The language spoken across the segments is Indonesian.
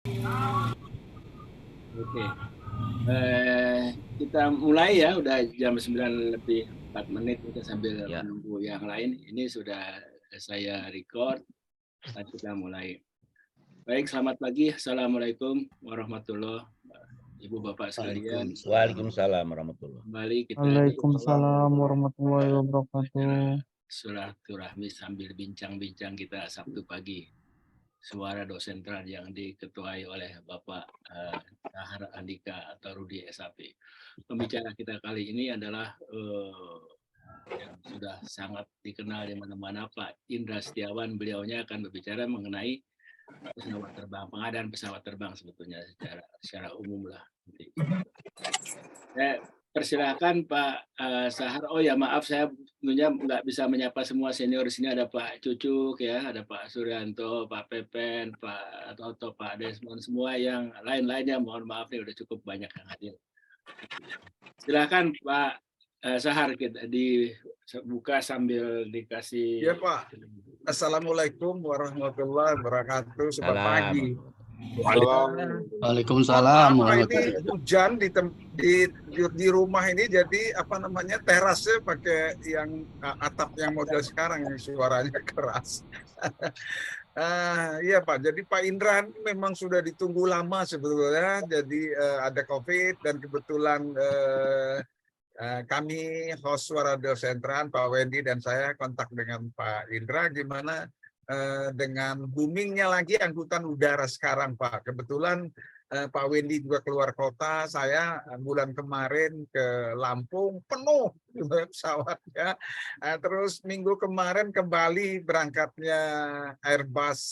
Oke. Kita mulai ya, udah jam 9 lebih 4 menit, kita sambil Ya. menunggu yang lain. Ini sudah saya record, dan kita mulai. Baik, selamat pagi. Assalamualaikum warahmatullahi wabarakatuh. Ibu Bapak sekalian, Waalaikumsalam warahmatullahi. kembali kita Waalaikumsalam warahmatullahi wabarakatuh. silaturahmi sambil bincang-bincang kita Sabtu pagi. Suara Dosen Trans yang diketuai oleh Bapak Sahar Andika atau Rudi SAP. Pembicara kita kali ini adalah yang sudah sangat dikenal di mana-mana, Pak Indra Setiawan. Beliaunya akan berbicara mengenai pesawat terbang, pengadaan pesawat terbang sebetulnya secara umum lah. Saya persilakan Pak Sahar. Oh ya, maaf, saya tentunya nggak bisa menyapa semua senior di sini. Ada Pak Cucuk ya, ada Pak Suryanto, Pak Pepen, Pak Toto, Pak Desmond, semua yang lain-lainnya. Mohon maaf nih, udah cukup banyak yang hadir. Silakan Pak Sahar, kita dibuka sambil dikasih. Ya Pak. Assalamualaikum warahmatullahi wabarakatuh. Selamat pagi. Waalaikumsalam Apa ini hujan di rumah ini, jadi apa namanya, terasnya pakai yang atap yang model sekarang yang suaranya keras. Iya Pak, jadi Pak Indra memang sudah ditunggu lama sebetulnya. Jadi ada COVID dan kebetulan kami host Suara Dosen Trans, Pak Wendy dan saya kontak dengan Pak Indra gimana dengan boomingnya lagi angkutan udara sekarang Pak. Kebetulan Pak Wendy juga keluar kota, saya bulan kemarin ke Lampung penuh pesawatnya. Terus minggu kemarin kembali berangkatnya Airbus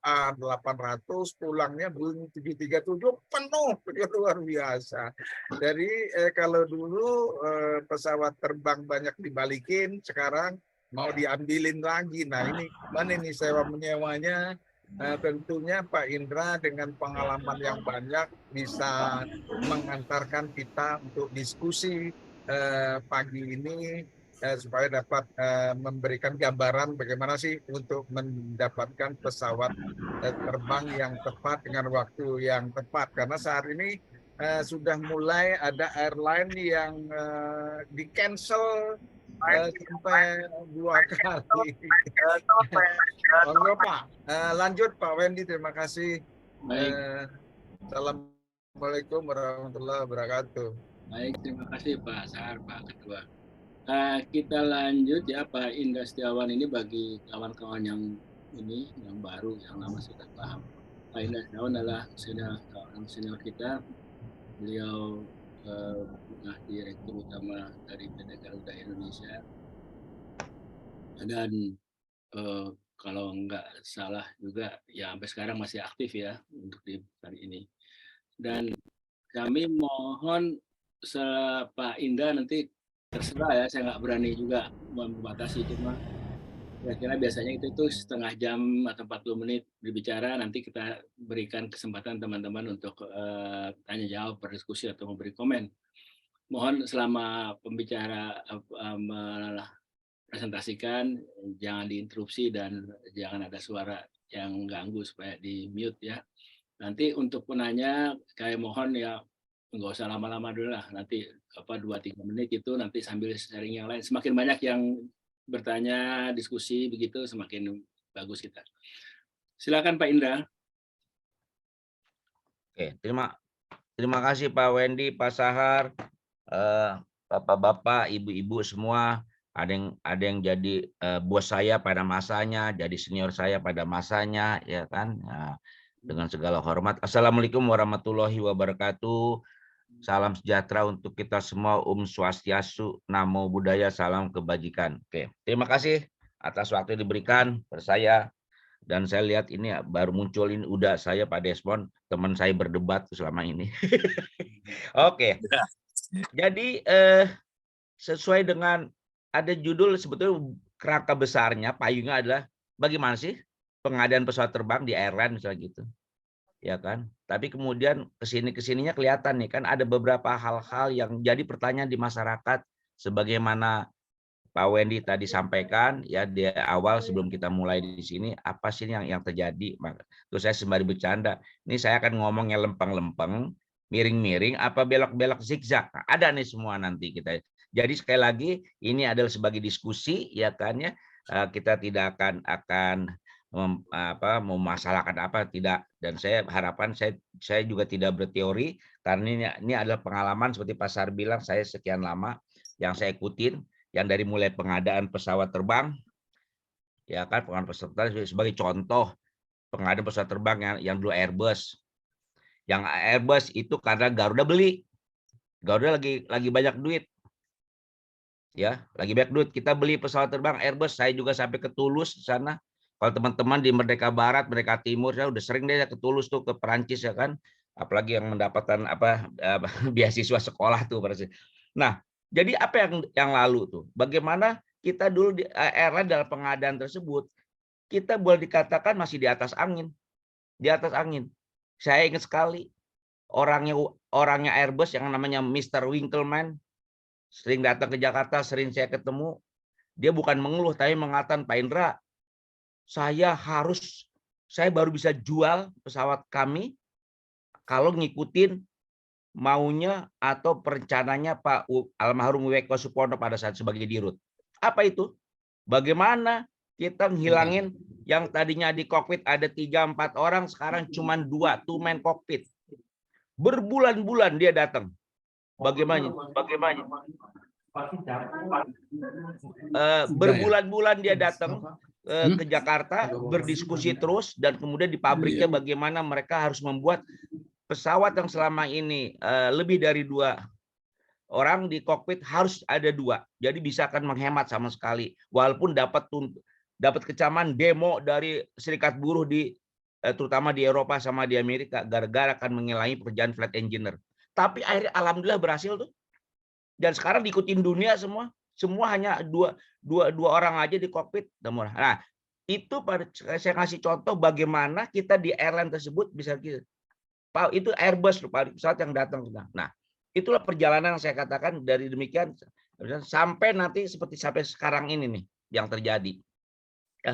A800, pulangnya Boeing 737 penuh, luar biasa. Jadi kalau dulu pesawat terbang banyak dibalikin, sekarang mau diambilin lagi. Nah ini mana nih sewa menyewanya? Tentunya Pak Indra dengan pengalaman yang banyak bisa mengantarkan kita untuk diskusi pagi ini supaya dapat memberikan gambaran bagaimana sih untuk mendapatkan pesawat terbang yang tepat dengan waktu yang tepat. Karena saat ini sudah mulai ada airline yang di cancel sampai 2 kali. Monggo Pak, lanjut Pak Wendy, terima kasih. Assalamualaikum warahmatullahi wabarakatuh. Baik, terima kasih Pak Sahar, Pak Ketua. Kita lanjut ya, Pak Indra Setiawan ini bagi kawan-kawan yang baru, yang lama sudah paham. Pak Indra Setiawan adalah senior kita. Beliau Direktur Utama dari PT Garuda Indonesia, dan kalau nggak salah juga ya sampai sekarang masih aktif ya untuk di perusahaan ini. Dan kami mohon Pak Indra nanti terserah ya, saya nggak berani juga membatasi, cuma kira-kira biasanya itu setengah jam atau 40 menit berbicara. Nanti kita berikan kesempatan teman-teman untuk tanya jawab, berdiskusi atau memberi komen. Mohon selama pembicara presentasikan jangan diinterupsi dan jangan ada suara yang ganggu, supaya di mute ya. Nanti untuk penanya kayak mohon ya nggak usah lama-lama dulu lah, nanti 2-3 menit itu, nanti sambil sharing yang lain. Semakin banyak yang bertanya, diskusi begitu, semakin bagus kita. Silakan Pak Indra. Oke, terima kasih Pak Wendy, Pak Sahar, bapak-bapak, ibu-ibu semua. Ada yang jadi bos saya pada masanya, jadi senior saya pada masanya, ya kan. Nah, dengan segala hormat, Assalamualaikum warahmatullahi wabarakatuh. Salam sejahtera untuk kita semua. Swastiastu, Namo Buddhaya, salam kebajikan. Oke, terima kasih atas waktu yang diberikan pada saya. Dan saya lihat ini baru muncul, ini udah saya Pak Desmond, teman saya berdebat selama ini. Oke. Jadi sesuai dengan ada judul, sebetulnya kerangka besarnya, payungnya adalah bagaimana sih pengadaan pesawat terbang di airline misalnya gitu. Ya kan? Tapi kemudian kesininya kelihatan nih kan ada beberapa hal-hal yang jadi pertanyaan di masyarakat, sebagaimana Pak Wendy tadi sampaikan ya di awal sebelum kita mulai di sini apa sih yang terjadi. Terus saya sembari bercanda, ini saya akan ngomongnya lempeng-lempeng, miring-miring, apa belok-belok zigzag. Nah, ada nih semua nanti kita. Jadi sekali lagi ini adalah sebagai diskusi ya kan ya. Kita tidak akan memasalahkan apa tidak, dan saya harapan saya juga tidak berteori karena ini adalah pengalaman seperti Pak Sar bilang, saya sekian lama yang saya ikutin, yang dari mulai pengadaan pesawat terbang ya kan, pengadaan pesawat terbang sebagai contoh, pengadaan pesawat terbang yang dulu Airbus itu karena Garuda beli, Garuda lagi banyak duit ya, lagi banyak duit, kita beli pesawat terbang Airbus. Saya juga sampai ke Toulouse di sana. Kalau teman-teman di Merdeka Barat, Merdeka Timur, saya udah sering deh ke Toulouse tuh, ke Perancis ya kan. Apalagi yang mendapatkan beasiswa sekolah tuh. Nah, jadi apa yang lalu tuh? Bagaimana kita dulu di airline dalam pengadaan tersebut, kita boleh dikatakan masih di atas angin. Di atas angin. Saya ingat sekali orangnya Airbus yang namanya Mr. Winkleman, sering datang ke Jakarta, sering saya ketemu. Dia bukan mengeluh, tapi mengatakan, Pak Indra, saya baru bisa jual pesawat kami kalau ngikutin maunya atau perencananya Pak almarhum W.K. Supono pada saat sebagai dirut. Apa itu? Bagaimana kita menghilangin yang tadinya di kokpit ada 3-4 orang, sekarang cuma 2, two-man kokpit. Berbulan-bulan dia datang. Bagaimana? Berbulan-bulan dia datang ke Jakarta, berdiskusi terus, dan kemudian di pabriknya bagaimana mereka harus membuat pesawat yang selama ini lebih dari 2 orang di kokpit harus ada 2. Jadi bisa akan menghemat sama sekali, walaupun dapat kecaman demo dari serikat buruh terutama di Eropa sama di Amerika gara-gara akan mengulangi pekerjaan flight engineer. Tapi akhirnya alhamdulillah berhasil tuh. Dan sekarang diikutin dunia semua hanya dua orang aja di kokpit. Nah, itu saya kasih contoh bagaimana kita di airline tersebut bisa gitu. Itu Airbus pesawat yang datang. Nah, itulah perjalanan yang saya katakan dari demikian sampai nanti sampai sekarang ini nih yang terjadi.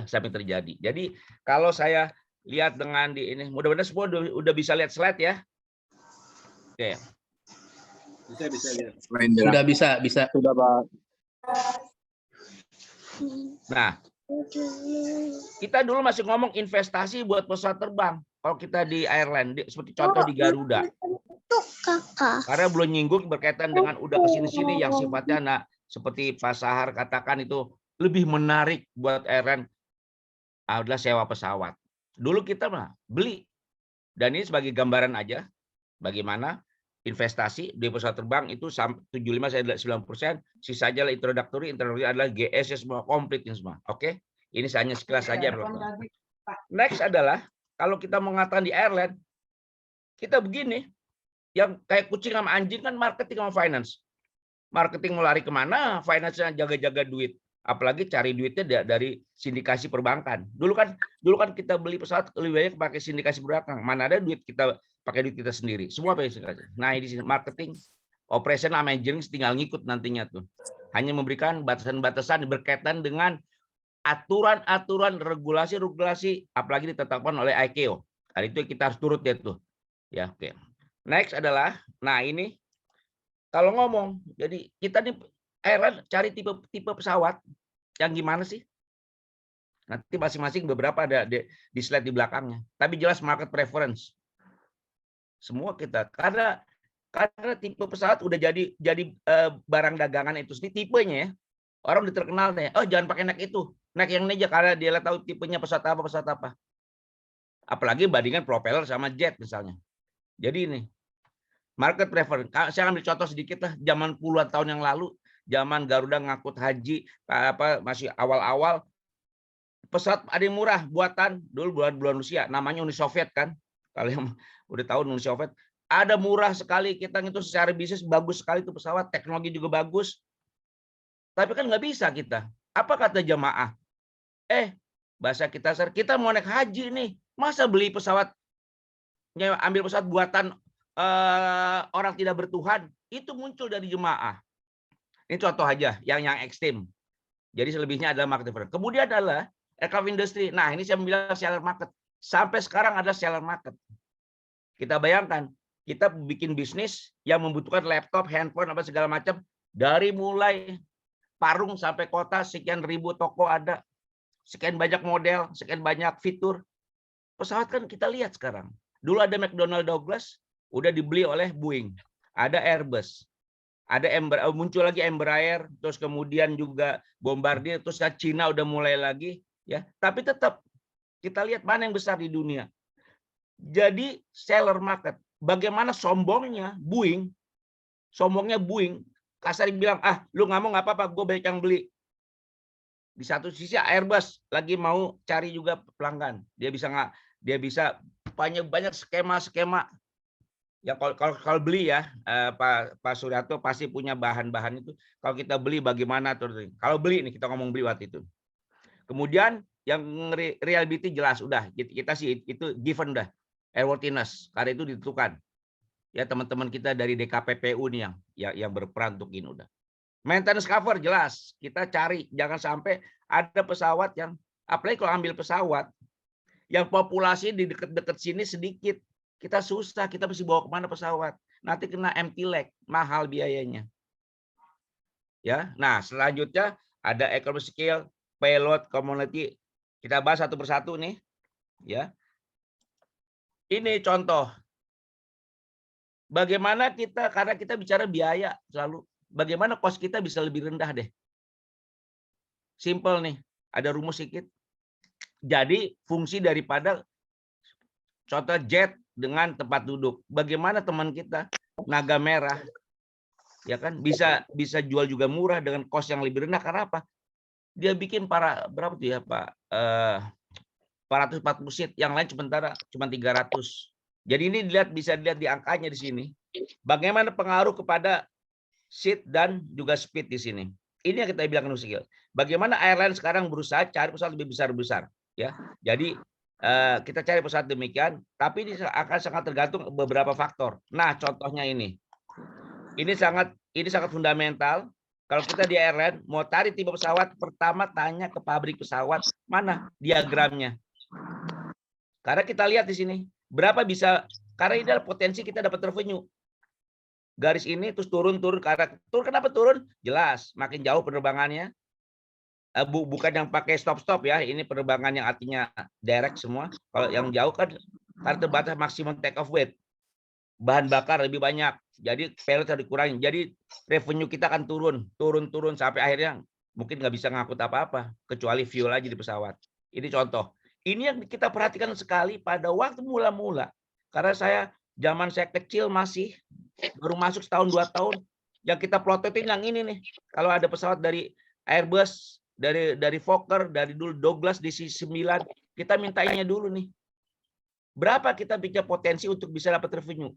Sampai terjadi. Jadi kalau saya lihat dengan di ini, mudah-mudahan semua udah bisa lihat slide ya. Oke. Bisa lihat. Sudah bisa. Sudah, Pak. Nah, kita dulu masih ngomong investasi buat pesawat terbang. Kalau kita di airline, seperti contoh di Garuda. Karena belum nyinggung berkaitan dengan udah kesini-sini yang sifatnya seperti Pak Sahar katakan itu lebih menarik buat airline adalah sewa pesawat. Dulu kita beli. Dan ini sebagai gambaran aja bagaimana investasi di pesawat terbang itu sampai 75-90%, sisa aja introductory adalah GS semua komplit semua. Oke, ini hanya sekilas saja. Next adalah kalau kita mengatakan di airline, kita begini, yang kayak kucing sama anjing kan marketing sama finance. Marketing mau lari kemana, finance-nya jaga-jaga duit. Apalagi cari duitnya dari sindikasi perbankan. Dulu kan kita beli pesawat lebih banyak pakai sindikasi perbankan. Mana ada duit kita pakai duit kita sendiri. Semua pakai sindikasi. Nah, di sini marketing, operation sama engineering tinggal ngikut nantinya tuh. Hanya memberikan batasan-batasan berkaitan dengan aturan-aturan regulasi-regulasi apalagi ditetapkan oleh ICAO. Nah, itu kita harus turut dia tuh. Ya, oke. Next adalah ini kalau ngomong, jadi kita nih airline cari tipe pesawat yang gimana sih? Nanti masing-masing beberapa ada di slide di belakangnya. Tapi jelas market preference. Semua kita karena tipe pesawat udah jadi barang dagangan itu sendiri tipenya ya. Orang udah terkenal nih. Oh, jangan pakai naik itu. Naik yang ini aja karena dia tahu tipenya pesawat apa. Apalagi bandingkan propeller sama jet misalnya. Jadi ini market preference. Saya ambil contoh sedikit lah, zaman puluhan tahun yang lalu, zaman Garuda ngangkut haji masih awal-awal, pesawat ada yang murah buatan dulu bulan Rusia, namanya Uni Soviet kan. Kalau yang udah tahu Uni Soviet, ada murah sekali, kita itu secara bisnis bagus sekali itu pesawat, teknologi juga bagus. Tapi kan nggak bisa kita. Apa kata jamaah? Bahasa kita mau naik haji nih, masa beli pesawat, ambil pesawat buatan orang tidak bertuhan? Itu muncul dari jemaah. Ini contoh aja yang ekstrim. Jadi selebihnya adalah market difference. Kemudian adalah aircraft industry. Nah, ini saya bilang seller market. Sampai sekarang ada seller market. Kita bayangkan, kita bikin bisnis yang membutuhkan laptop, handphone, apa segala macam. Dari mulai Parung sampai kota, sekian ribu toko ada. Sekian banyak model, sekian banyak fitur. Pesawat kan kita lihat sekarang. Dulu ada McDonnell Douglas, udah dibeli oleh Boeing. Ada Airbus. Ada muncul lagi Embraer, terus kemudian juga Bombardier, terus Cina udah mulai lagi. Ya, tapi tetap kita lihat mana yang besar di dunia. Jadi seller market. Bagaimana sombongnya Boeing, kasar bilang, lu nggak mau nggak apa-apa, gue banyak yang beli. Di satu sisi Airbus lagi mau cari juga pelanggan. Dia bisa banyak skema-skema. Ya kalau beli ya, Pak Suryato pasti punya bahan-bahan itu. Kalau kita beli bagaimana terus? Kalau beli nih kita ngomong beli waktu itu. Kemudian yang reliability jelas udah kita sih itu given dah. Airworthiness karena itu ditentukan. Ya teman-teman kita dari DKPPU nih yang berperan untuk ini udah. Maintenance cover jelas, kita cari jangan sampai ada pesawat yang, apalagi kalau ambil pesawat yang populasi di dekat-dekat sini sedikit, kita susah, kita mesti bawa kemana pesawat, nanti kena empty leg, mahal biayanya. Ya, nah selanjutnya ada economy scale, payload, community, kita bahas satu persatu nih, ya. Ini contoh, bagaimana kita, karena kita bicara biaya selalu. Bagaimana cost kita bisa lebih rendah deh. Simple nih, ada rumus sedikit. Jadi fungsi daripada contoh jet dengan tempat duduk. Bagaimana teman kita Naga Merah ya kan bisa jual juga murah dengan cost yang lebih rendah karena apa? Dia bikin berapa tuh ya Pak? 440 seat, yang lain cuma 300. Jadi ini bisa dilihat di angkanya di sini. Bagaimana pengaruh kepada seat dan juga speed di sini. Ini yang kita bilang skill. Bagaimana airline sekarang berusaha cari pesawat lebih besar, ya. Jadi kita cari pesawat demikian, tapi ini akan sangat tergantung beberapa faktor. Nah, contohnya ini. Ini sangat fundamental. Kalau kita di airline mau cari tipe pesawat, pertama tanya ke pabrik pesawat, mana diagramnya. Karena kita lihat di sini, berapa bisa, karena ini adalah potensi kita dapat revenue. Garis ini terus turun kenapa turun? Jelas makin jauh penerbangannya, bukan yang pakai stop ya, ini penerbangan yang artinya direct semua. Kalau yang jauh kan karena terbatas maksimum take off weight, bahan bakar lebih banyak, jadi payload harus dikurangi, jadi revenue kita akan turun sampai akhirnya mungkin nggak bisa ngangkut apa-apa kecuali fuel aja di pesawat. Ini contoh, ini yang kita perhatikan sekali pada waktu mula-mula, karena zaman saya kecil masih baru masuk setahun 2 tahun, yang kita plototin yang ini nih. Kalau ada pesawat dari Airbus, dari Fokker, dari dulu Douglas DC-9, kita mintainnya dulu nih. Berapa kita bikin potensi untuk bisa dapat revenue.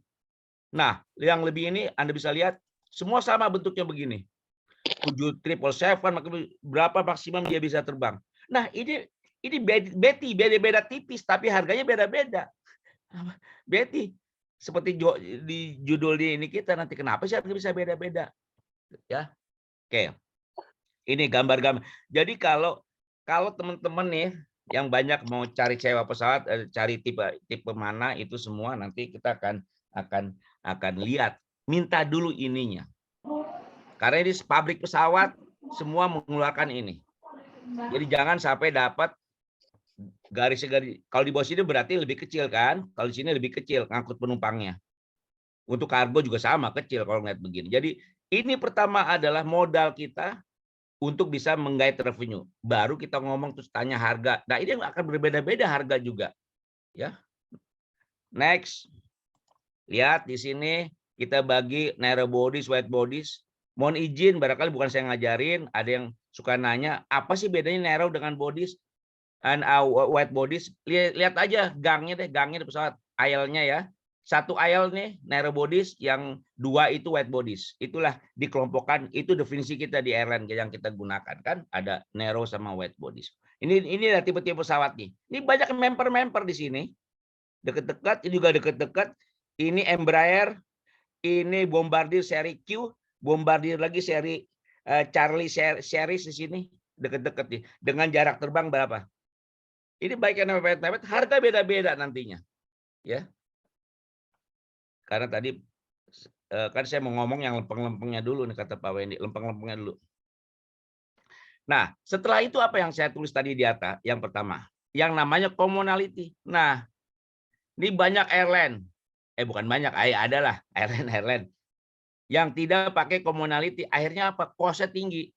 Nah, yang lebih ini Anda bisa lihat semua sama bentuknya begini. 777, berapa maksimum dia bisa terbang. Nah, ini beda-beda tipis tapi harganya beda-beda. Betty seperti di judul ini kita nanti kenapa sih harga bisa beda-beda ya. Oke, ini gambar-gambar. Jadi kalau teman-teman nih yang banyak mau cari sewa pesawat, cari tipe mana itu semua nanti kita akan lihat, minta dulu ininya karena ini pabrik pesawat semua mengeluarkan ini. Jadi jangan sampai dapat garis kalau di bawah sini berarti lebih kecil kan, kalau di sini lebih kecil ngangkut penumpangnya. Untuk kargo juga sama kecil kalau ngeliat begini. Jadi ini pertama adalah modal kita untuk bisa menggait revenue. Baru kita ngomong terus tanya harga. Nah ini akan berbeda-beda harga juga. Ya. Next, lihat di sini kita bagi narrow bodies, wide bodies. Mohon izin, barangkali bukan saya ngajarin. Ada yang suka nanya apa sih bedanya narrow dengan bodies? And wide bodies, lihat aja gangnya di pesawat, aisle-nya ya. Satu aisle nih narrow bodies, yang 2 itu wide bodies. Itulah dikelompokkan, itu definisi kita di airline yang kita gunakan kan, ada narrow sama wide bodies. Ini adalah tipe-tipe pesawat nih. Ini banyak member di sini. Dekat-dekat, ini juga dekat-dekat. Ini Embraer, ini Bombardier seri Q, Bombardier lagi seri Charlie series di sini. deket-deket nih. Dengan jarak terbang berapa? Ini baik yang mepet-mepet, harga beda-beda nantinya. Ya. Karena tadi kan saya mau ngomong yang lempeng-lempengnya dulu nih, kata Pak Wendy, lempeng-lempengnya dulu. Nah, setelah itu apa yang saya tulis tadi di atas? Yang pertama, yang namanya commonality. Nah, ini banyak airline, bukan banyak, adalah airline yang tidak pakai commonality. Akhirnya apa? Cost-nya tinggi.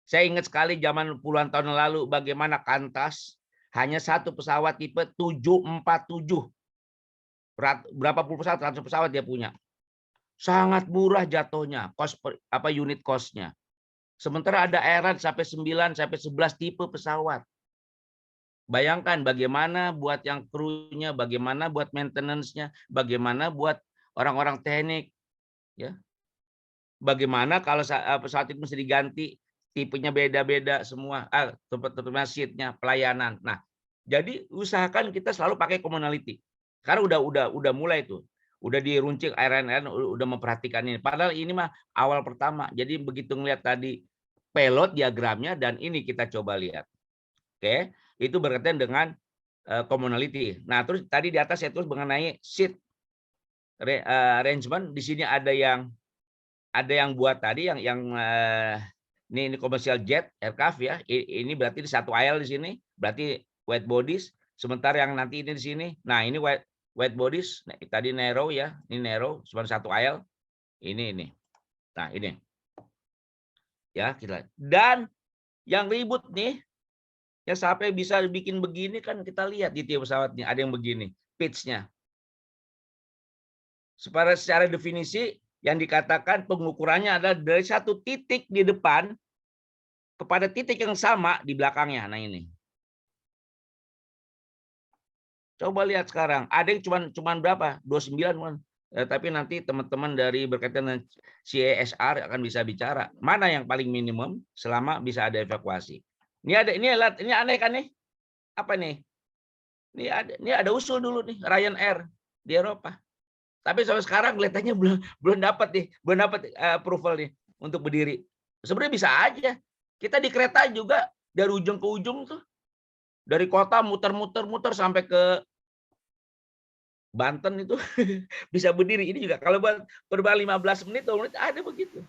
Saya ingat sekali zaman puluhan tahun lalu bagaimana Qantas hanya satu pesawat tipe 747. Berapa puluh pesawat, 100 pesawat dia punya. Sangat murah jatuhnya, unit cost-nya. Sementara ada airline sampai 9 sampai 11 tipe pesawat. Bayangkan bagaimana buat yang krunya, bagaimana buat maintenance-nya, bagaimana buat orang-orang teknik, ya. Bagaimana kalau pesawat itu mesti diganti, tipenya beda-beda semua, tempat-tempatnya seat-nya, pelayanan. Nah, jadi usahakan kita selalu pakai commonality. Karena udah mulai tuh. Udah diruncing airline udah memperhatikan ini. Padahal ini mah awal pertama. Jadi begitu ngelihat tadi pelot diagramnya dan ini kita coba lihat. Oke, itu berkaitan dengan commonality. Nah, terus tadi di atas saya tulis mengenai seat arrangement. Di sini ada yang buat tadi yang ini commercial jet aircraft ya. Ini berarti di satu aisle di sini, berarti wide bodies. Sementara yang nanti ini di sini. Nah, ini wide bodies. Nah, tadi narrow ya. Ini narrow, cuma satu aisle. Ini. Nah, ini. Ya, kita. Dan yang ribut nih, ya sampai bisa bikin begini kan kita lihat di tiap pesawatnya ada yang begini, pitch-nya. Secara definisi yang dikatakan pengukurannya adalah dari satu titik di depan kepada titik yang sama di belakangnya. Nah ini. Coba lihat sekarang, ada yang cuman berapa? 29 kan. Tapi nanti teman-teman dari berkaitan dengan CSR akan bisa bicara. Mana yang paling minimum selama bisa ada evakuasi. Ini aneh kan nih? Apa nih? Ini ada usul dulu nih, Ryanair di Eropa. Tapi sampai sekarang kelihatannya belum dapat approval nih untuk berdiri. Sebenarnya bisa aja. Kita di kereta juga dari ujung ke ujung tuh. Dari kota muter sampai ke Banten itu bisa berdiri. Ini juga kalau buat penerbangan 15 menit ada begitu.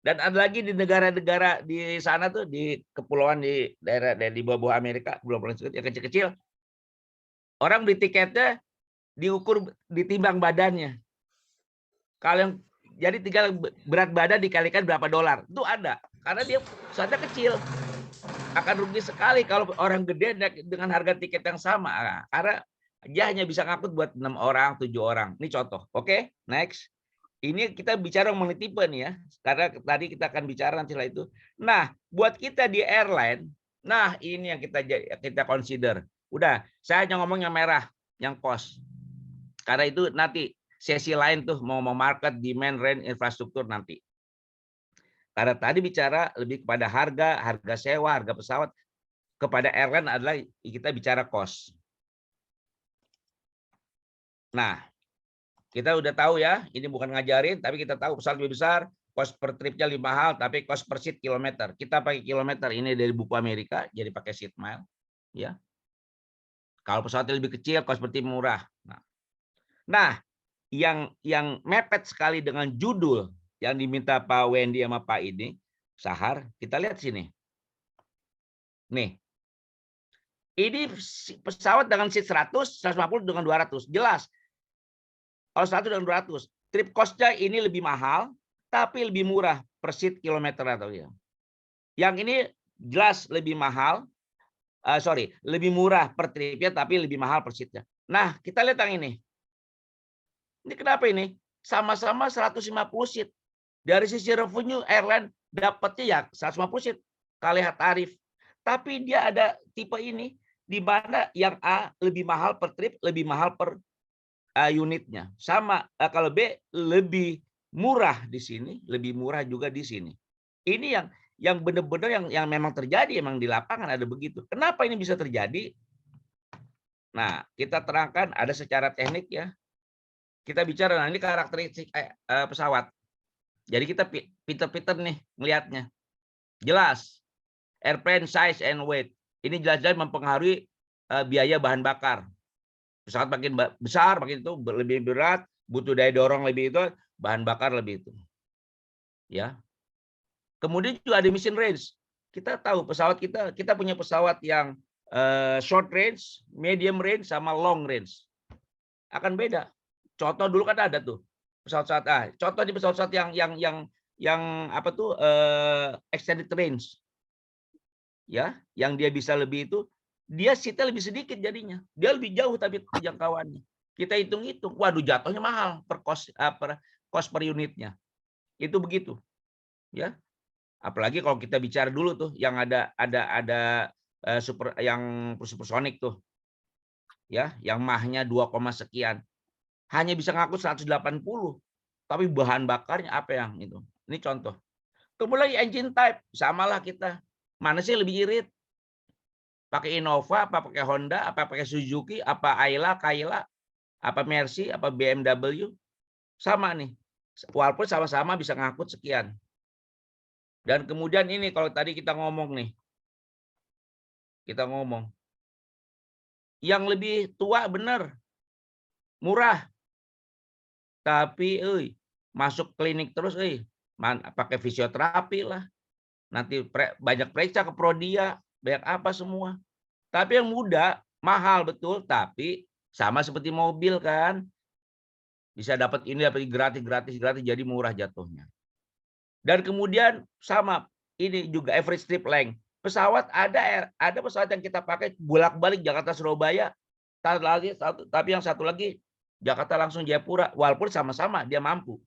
Dan ada lagi di negara-negara di sana tuh, di kepulauan di daerah di bawah Amerika, pulau-pulau yang kecil-kecil. Orang beli tiketnya diukur, ditimbang badannya. Kalau yang jadi tinggal berat badan dikalikan berapa dolar. Itu ada. Karena dia pesawatnya kecil. Akan rugi sekali kalau orang gede dengan harga tiket yang sama. Karena dia hanya bisa ngangkut buat 6 orang, 7 orang. Ini contoh. Oke, next. Ini kita bicara mengenai tipe nih ya. Karena tadi kita akan bicara nanti lah itu. Nah, buat kita di airline, nah ini yang kita consider. Udah, saya hanya ngomong yang merah, yang cost. Karena itu nanti sesi lain tuh mau market, demand, range, infrastruktur nanti. Karena tadi bicara lebih kepada harga sewa, harga pesawat. Kepada airline adalah kita bicara cost. Nah, kita udah tahu ya, ini bukan ngajarin, tapi kita tahu pesawat lebih besar, cost per tripnya lebih mahal, tapi cost per seat kilometer. Kita pakai kilometer, ini dari buku Amerika, jadi pakai seat mile. Ya. Kalau pesawatnya lebih kecil, cost per trip murah. Nah, yang mepet sekali dengan judul yang diminta Pak Wendy sama Pak Sahar, kita lihat sini. Nih. Ini pesawat dengan seat 100, 150 dengan 200. Jelas. Kalau 100 dengan 200. Trip cost-nya ini lebih mahal, tapi lebih murah per seat kilometer atau ya. Yang ini jelas lebih mahal. Lebih murah per tripnya, tapi lebih mahal per seatnya. Nah, kita lihat yang ini. Ini kenapa ini? Sama-sama 150 seat. Dari sisi revenue airline dapatnya ya 150 seat kali tarif. Tapi dia ada tipe ini di mana yang A lebih mahal per trip, lebih mahal per unitnya. Sama kalau B lebih murah di sini, lebih murah juga di sini. Ini yang benar-benar yang memang terjadi, emang di lapangan ada begitu. Kenapa ini bisa terjadi? Nah, kita terangkan ada secara teknik ya. Kita bicara, nah ini karakteristik pesawat. Jadi kita pinter-pinter nih melihatnya. Jelas. Airplane size and weight. Ini jelas-jelas mempengaruhi biaya bahan bakar. Pesawat makin besar, makin itu lebih berat, butuh daya dorong lebih itu, bahan bakar lebih itu. Ya. Kemudian juga ada mission range. Kita tahu pesawat kita punya pesawat yang short range, medium range, sama long range. Akan beda. Contoh dulu kan ada tuh pesawat-pesawat. Contoh di pesawat-pesawat yang apa tuh extended range. Ya, yang dia bisa lebih itu, dia seatnya lebih sedikit jadinya. Dia lebih jauh tapi jangkauannya. Kita hitung-hitung, waduh jatuhnya mahal per cost per unitnya. Itu begitu. Ya. Apalagi kalau kita bicara dulu tuh yang ada supersonic tuh. Ya, yang mahnya 2, sekian. Hanya bisa ngangkut 180. Tapi bahan bakarnya apa yang itu? Ini contoh. Kemudian engine type, samalah kita. Mana sih lebih irit? Pakai Innova, apa pakai Honda, apa pakai Suzuki, apa Ayla, Kayla, apa Mercy, apa BMW? Sama nih. Walaupun sama-sama bisa ngangkut sekian. Dan kemudian ini kalau tadi kita ngomong nih. Kita ngomong. Yang lebih tua benar. Murah. Tapi masuk klinik terus pakai fisioterapi lah. Nanti banyak periksa ke Prodia, banyak apa semua. Tapi yang muda mahal betul, tapi sama seperti mobil kan. Bisa dapat ini, dapat gratis jadi murah jatuhnya. Dan kemudian sama ini juga average trip length. Pesawat ada pesawat yang kita pakai bolak-balik Jakarta Surabaya. Tapi yang satu lagi Jakarta langsung Jayapura, walaupun sama-sama dia mampu.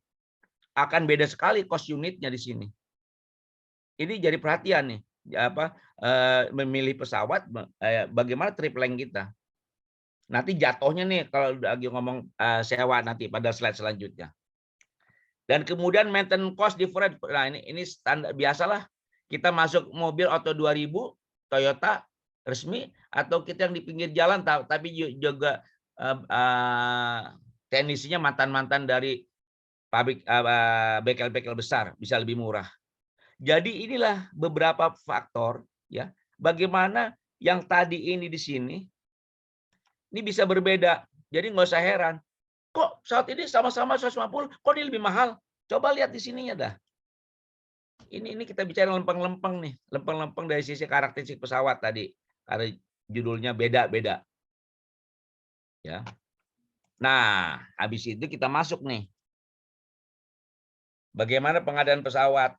Akan beda sekali cost unitnya di sini. Ini jadi perhatian nih, memilih pesawat, bagaimana trip length kita. Nanti jatuhnya nih kalau lagi ngomong sewa nanti pada slide selanjutnya. Dan kemudian maintenance cost difference. Nah ini standar biasalah. Kita masuk mobil Auto 2000 Toyota resmi atau kita yang di pinggir jalan tapi juga teknisinya mantan-mantan dari pabrik bengkel-bengkel besar bisa lebih murah. Jadi inilah beberapa faktor ya. Bagaimana yang tadi ini di sini ini bisa berbeda. Jadi nggak usah heran. Kok saat ini sama-sama 150, kok ini lebih mahal? Coba lihat di sininya dah. Ini kita bicara lempeng-lempeng nih, lempeng-lempeng dari sisi karakteristik pesawat tadi. Karena judulnya beda-beda. Ya. Nah, habis itu kita masuk nih. Bagaimana pengadaan pesawat?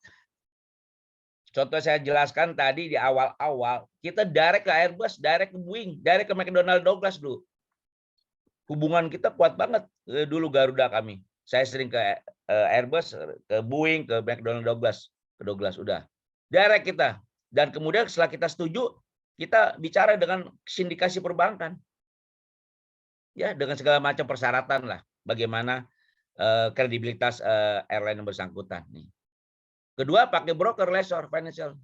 Contoh saya jelaskan tadi di awal-awal, kita direct ke Airbus, direct ke Boeing, direct ke McDonnell Douglas dulu. Hubungan kita kuat banget dulu Garuda kami. Saya sering ke Airbus, ke Boeing, ke McDonnell Douglas, ke Douglas udah. Direct kita. Dan kemudian setelah kita setuju, kita bicara dengan sindikasi perbankan. Ya, dengan segala macam persyaratan lah. Bagaimana kredibilitas airline yang bersangkutan nih. Kedua, pakai broker, lessor, financial.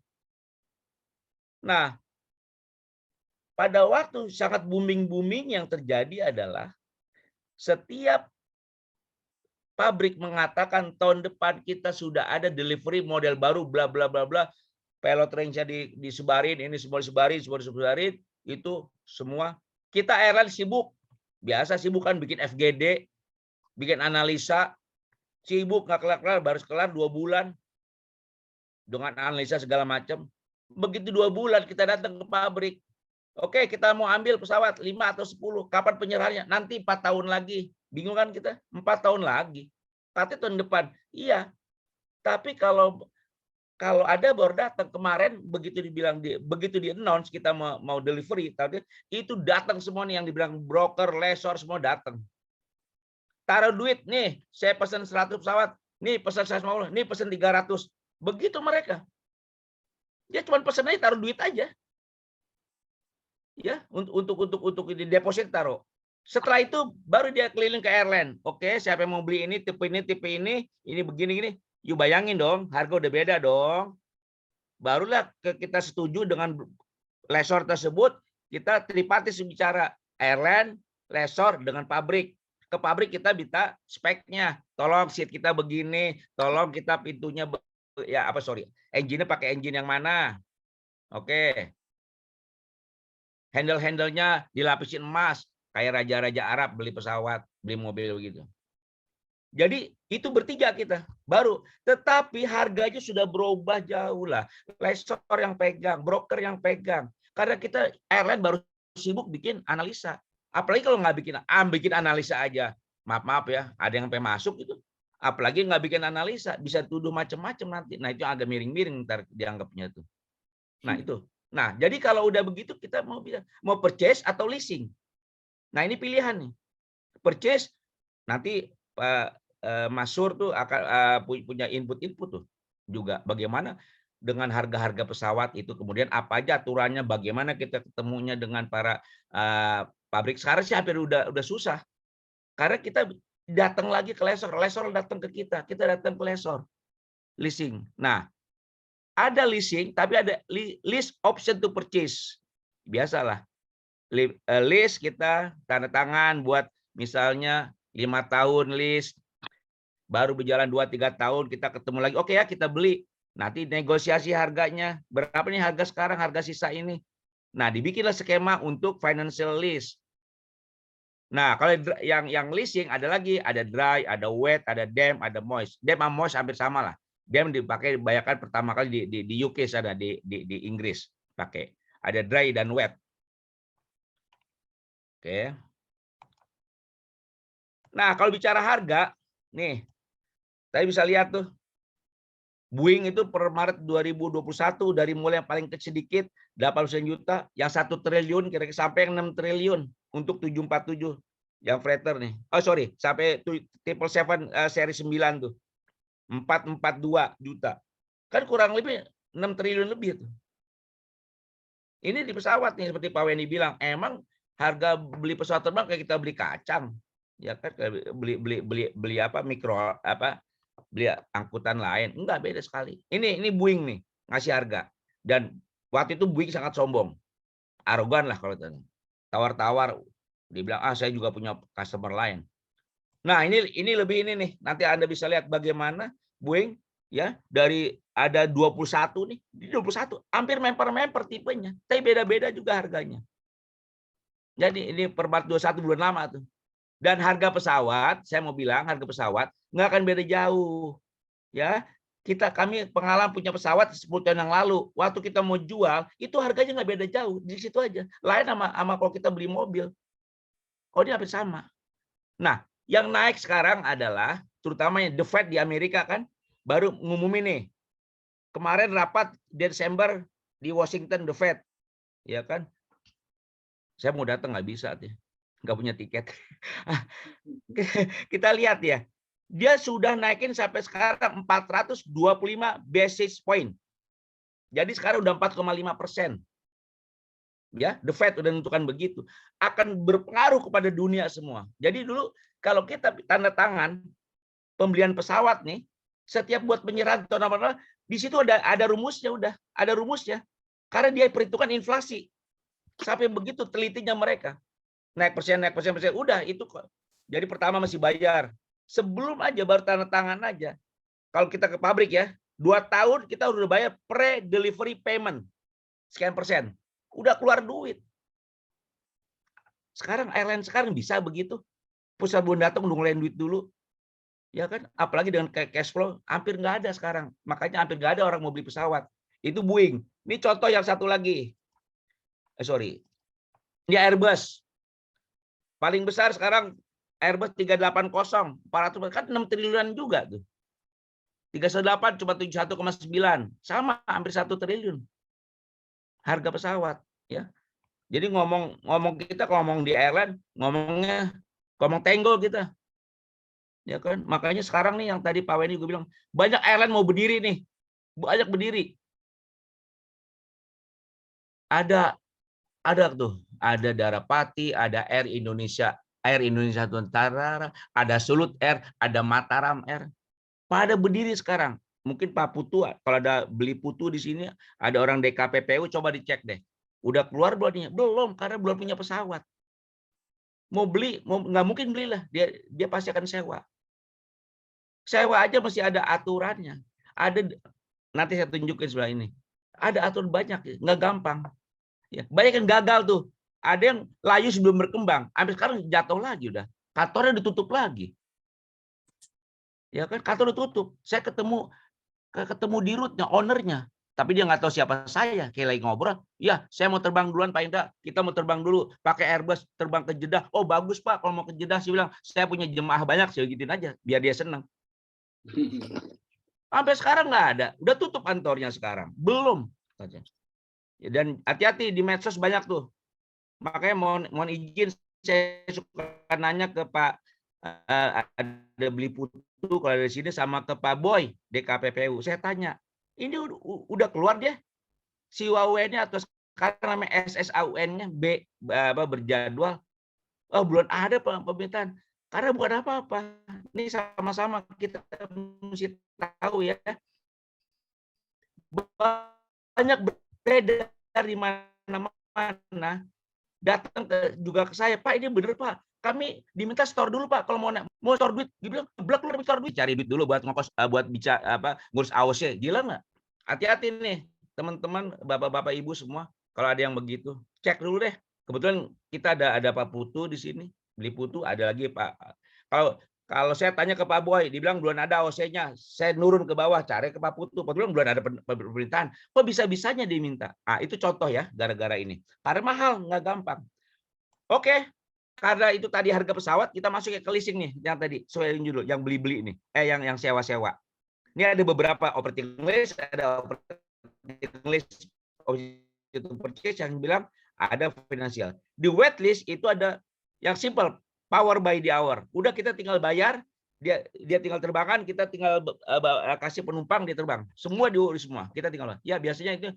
Nah, pada waktu sangat booming yang terjadi adalah setiap pabrik mengatakan tahun depan kita sudah ada delivery model baru, bla bla bla bla, pilot range-nya disebarin, ini semua disebarin, itu semua. Kita airline sibuk, biasa sibuk kan bikin FGD, bikin analisa, sibuk nggak kelar-kelar, baru kelar 2 bulan. Dengan analisa segala macam. Begitu 2 bulan kita datang ke pabrik. Oke, kita mau ambil pesawat 5 atau 10. Kapan penyerahannya? Nanti 4 tahun lagi. Bingung kan kita? 4 tahun lagi. Tapi tahun depan. Iya. Tapi kalau ada baru datang kemarin begitu di announce kita mau delivery, tapi itu datang semua nih yang dibilang broker, lessor semua datang. Taruh duit nih, saya pesan 100 pesawat, nih pesan 150, nih pesan 300. Begitu mereka. Dia cuma pesan aja, taruh duit aja. Ya, untuk di deposit taruh. Setelah itu baru dia keliling ke airline. Oke, siapa yang mau beli ini, tipe ini begini. Yuk bayangin dong, harga udah beda dong. Barulah kita setuju dengan lessor tersebut, kita tripartis bicara airline, lessor dengan pabrik. Ke pabrik kita minta speknya. Tolong seat kita begini, tolong kita pintunya ya apa sorry, engine-nya pakai engine yang mana? Oke. Handle-handlenya dilapisin emas, kayak raja-raja Arab beli pesawat, beli mobil begitu. Jadi itu bertiga kita baru, tetapi harganya sudah berubah jauh lah. Lessor yang pegang, broker yang pegang. Karena kita airline baru sibuk bikin analisa. Apalagi kalau nggak bikin analisa aja. Maaf ya, ada yang sampai masuk itu. Apalagi nggak bikin analisa, bisa tuduh macam-macam nanti. Nah itu agak miring-miring ntar dianggapnya tuh. Nah itu. Nah jadi kalau udah begitu kita mau purchase atau leasing. Nah ini pilihan nih. Purchase nanti Mas Sur tuh akan punya input tuh juga bagaimana dengan harga-harga pesawat itu, kemudian apa aja aturannya, bagaimana kita ketemunya dengan para pabrik. Sekarang sih hampir udah susah karena kita datang lagi ke lessor datang ke kita datang ke lessor leasing. Nah ada leasing tapi ada lease option to purchase. Biasalah lease kita tanda tangan buat misalnya 5 tahun lease, baru berjalan 2-3 tahun kita ketemu lagi, oke ya kita beli, nanti negosiasi harganya berapa nih harga sekarang, harga sisa ini. Nah dibikinlah skema untuk financial lease. Nah kalau yang leasing ada lagi, ada dry, ada wet, ada damp, ada moist. Damp sama moist hampir sama lah. Damp dipakai bayarkan pertama kali di UK, ada di Inggris pakai, ada dry dan wet. Oke. Nah kalau bicara harga nih, saya bisa lihat tuh, Boeing itu per Maret 2021 dari mulai yang paling kecil sedikit 89 juta, yang 1 triliun kira-kira sampai yang 6 triliun untuk 747 yang freighter nih. Oh sorry, sampai 777 seri 9 tuh. 442 juta. Kan kurang lebih 6 triliun lebih tuh. Ini di pesawat nih seperti Pak Wendy bilang, emang harga beli pesawat terbang kayak kita beli kacang. Ya kan beli apa mikro apa beli angkutan lain, enggak, beda sekali. Ini Boeing nih ngasih harga, dan waktu itu Boeing sangat sombong, arogan lah kalau tawar-tawar, dibilang saya juga punya customer lain. Nah ini lebih ini nih, nanti Anda bisa lihat bagaimana Boeing ya dari ada 21 nih, di 21 hampir memper tipenya, tapi beda-beda juga harganya. Jadi ini per 21 bulan lama tuh. Dan harga pesawat, saya mau bilang harga pesawat nggak akan beda jauh. Ya, kami pengalaman punya pesawat 10 tahun yang lalu. Waktu kita mau jual, itu harganya nggak beda jauh. Di situ aja. Lain sama kalau kita beli mobil. Oh, dia hampir sama. Nah, yang naik sekarang adalah terutama The Fed di Amerika kan baru ngumumin nih. Kemarin rapat Desember di Washington The Fed. Ya kan? Saya mau datang nggak bisa tuh. Nggak punya tiket. Kita lihat ya, dia sudah naikin sampai sekarang 425 basis point. Jadi sekarang udah 4,5%. Ya, The Fed udah menentukan begitu. Akan berpengaruh kepada dunia semua. Jadi dulu kalau kita tanda tangan pembelian pesawat nih, setiap buat penyerahan atau apa, di situ ada rumusnya, ada rumusnya. Karena dia perhitungan inflasi. Sampai begitu telitinya mereka. Naik persen, udah itu kok. Jadi pertama masih bayar. Sebelum aja baru tanda tangan aja. Kalau kita ke pabrik ya, 2 tahun kita udah bayar pre-delivery payment. Sekian persen. Udah keluar duit. Sekarang airline sekarang bisa begitu. Pusat belum datang udah ngeluarin duit dulu. Ya kan? Apalagi dengan cash flow hampir nggak ada sekarang. Makanya hampir nggak ada orang mau beli pesawat. Itu Boeing. Ini contoh yang satu lagi. Ini Airbus. Paling besar sekarang Airbus 380, 400 kan 6 triliunan juga tuh. 318 cuma 71,9, sama hampir 1 triliun. Harga pesawat ya. Jadi ngomong kita ngomong di airline, ngomong tenggol kita. Ya kan? Makanya sekarang nih yang tadi Pak Wendy gue bilang, banyak airline mau berdiri nih. Banyak berdiri. Ada tuh, ada Darapati, ada Air Indonesia Nusantara, ada Sulut Air, ada Mataram Air. Pada berdiri sekarang. Mungkin Pak Putu, kalau ada beli Putu di sini, ada orang DKPPU, coba dicek deh. Udah keluar belum? Belum, karena belum punya pesawat. Mau beli, nggak mungkin belilah. Dia pasti akan sewa. Sewa aja masih ada aturannya. nanti saya tunjukin sebelah ini. Ada aturan banyak, nggak gampang. Ya, banyak yang gagal tuh. Ada yang layu sebelum berkembang, sampai sekarang jatuh lagi udah. Kantornya ditutup lagi. Ya kan, kantor ditutup. Saya ketemu di root-nya, ownernya. Tapi dia nggak tahu siapa saya. Kayak lagi ngobrol, ya saya mau terbang duluan Pak Indra. Kita mau terbang dulu, pakai Airbus, terbang ke Jeddah. Oh bagus Pak, kalau mau ke Jeddah, saya bilang, saya punya jemaah banyak, saya gituin aja, biar dia senang. Sampai sekarang nggak ada. Udah tutup kantornya sekarang. Belum. Dan hati-hati di medsos banyak tuh. Makanya mohon izin, saya suka nanya ke Pak, ada Beli Putu kalau dari sini, sama ke Pak Boy DKPPU. Saya tanya, ini udah keluar dia si WAUN-nya atau sekarang namanya SSAUN-nya berjadwal? Oh belum ada pemerintahan. Karena bukan apa-apa. Ini sama-sama kita mesti tahu ya. Banyak beredar di mana-mana. Datang juga ke saya, Pak ini bener Pak. Kami diminta store dulu Pak kalau mau store duit. Dibilang, blok lu store duit, cari duit dulu buat ngokos, buat bicara ngurus AOC. Gila nggak? Hati-hati nih teman-teman, bapak-bapak ibu semua. Kalau ada yang begitu, cek dulu deh. Kebetulan kita ada Pak Putu di sini, Beli Putu, ada lagi Pak. Kalau saya tanya ke Pak Boy, dibilang belum ada OC-nya. Saya nurun ke bawah, cari ke Pak Putu. Kebetulan belum ada pemerintahan. Kok bisa-bisanya diminta? Ah, itu contoh ya, gara-gara ini. Karena mahal, nggak gampang. Oke, karena itu tadi harga pesawat, kita masuk ke leasing nih. Yang tadi, sesuai dulu, yang beli-beli ini. Yang sewa-sewa. Ini ada beberapa operating lease, ada operating lease itu purchase yang bilang ada finansial. Di wait list itu ada yang simple, power by the hour. Udah kita tinggal bayar, dia tinggal terbangkan, kita tinggal kasih penumpang dia terbang. Semua diurus semua. Kita tinggal. Ya biasanya itu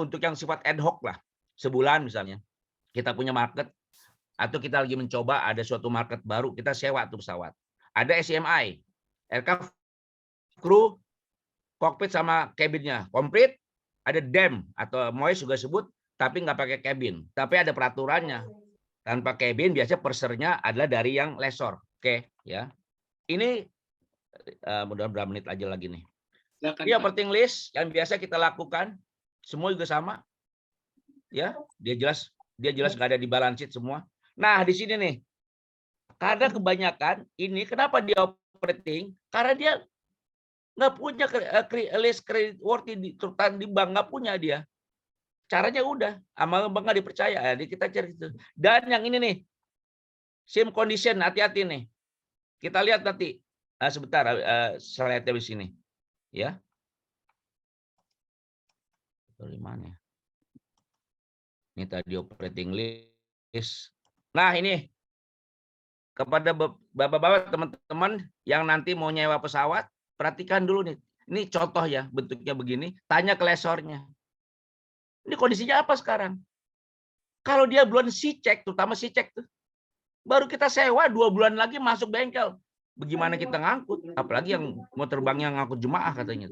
untuk yang sifat ad hoc lah. Sebulan misalnya. Kita punya market atau kita lagi mencoba ada suatu market baru, kita sewa tuh pesawat. Ada SCMI, aircraft crew, cockpit sama cabinnya komplit. Ada DEM atau MOIS juga sebut, tapi nggak pakai cabin. Tapi ada peraturannya. Tanpa cabin biasanya persernya adalah dari yang lessor. Oke, ya. Ini mudah-mudahan berapa menit aja lagi nih. Ini operating list yang biasa kita lakukan. Semua juga sama. Ya, dia jelas nggak ada di balance sheet semua. Nah, di sini nih. Karena kebanyakan ini kenapa dia operating? Karena dia nggak punya list credit worthy di bank, nggak punya dia. Caranya udah, sama bank nggak dipercaya. Jadi kita cari itu. Dan yang ini nih, sim condition, hati-hati nih. Kita lihat nanti sebentar slide-nya di sini, ya. Dari mana? Ini tadi operating list. Nah ini kepada bapak-bapak teman-teman yang nanti mau nyewa pesawat, perhatikan dulu nih. Ini contoh ya, bentuknya begini. Tanya ke lessornya. Ini kondisinya apa sekarang? Kalau dia belum C-check, terutama C-check tuh, baru kita sewa 2 bulan lagi masuk bengkel. Bagaimana kita ngangkut? Apalagi yang mau terbangnya ngangkut jemaah katanya.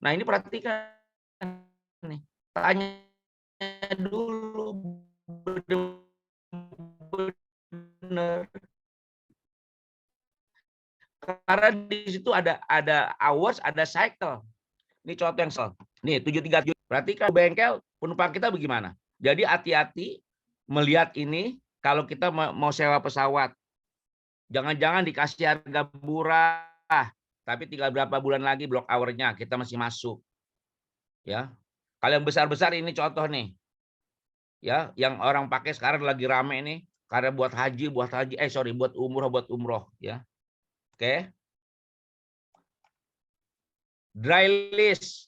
Nah ini perhatikan nih. Tanya dulu benar. Karena di situ ada hours, ada cycle. Ini contoh yang salah. Nih 737. Perhatikan bengkel penumpang kita bagaimana. Jadi hati-hati melihat ini kalau kita mau sewa pesawat. Jangan-jangan dikasih harga murah, tapi tinggal berapa bulan lagi block hour-nya kita masih masuk. Ya. Kalau yang besar-besar ini contoh nih. Ya, yang orang pakai sekarang lagi rame nih karena buat umroh ya. Oke. Dry list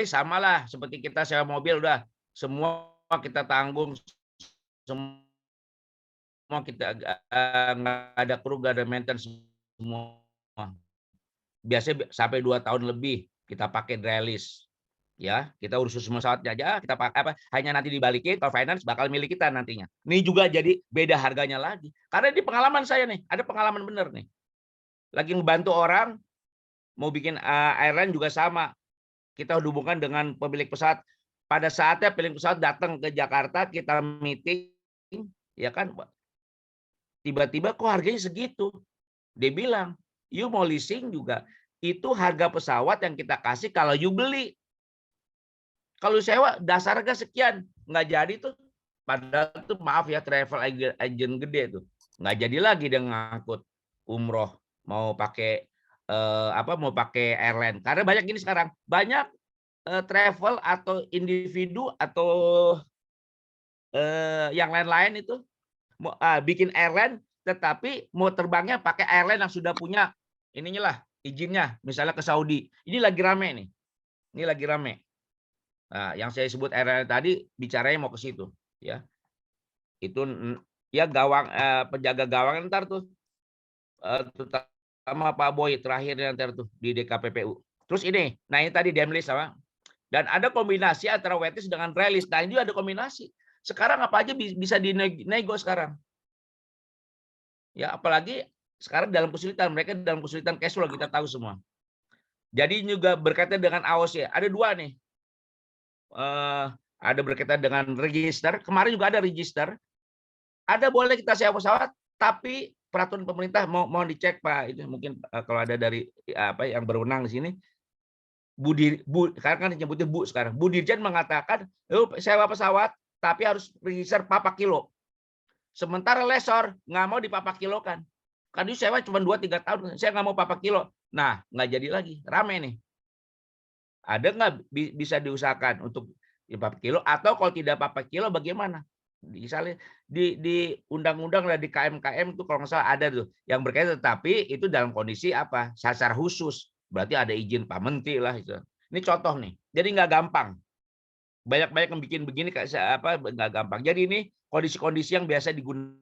sama lah seperti kita sewa mobil, udah semua kita tanggung, semua kita nggak ada kru, nggak ada maintenance semua. Biasanya sampai 2 tahun lebih kita pakai dry list. Ya, kita urus semua pesawatnya aja, kita pakai hanya nanti dibalikin kalau finance bakal milik kita nantinya. Ini juga jadi beda harganya lagi. Karena di pengalaman saya nih, ada pengalaman bener nih. Lagi ngebantu orang mau bikin airline juga sama. Kita hubungkan dengan pemilik pesawat. Pada saatnya pemilik pesawat datang ke Jakarta, kita meeting, ya kan? Tiba-tiba kok harganya segitu? Dia bilang, you mau leasing juga itu harga pesawat yang kita kasih kalau you beli. Kalau sewa dasar harga sekian, nggak jadi tuh. Padahal tuh maaf ya, travel agent gede tuh nggak jadi lagi dia ngangkut umroh mau pakai mau pakai airline. Karena banyak gini sekarang, banyak travel atau individu atau yang lain-lain itu bikin airline, tetapi mau terbangnya pakai airline yang sudah punya ininya lah, izinnya, misalnya ke Saudi. Ini lagi rame nih. Ini lagi rame. Nah, yang saya sebut airline tadi bicaranya mau ke situ, ya. Itu ya gawang penjaga gawang ntar tuh terutama Pak Boy terakhir ntar tuh di DKPPU. Terus ini, nah ini tadi demlist sama. Dan ada kombinasi antara waitlist dengan relist. Nah, ini ada kombinasi. Sekarang apa aja bisa dinego sekarang. Ya, apalagi sekarang dalam kesulitan, mereka dalam kesulitan cash flow, kita tahu semua. Jadi juga berkaitan dengan AOC. Ada dua nih. Ada berkaitan dengan register. Kemarin juga ada register. Ada boleh kita sewa pesawat, tapi peraturan pemerintah mau dicek Pak. Itu mungkin kalau ada dari yang berwenang di sini. Karena kan nyebutnya Bu sekarang. Bu Dirjen mengatakan, sewa pesawat, tapi harus register papak kilo. Sementara lesor nggak mau dipapak kilokan. Kan itu sewa cuma 2-3 tahun. Saya nggak mau papak kilo. Nah, nggak jadi lagi. Rame nih. Ada nggak bisa diusahakan untuk 4 kilo, atau kalau tidak 4 kilo bagaimana? Misalnya di undang-undang lah, di KMKM itu kalau nggak salah ada tuh yang berkaitan, tetapi itu dalam kondisi apa? Sasar khusus, berarti ada izin Pak Menteri lah itu. Ini contoh nih, jadi nggak gampang. Banyak-banyak yang bikin begini nggak gampang. Jadi ini kondisi-kondisi yang biasa digunakan.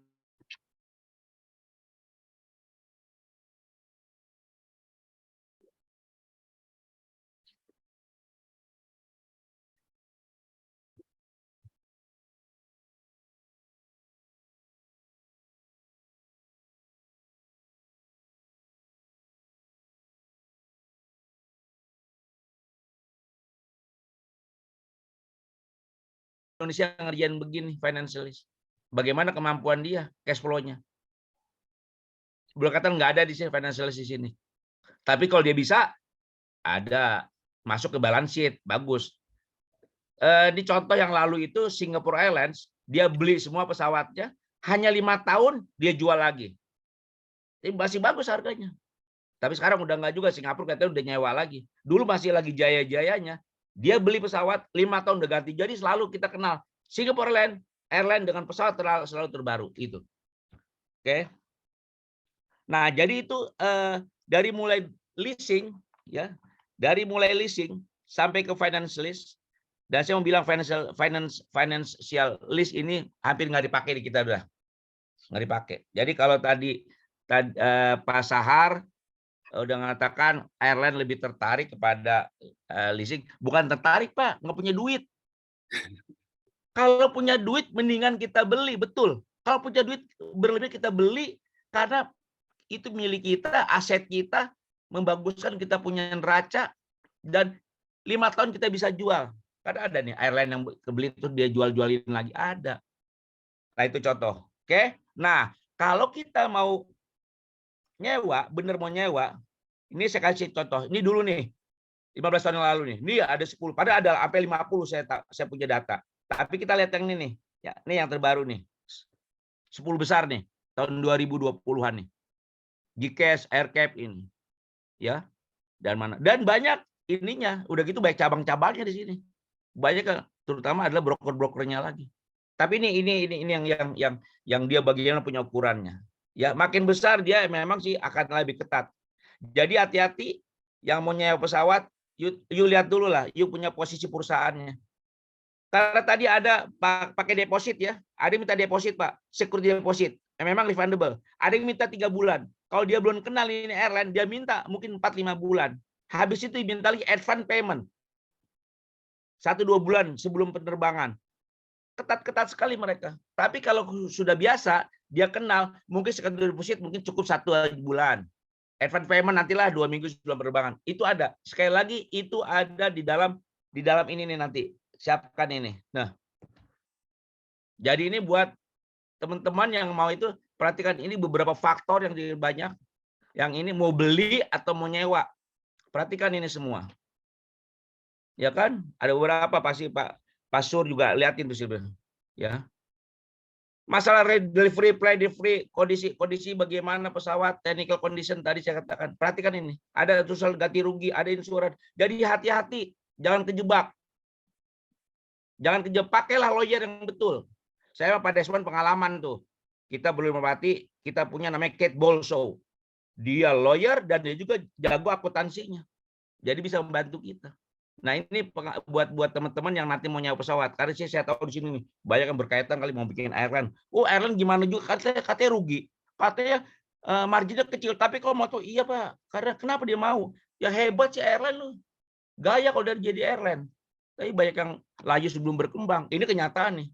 Indonesia ngerjain begini financialist. Bagaimana kemampuan dia, cash flow-nya. Boleh kata nggak ada di sini financialist di sini. Tapi kalau dia bisa, ada masuk ke balance sheet, bagus. Di contoh yang lalu itu Singapore Airlines, dia beli semua pesawatnya, hanya 5 tahun dia jual lagi. Tapi masih bagus harganya. Tapi sekarang udah nggak juga, Singapura katanya udah nyewa lagi. Dulu masih lagi jaya-jayanya. Dia beli pesawat 5 tahun udah ganti. Jadi selalu kita kenal Singapore Airlines dengan pesawat selalu terbaru itu. Oke. Nah, jadi itu dari mulai leasing ya, dari mulai leasing sampai ke financialist. Dan saya mau bilang financial list ini hampir nggak dipakai di kita udah. Nggak dipakai. Jadi kalau tadi Pak Sahar udah mengatakan airline lebih tertarik kepada leasing, bukan tertarik Pak, nggak punya duit. Kalau punya duit mendingan kita beli, betul. Kalau punya duit berlebih kita beli karena itu milik kita, aset kita, membaguskan kita punya neraca, dan 5 tahun kita bisa jual. Karena ada nih airline yang kebeli itu dia jual-jualin lagi, ada. Nah itu contoh. Oke. Nah kalau kita mau nyewa, bener mau nyewa, ini saya kasih contoh. Ini dulu nih, 15 tahun yang lalu nih. Ini ada 10, padahal ada sampai 50 saya punya data. Tapi kita lihat yang ini nih. Ya, ini yang terbaru nih. 10 besar nih, tahun 2020-an nih. GCash, AirCap ini. Ya. Dan banyak ininya, udah gitu banyak cabang-cabangnya di sini. Banyak terutama adalah broker-brokernya lagi. Tapi ini yang dia bagian punya ukurannya. Ya, makin besar dia memang sih akan lebih ketat. Jadi hati-hati yang mau nyewa pesawat, you lihat dulu lah, you punya posisi perusahaannya. Karena tadi ada pakai deposit ya, ada yang minta deposit Pak, security deposit, memang refundable. Ada yang minta 3 bulan. Kalau dia belum kenal ini airline, dia minta mungkin 4-5 bulan. Habis itu diminta lagi advance payment. 1-2 bulan sebelum penerbangan. Ketat-ketat sekali mereka. Tapi kalau sudah biasa, dia kenal, mungkin security deposit mungkin cukup 1 bulan. Advance payment nantilah 2 minggu sebelum penerbangan. Itu ada. Sekali lagi itu ada di dalam ini nih nanti. Siapkan ini. Nah. Jadi ini buat teman-teman yang mau itu, perhatikan ini beberapa faktor yang banyak. Yang ini mau beli atau mau nyewa. Perhatikan ini semua. Ya kan? Ada beberapa pasti Pak Sur juga liatin tuh Silvia. Ya. Masalah delivery, play delivery, kondisi bagaimana pesawat, technical condition tadi saya katakan. Perhatikan ini. Ada tulisan ganti rugi, ada insuran. Jadi hati-hati, jangan kejebak. Jangan kejebak, pakailah lawyer yang betul. Saya Pak Desmond pengalaman tuh. Kita belum merpati, kita punya namanya Kate Bolso. Dia lawyer dan dia juga jago akuntansinya. Jadi bisa membantu kita. Nah ini buat teman-teman yang nanti mau nyewa pesawat. Karena saya tahu di sini nih, banyak yang berkaitan kali mau bikin airline. Oh airline gimana juga? Katanya rugi. Katanya marginnya kecil. Tapi kalau mau tuh iya Pak. Karena kenapa dia mau? Ya hebat sih airline loh. Gaya kalau dari jadi airline. Tapi banyak yang laju sebelum berkembang. Ini kenyataan nih.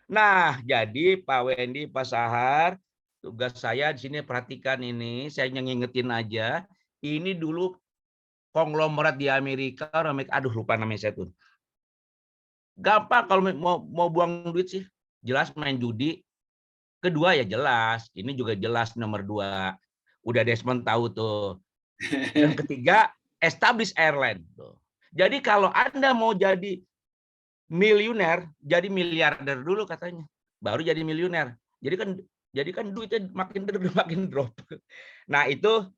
Nah jadi Pak Wendy, Pak Sahar, tugas saya di sini perhatikan ini. Saya ngingetin aja. Ini dulu konglomerat di Amerika, aduh lupa namanya saya tuh. Gampang kalau mau buang duit sih, jelas main judi. Kedua ya jelas, ini juga jelas nomor 2. Udah Desmond tahu tuh. Yang ketiga, establish airline. Tuh. Jadi kalau Anda mau jadi miliuner, jadi miliarder dulu katanya, baru jadi miliuner. Jadi kan duitnya makin drop. Nah itu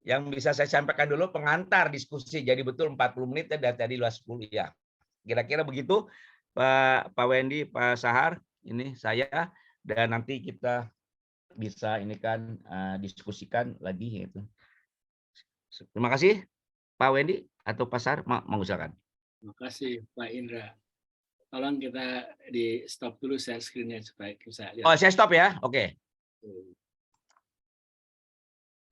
yang bisa saya sampaikan dulu pengantar diskusi. Jadi betul 40 menit ya dari tadi 10 ya. Kira-kira begitu Pak Wendy, Pak Sahar, ini saya dan nanti kita bisa ini kan diskusikan lagi itu. Terima kasih Pak Wendy atau Pak Sahar mau usahakan. Terima kasih Pak Indra. Tolong kita di stop dulu share screen-nya supaya bisa lihat. Oh, saya stop ya. Oke.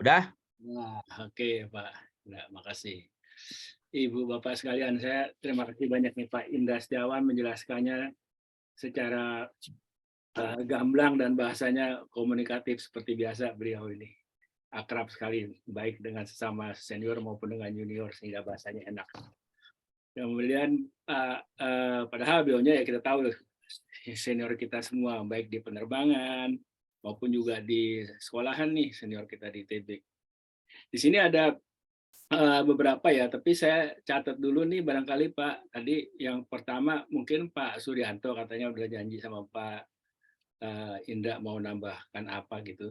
Udah? Nah, oke Pak. Nah, makasih. Ibu Bapak sekalian, saya terima kasih banyak nih Pak Indra Setiawan menjelaskannya secara gamblang dan bahasanya komunikatif seperti biasa beliau ini. Akrab sekali, baik dengan sesama senior maupun dengan junior sehingga bahasanya enak. Kemudian padahal beliaunya ya kita tahu senior kita semua baik di penerbangan maupun juga di sekolahan nih senior kita di ITB. Di sini ada beberapa ya, tapi saya catat dulu nih barangkali Pak. Tadi yang pertama mungkin Pak Suryanto katanya udah janji sama Pak Indra mau nambahkan apa gitu.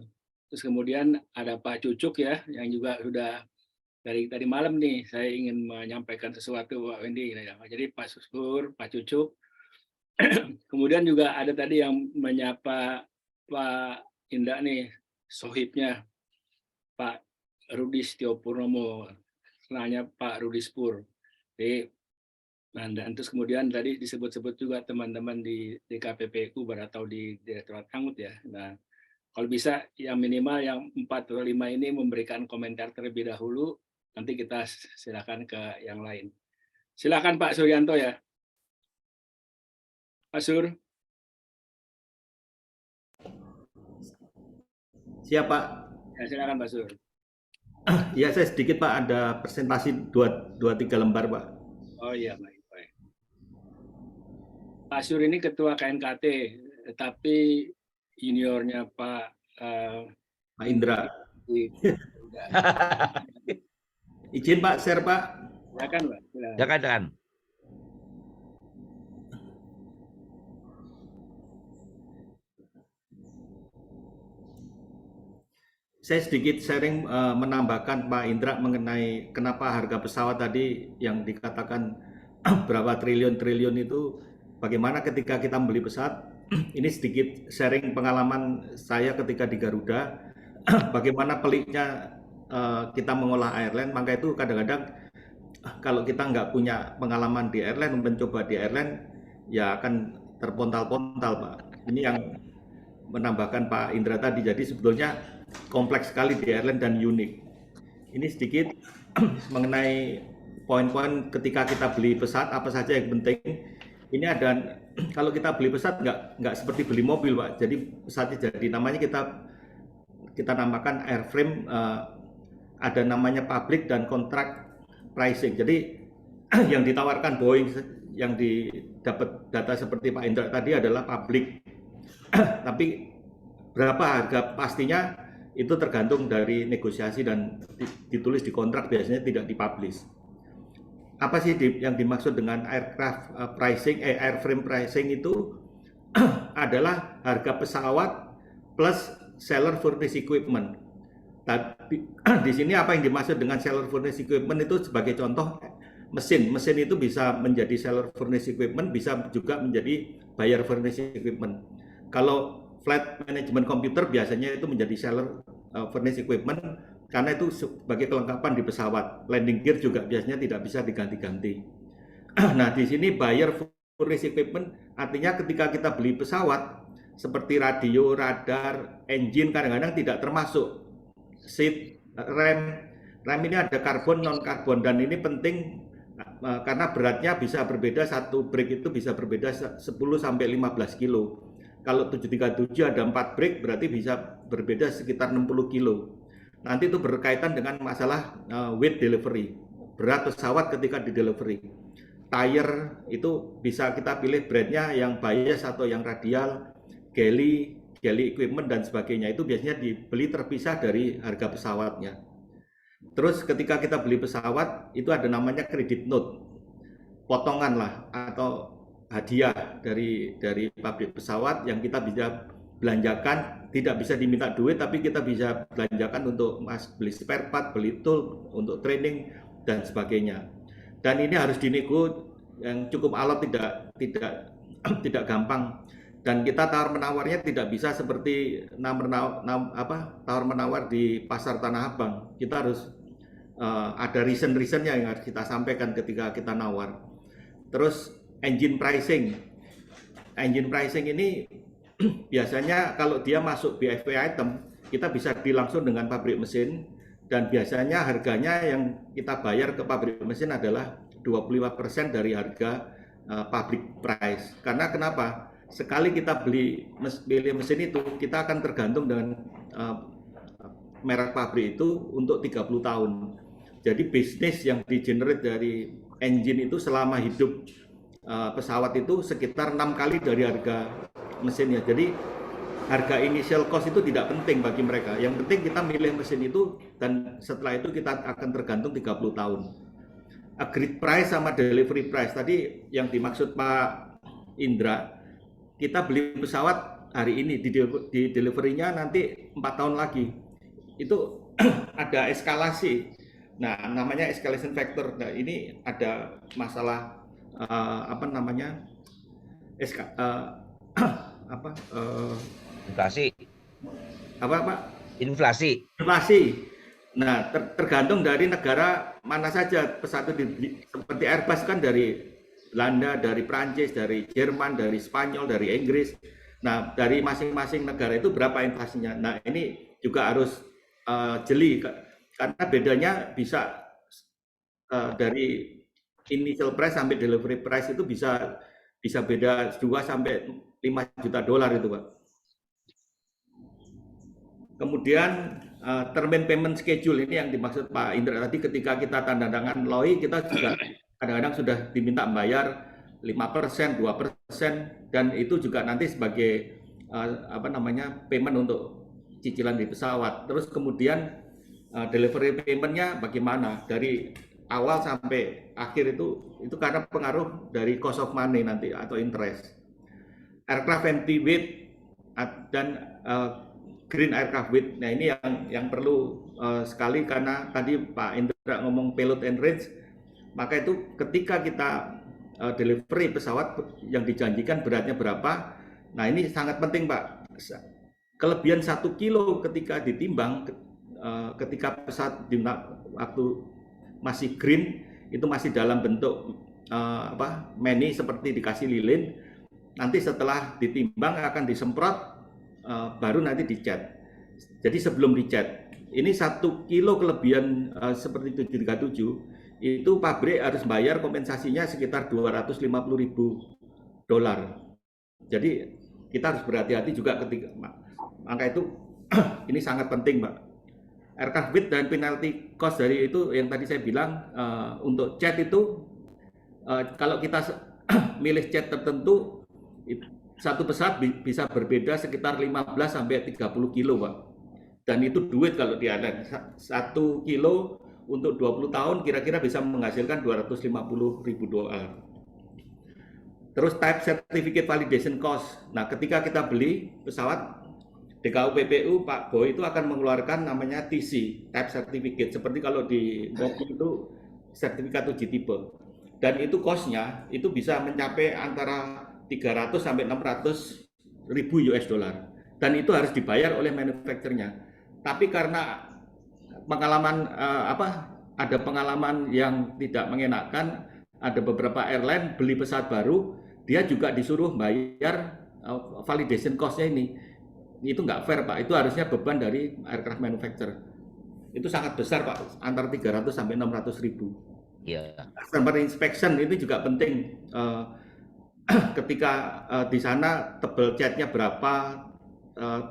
Terus kemudian ada Pak Cucuk ya, yang juga sudah dari tadi malam nih saya ingin menyampaikan sesuatu Pak Wendy. Jadi Pak Susur, Pak Cucuk. Kemudian juga ada tadi yang menyapa Pak Indra nih, sohibnya Pak Rudi Setio Purnomo, nanya Pak Rudi Spur. Jadi, dan terus kemudian tadi disebut-sebut juga teman-teman di DKPPU atau di Direktorat Angkut ya. Nah, kalau bisa yang minimal yang 4 atau 5 ini memberikan komentar terlebih dahulu, nanti kita silakan ke yang lain. Silakan Pak Suryanto ya. Pak Sur. Siap Pak. Ya, silakan Pak Sur. Ya saya sedikit Pak, ada presentasi 2-3 lembar Pak. Oh iya, baik. Pak Sur ini ketua KNKT, tetapi juniornya Pak Indra. Izin Pak, share Pak. Silakan Pak. Silakan. Saya sedikit sharing menambahkan Pak Indra mengenai kenapa harga pesawat tadi yang dikatakan berapa triliun itu, bagaimana ketika kita membeli pesawat. Ini sedikit sharing pengalaman saya ketika di Garuda, bagaimana peliknya kita mengolah airline. Maka itu kadang-kadang kalau kita nggak punya pengalaman di airline, mencoba di airline, ya akan terpontal-pontal Pak. Ini yang menambahkan Pak Indra tadi. Jadi sebetulnya kompleks sekali di airline dan unik. Ini sedikit mengenai poin-poin ketika kita beli pesawat apa saja yang penting. Ini ada, kalau kita beli pesawat nggak seperti beli mobil Pak. Jadi pesawatnya jadi namanya kita namakan airframe, ada namanya public dan contract pricing. Jadi yang ditawarkan Boeing yang didapat data seperti Pak Indra tadi adalah public. Tapi berapa harga pastinya itu tergantung dari negosiasi dan ditulis di kontrak, biasanya tidak dipublish. Apa sih yang dimaksud dengan airframe pricing itu adalah harga pesawat plus seller furnish equipment. Tapi di sini apa yang dimaksud dengan seller furnish equipment itu sebagai contoh mesin itu bisa menjadi seller furnish equipment, bisa juga menjadi buyer furnish equipment. Kalau flight management computer biasanya itu menjadi seller furnish equipment karena itu sebagai kelengkapan di pesawat. Landing gear juga biasanya tidak bisa diganti-ganti. Nah, di sini buyer furnish equipment artinya ketika kita beli pesawat seperti radio, radar, engine kadang-kadang tidak termasuk. Seat, rem ini ada karbon, non karbon, dan ini penting karena beratnya bisa berbeda, satu brake itu bisa berbeda 10 sampai 15 kilo. Kalau 737 ada 4 brake berarti bisa berbeda sekitar 60 kilo. Nanti itu berkaitan dengan masalah weight delivery, berat pesawat ketika di delivery. Tire itu bisa kita pilih brandnya yang bias atau yang radial, galley equipment dan sebagainya. Itu biasanya dibeli terpisah dari harga pesawatnya. Terus ketika kita beli pesawat itu ada namanya credit note, potongan lah atau hadiah dari pabrik pesawat yang kita bisa belanjakan, tidak bisa diminta duit tapi kita bisa belanjakan untuk beli spare part, beli tool untuk training dan sebagainya. Dan ini harus dinego yang cukup alot, tidak gampang. Dan kita tawar menawarnya tidak bisa seperti tawar menawar di pasar Tanah Abang. Kita harus ada reason-reasonnya yang harus kita sampaikan ketika kita nawar. Terus engine pricing ini biasanya kalau dia masuk BFP item kita bisa deal langsung dengan pabrik mesin, dan biasanya harganya yang kita bayar ke pabrik mesin adalah 25% dari harga public price. Karena kenapa? Sekali kita beli mesin itu kita akan tergantung dengan merek pabrik itu untuk 30 tahun. Jadi bisnis yang di-generate dari engine itu selama hidup pesawat itu sekitar 6 kali dari harga mesinnya. Jadi harga initial cost itu tidak penting bagi mereka. Yang penting kita milih mesin itu dan setelah itu kita akan tergantung 30 tahun. Agreed price sama delivery price tadi yang dimaksud Pak Indra, kita beli pesawat hari ini di delivery-nya nanti 4 tahun lagi. Itu ada eskalasi. Nah, namanya escalation factor. Nah, ini ada masalah Inflasi. Inflasi. Nah, tergantung dari negara mana saja pesawat seperti Airbus kan dari Belanda, dari Prancis, dari Jerman, dari Spanyol, dari Inggris. Nah, dari masing-masing negara itu berapa inflasinya. Nah, ini juga harus jeli karena bedanya bisa dari initial price sampai delivery price itu bisa beda 2 sampai 5 juta dolar itu, Pak. Kemudian termin payment schedule ini yang dimaksud Pak Indra tadi, ketika kita tanda tangan LOI kita juga kadang-kadang sudah diminta membayar 5%, 2%, dan itu juga nanti sebagai payment untuk cicilan di pesawat. Terus kemudian delivery payment-nya bagaimana dari awal sampai akhir itu karena pengaruh dari cost of money nanti atau interest. Aircraft empty weight dan green aircraft weight. Nah, ini yang perlu sekali karena tadi Pak Indra ngomong payload and range, maka itu ketika kita delivery pesawat yang dijanjikan beratnya berapa. Nah, ini sangat penting, Pak. Kelebihan 1 kilo ketika ditimbang ketika pesawat di waktu masih green itu masih dalam bentuk meni seperti dikasih lilin, nanti setelah ditimbang akan disemprot baru nanti dicat. Jadi sebelum dicat ini 1 kilo kelebihan seperti 737 itu pabrik harus bayar kompensasinya sekitar $250.000. Jadi kita harus berhati-hati juga ketika maka itu ini sangat penting, Pak. Aircraft weight dan penalty cost dari itu yang tadi saya bilang untuk cat itu kalau kita milih cat tertentu satu pesawat bisa berbeda sekitar 15 sampai 30 kilo, Pak. Dan itu duit kalau di airline. 1 kilo untuk 20 tahun kira-kira bisa menghasilkan $250.000. Terus type certificate validation cost. Nah, ketika kita beli pesawat, DKUPPU Pak Boy itu akan mengeluarkan namanya TC, type certificate. Seperti kalau di mobil itu sertifikat uji tipe. Dan itu cost-nya itu bisa mencapai antara 300 sampai 600 ribu US dollar. Dan itu harus dibayar oleh manufakturnya. Tapi karena pengalaman ada pengalaman yang tidak mengenakan, ada beberapa airline beli pesawat baru, dia juga disuruh bayar validation cost-nya ini. Itu nggak fair, Pak. Itu harusnya beban dari aircraft manufacturer. Itu sangat besar, Pak, antara 300 sampai 600 ribu. Iya. Customer inspection itu juga penting. Ketika di sana tebel catnya berapa,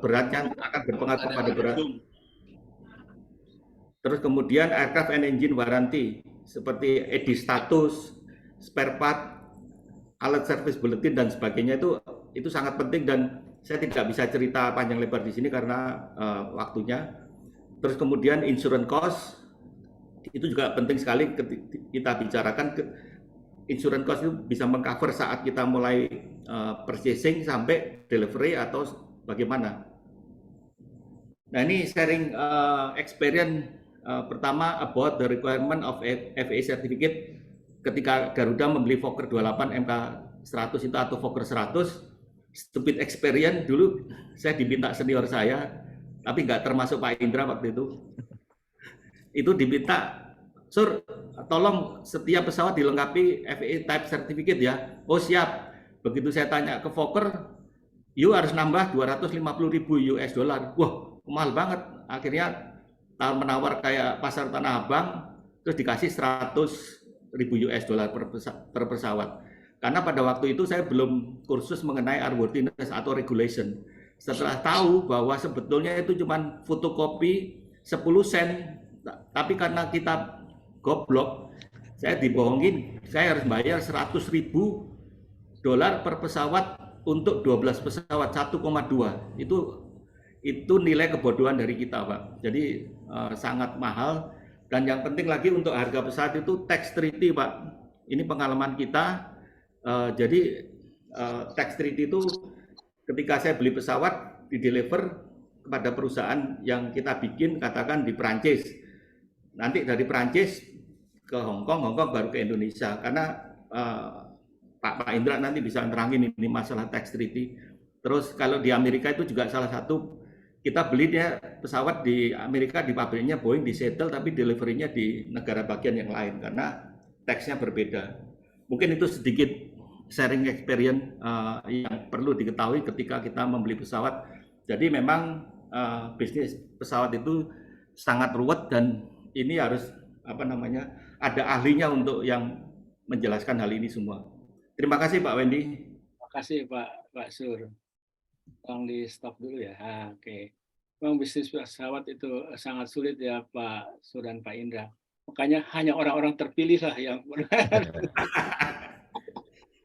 beratnya akan berpengaruh pada berat. Terus kemudian aircraft and engine warranty seperti ED status, spare part, alat service bulletin dan sebagainya itu sangat penting dan saya tidak bisa cerita panjang lebar di sini karena waktunya. Terus kemudian insurance cost itu juga penting sekali kita bicarakan. Insurance cost itu bisa mengcover saat kita mulai purchasing sampai delivery atau bagaimana. Nah, ini sharing experience pertama about the requirement of FAA certificate ketika Garuda membeli Fokker 28 MK100 itu atau Fokker 100. Stupid experience dulu saya diminta senior saya, tapi nggak termasuk Pak Indra waktu itu diminta, Sur, tolong setiap pesawat dilengkapi FAA type certificate ya. Oh siap. Begitu saya tanya ke Fokker, you harus nambah 250.000 US dollar. Wah, mahal banget. Akhirnya menawar kayak pasar Tanah Abang, terus dikasih 100.000 US dollar per pesawat. Karena pada waktu itu saya belum kursus mengenai airworthiness atau regulation. Setelah tahu bahwa sebetulnya itu cuma fotokopi 10 sen, tapi karena kita goblok, saya dibohongin, saya harus bayar 100.000 dolar per pesawat untuk 12 pesawat 1,2. Itu nilai kebodohan dari kita, Pak. Jadi sangat mahal. Dan yang penting lagi untuk harga pesawat itu tax treaty, Pak. Ini pengalaman kita. Jadi tax treaty itu ketika saya beli pesawat di deliver kepada perusahaan yang kita bikin, katakan di Prancis. Nanti dari Prancis ke Hong Kong baru ke Indonesia. Karena Pak Indra nanti bisa nerangin ini masalah tax treaty. Terus kalau di Amerika itu juga salah satu, kita beli dia pesawat di Amerika di pabriknya Boeing di settle, tapi deliverynya di negara bagian yang lain karena taxnya berbeda. Mungkin itu sedikit sharing experience yang perlu diketahui ketika kita membeli pesawat. Jadi memang bisnis pesawat itu sangat ruwet dan ini harus ada ahlinya untuk yang menjelaskan hal ini semua. Terima kasih Pak Wendy. Terima kasih Pak Sur. Tolong di stop dulu ya. Oke. Memang bisnis pesawat itu sangat sulit ya Pak Sur dan Pak Indra. Makanya hanya orang-orang terpilih lah yang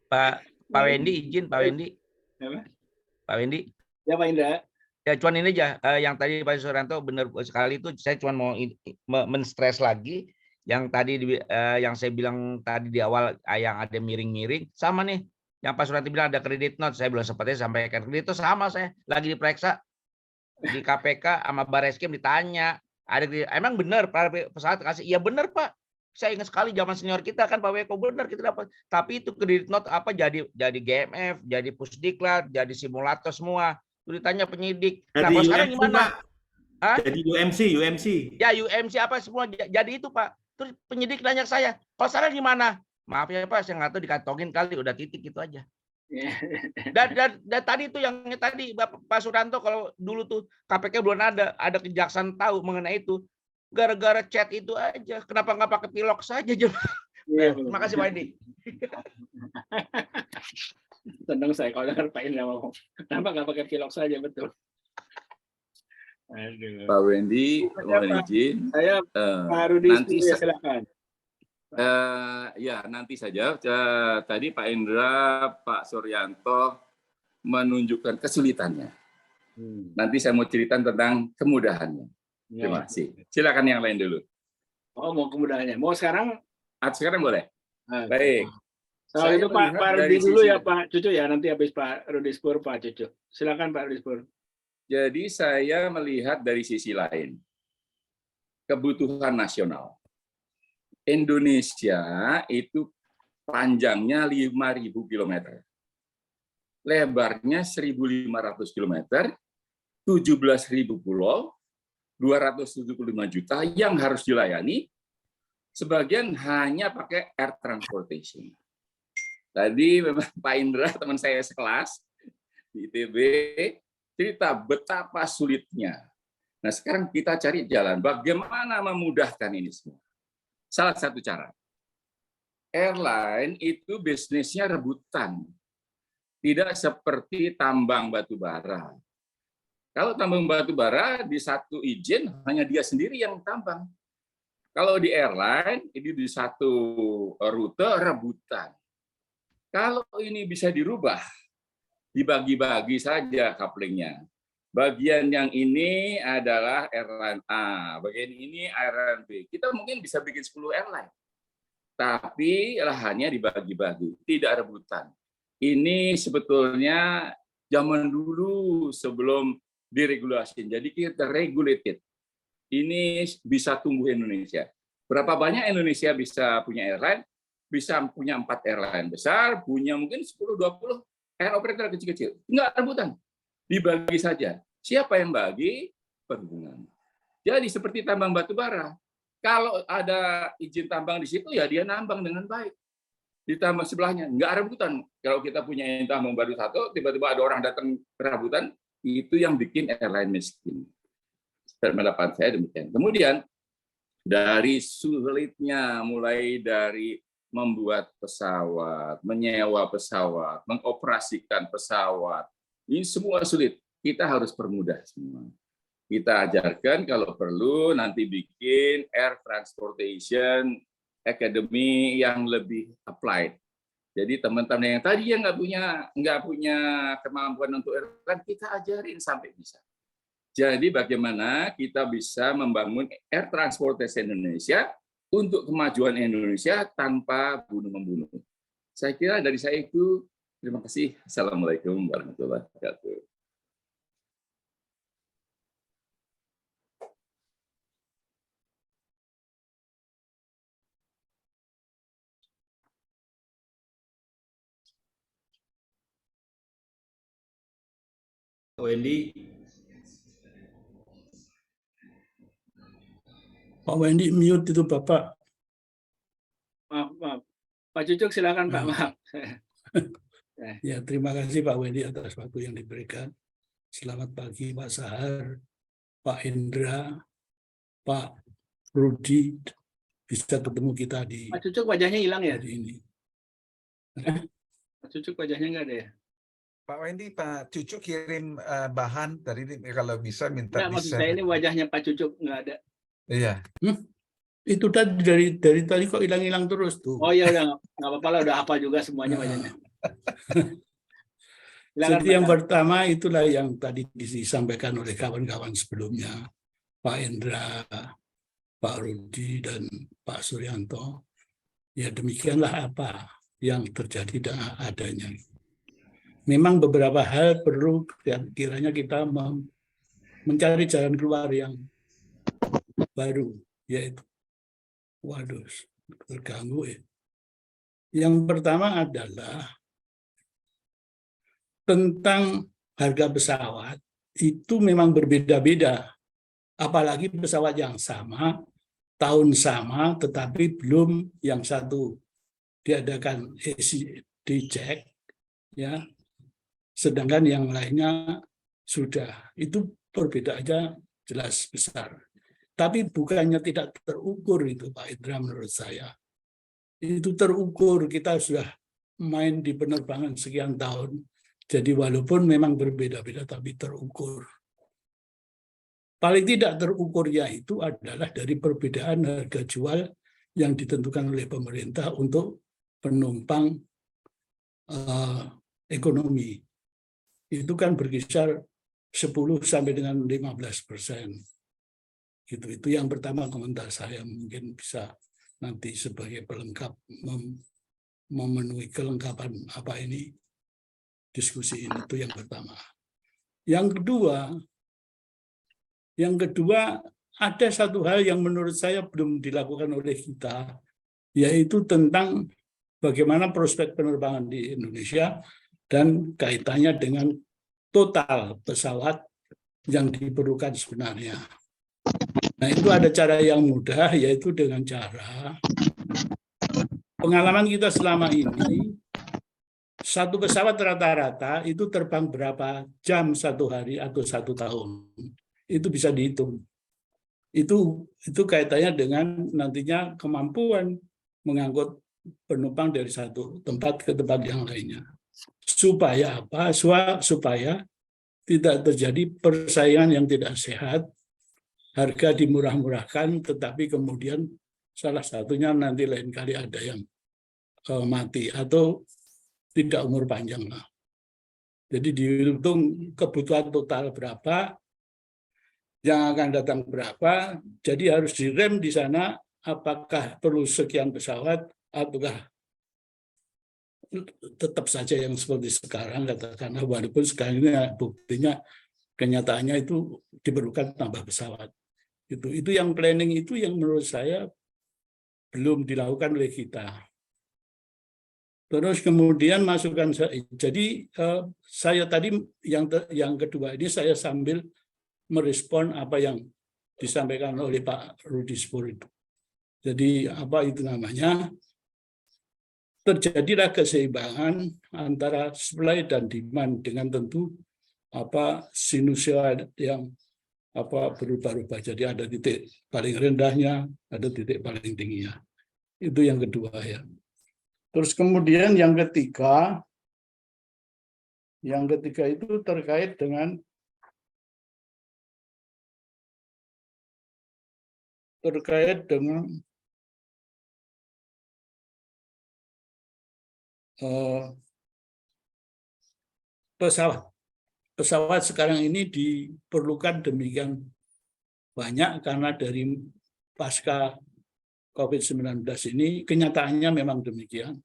Pak Wendy, izin Pak Wendy. Apa? Pak Wendy. Ya Pak Indra. Ya cuman ini aja, yang tadi Pak Suranto benar sekali itu, saya cuma mau men-stress lagi yang tadi yang saya bilang tadi di awal yang ada miring-miring sama nih. Yang Pak Suranto bilang ada kredit note, saya belum sempatnya sampaikan kredit itu sama, saya lagi diperiksa di KPK sama Bareskrim ditanya, emang benar pesawat kasih? Iya benar Pak. Saya ingat sekali zaman senior kita kan Pak Weko benar kita dapat. Tapi itu kredit note apa jadi GMF, jadi Pusdiklat, jadi simulator semua. Itu ditanya penyidik. Nah, kalau sekarang gimana? Jadi UMC. Ya UMC apa semua jadi itu Pak. Terus penyidik nanya saya, kalau sekarang gimana? Maaf ya Pak, saya nggak tahu dikantongin kali, udah titik itu aja. Dan tadi itu yang tadi Pak Suranto, kalau dulu tuh KPK belum ada kejaksaan tahu mengenai itu. Gara-gara chat itu aja, kenapa nggak pakai pilok saja? Terima kasih Pak Edi. Senang saya kalau dengar Pak Indra ngomong, kenapa nggak pakai pilok saja, betul. Aduh. Pak Wendy, mohon izin. Saya baru di nanti silakan. Ya nanti saja. Tadi Pak Indra, Pak Suryanto menunjukkan kesulitannya. Nanti saya mau cerita tentang kemudahannya. Terima kasih. Silakan yang lain dulu. Oh, mau kemudahannya. Mau sekarang? Sekarang boleh. Nah, Baik. Soal Saya itu Pak melihat Rudi dari dulu sisi- ya Pak Cucu ya, nanti habis Pak Rudi Spur, Pak Cucu. Silakan Pak Rudi Spur. Jadi saya melihat dari sisi lain. Kebutuhan nasional. Indonesia itu panjangnya 5.000 km. Lebarnya 1.500 km, 17.000 pulau, 275 juta yang harus dilayani, sebagian hanya pakai air transportation. Tadi memang Pak Indra, teman saya sekelas di ITB, cerita betapa sulitnya. Nah, sekarang kita cari jalan bagaimana memudahkan ini semua. Salah satu cara, airline itu bisnisnya rebutan. Tidak seperti tambang batu bara. Kalau tambang batu bara di satu izin hanya dia sendiri yang tambang. Kalau di airline ini di satu rute rebutan. Kalau ini bisa dirubah, dibagi-bagi saja couplingnya. Bagian yang ini adalah airline A, bagian ini airline B. Kita mungkin bisa bikin 10 airline. Tapi lahannya dibagi-bagi, tidak rebutan. Ini sebetulnya zaman dulu sebelum diregulasi. Jadi kita regulated. Ini bisa tumbuh Indonesia. Berapa banyak Indonesia bisa punya airline? Bisa punya 4 airline besar, punya mungkin 10-20 air operator kecil-kecil. Enggak rebutan. Dibagi saja. Siapa yang bagi? Perhubungan. Jadi seperti tambang batu bara. Kalau ada izin tambang di situ, ya dia nambang dengan baik. Di tambang sebelahnya, nggak rebutan. Kalau kita punya tambang baru satu, tiba-tiba ada orang datang rebutan, itu yang bikin airline miskin. Pendapat saya demikian. Kemudian, dari sulitnya, mulai dari membuat pesawat, menyewa pesawat, mengoperasikan pesawat, ini semua sulit. Kita harus permudah semua. Kita ajarkan kalau perlu nanti bikin Air Transportation Academy yang lebih applied. Jadi teman-teman yang tadi yang nggak punya kemampuan untuk airline, kita ajarin sampai bisa. Jadi bagaimana kita bisa membangun Air Transportation Indonesia untuk kemajuan Indonesia tanpa bunuh-membunuh. Saya kira dari saya itu, terima kasih. Assalamualaikum warahmatullahi wabarakatuh. Wendy, Pak Wendy mute itu Bapak. Maaf. Pak Cucuk silakan Pak, maaf. Ya, terima kasih Pak Wendy atas waktu yang diberikan. Selamat pagi Pak Sahar, Pak Indra, Pak Rudi. Bisa ketemu kita di Pak Cucuk wajahnya hilang ya? hari ini. Pak Cucuk wajahnya nggak ada ya? Pak Wendy, Pak Cucu kirim bahan tadi kalau bisa minta Nggak, maksud saya ini wajahnya Pak Cucuk nggak ada. Iya. Itu tadi dari tadi kok hilang-hilang terus tuh. Oh ya udah nggak apa-apa lah, udah hafal juga semuanya wajahnya. Silakan, Jadi yang Pak. pertama itulah yang tadi disampaikan oleh kawan-kawan sebelumnya, Pak Indra, Pak Rudi, dan Pak Suryanto. Ya demikianlah apa yang terjadi dan adanya. Memang beberapa hal perlu kiranya kita mencari jalan keluar yang baru, yaitu waduh, terganggu ya. Yang pertama adalah tentang harga pesawat itu memang berbeda-beda. Apalagi pesawat yang sama, tahun sama, tetapi belum yang satu diadakan ACD check, ya, sedangkan yang lainnya sudah. Itu perbedaannya jelas besar. Tapi bukannya tidak terukur itu Pak Indra menurut saya. Itu terukur, kita sudah main di penerbangan sekian tahun. Jadi walaupun memang berbeda-beda tapi terukur. Paling tidak terukurnya itu adalah dari perbedaan harga jual yang ditentukan oleh pemerintah untuk penumpang ekonomi. Itu kan berkisar 10 sampai dengan 15%. Itu yang pertama komentar saya, mungkin bisa nanti sebagai pelengkap memenuhi kelengkapan diskusi ini. Itu yang pertama. Yang kedua ada satu hal yang menurut saya belum dilakukan oleh kita, yaitu tentang bagaimana prospek penerbangan di Indonesia dan kaitannya dengan total pesawat yang diperlukan sebenarnya. Nah, itu ada cara yang mudah, yaitu dengan cara pengalaman kita selama ini, satu pesawat rata-rata itu terbang berapa jam satu hari atau 1 tahun. Itu bisa dihitung. Itu kaitannya dengan nantinya kemampuan mengangkut penumpang dari satu tempat ke tempat yang lainnya. Supaya apa? Supaya tidak terjadi persaingan yang tidak sehat, harga dimurah-murahkan, tetapi kemudian salah satunya nanti lain kali ada yang mati atau tidak umur panjang. Jadi dihitung kebutuhan total berapa, yang akan datang berapa, jadi harus direm di sana apakah perlu sekian pesawat ataukah tetap saja yang seperti sekarang, katakanlah, walaupun sekarang ini buktinya kenyataannya itu diperlukan tambah pesawat. Itu yang planning itu yang menurut saya belum dilakukan oleh kita. Terus kemudian masukan saya, jadi saya tadi yang kedua ini saya sambil merespon apa yang disampaikan oleh Pak Rudi Spur itu. Jadi apa itu namanya? Terjadilah keseimbangan antara supply dan demand dengan tentu sinusoid yang berubah-ubah. Jadi ada titik paling rendahnya, ada titik paling tingginya. Itu yang kedua ya. Terus kemudian yang ketiga itu terkait dengan pesawat sekarang ini diperlukan demikian banyak karena dari pasca COVID-19 ini kenyataannya memang demikian.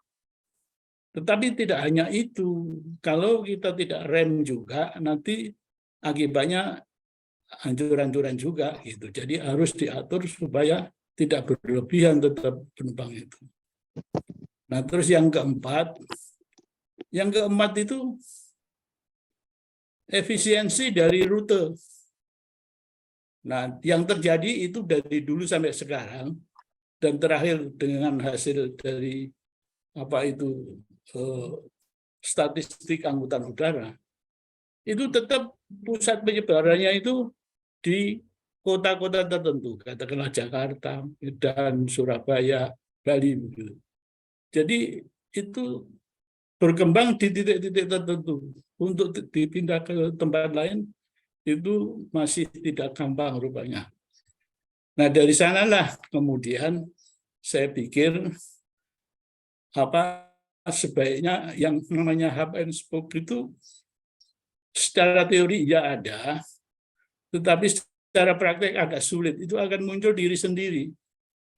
Tetapi tidak hanya itu, kalau kita tidak rem juga nanti akibatnya hancur-hancuran juga gitu. Jadi harus diatur supaya tidak berlebihan tetap penumpang itu. Nah, terus yang keempat itu efisiensi dari rute. Nah, yang terjadi itu dari dulu sampai sekarang dan terakhir dengan hasil dari statistik angkutan udara, itu tetap pusat penyebarannya itu di kota-kota tertentu, katakanlah Jakarta, Medan, Surabaya, Bali. Jadi itu berkembang di titik-titik tertentu. Untuk dipindah ke tempat lain itu masih tidak gampang rupanya. Nah, dari sanalah kemudian saya pikir sebaiknya yang namanya hub and spoke itu secara teori ya ada, tetapi secara praktek agak sulit. Itu akan muncul diri sendiri.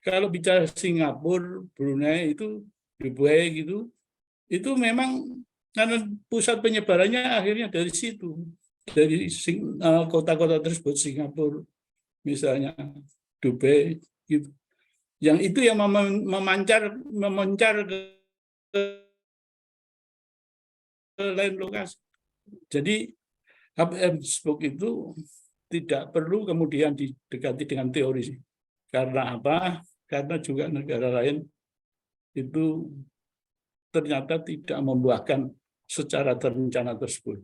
Kalau bicara Singapura, Brunei itu Dubai gitu, itu memang karena pusat penyebarannya akhirnya dari situ, dari kota-kota tersebut, Singapura misalnya, Dubai gitu. Yang itu yang memancar ke lain lokasi. Jadi hub and spoke itu tidak perlu kemudian didekati dengan teori. Karena apa? Karena juga negara lain itu ternyata tidak membuahkan secara terencana tersebut,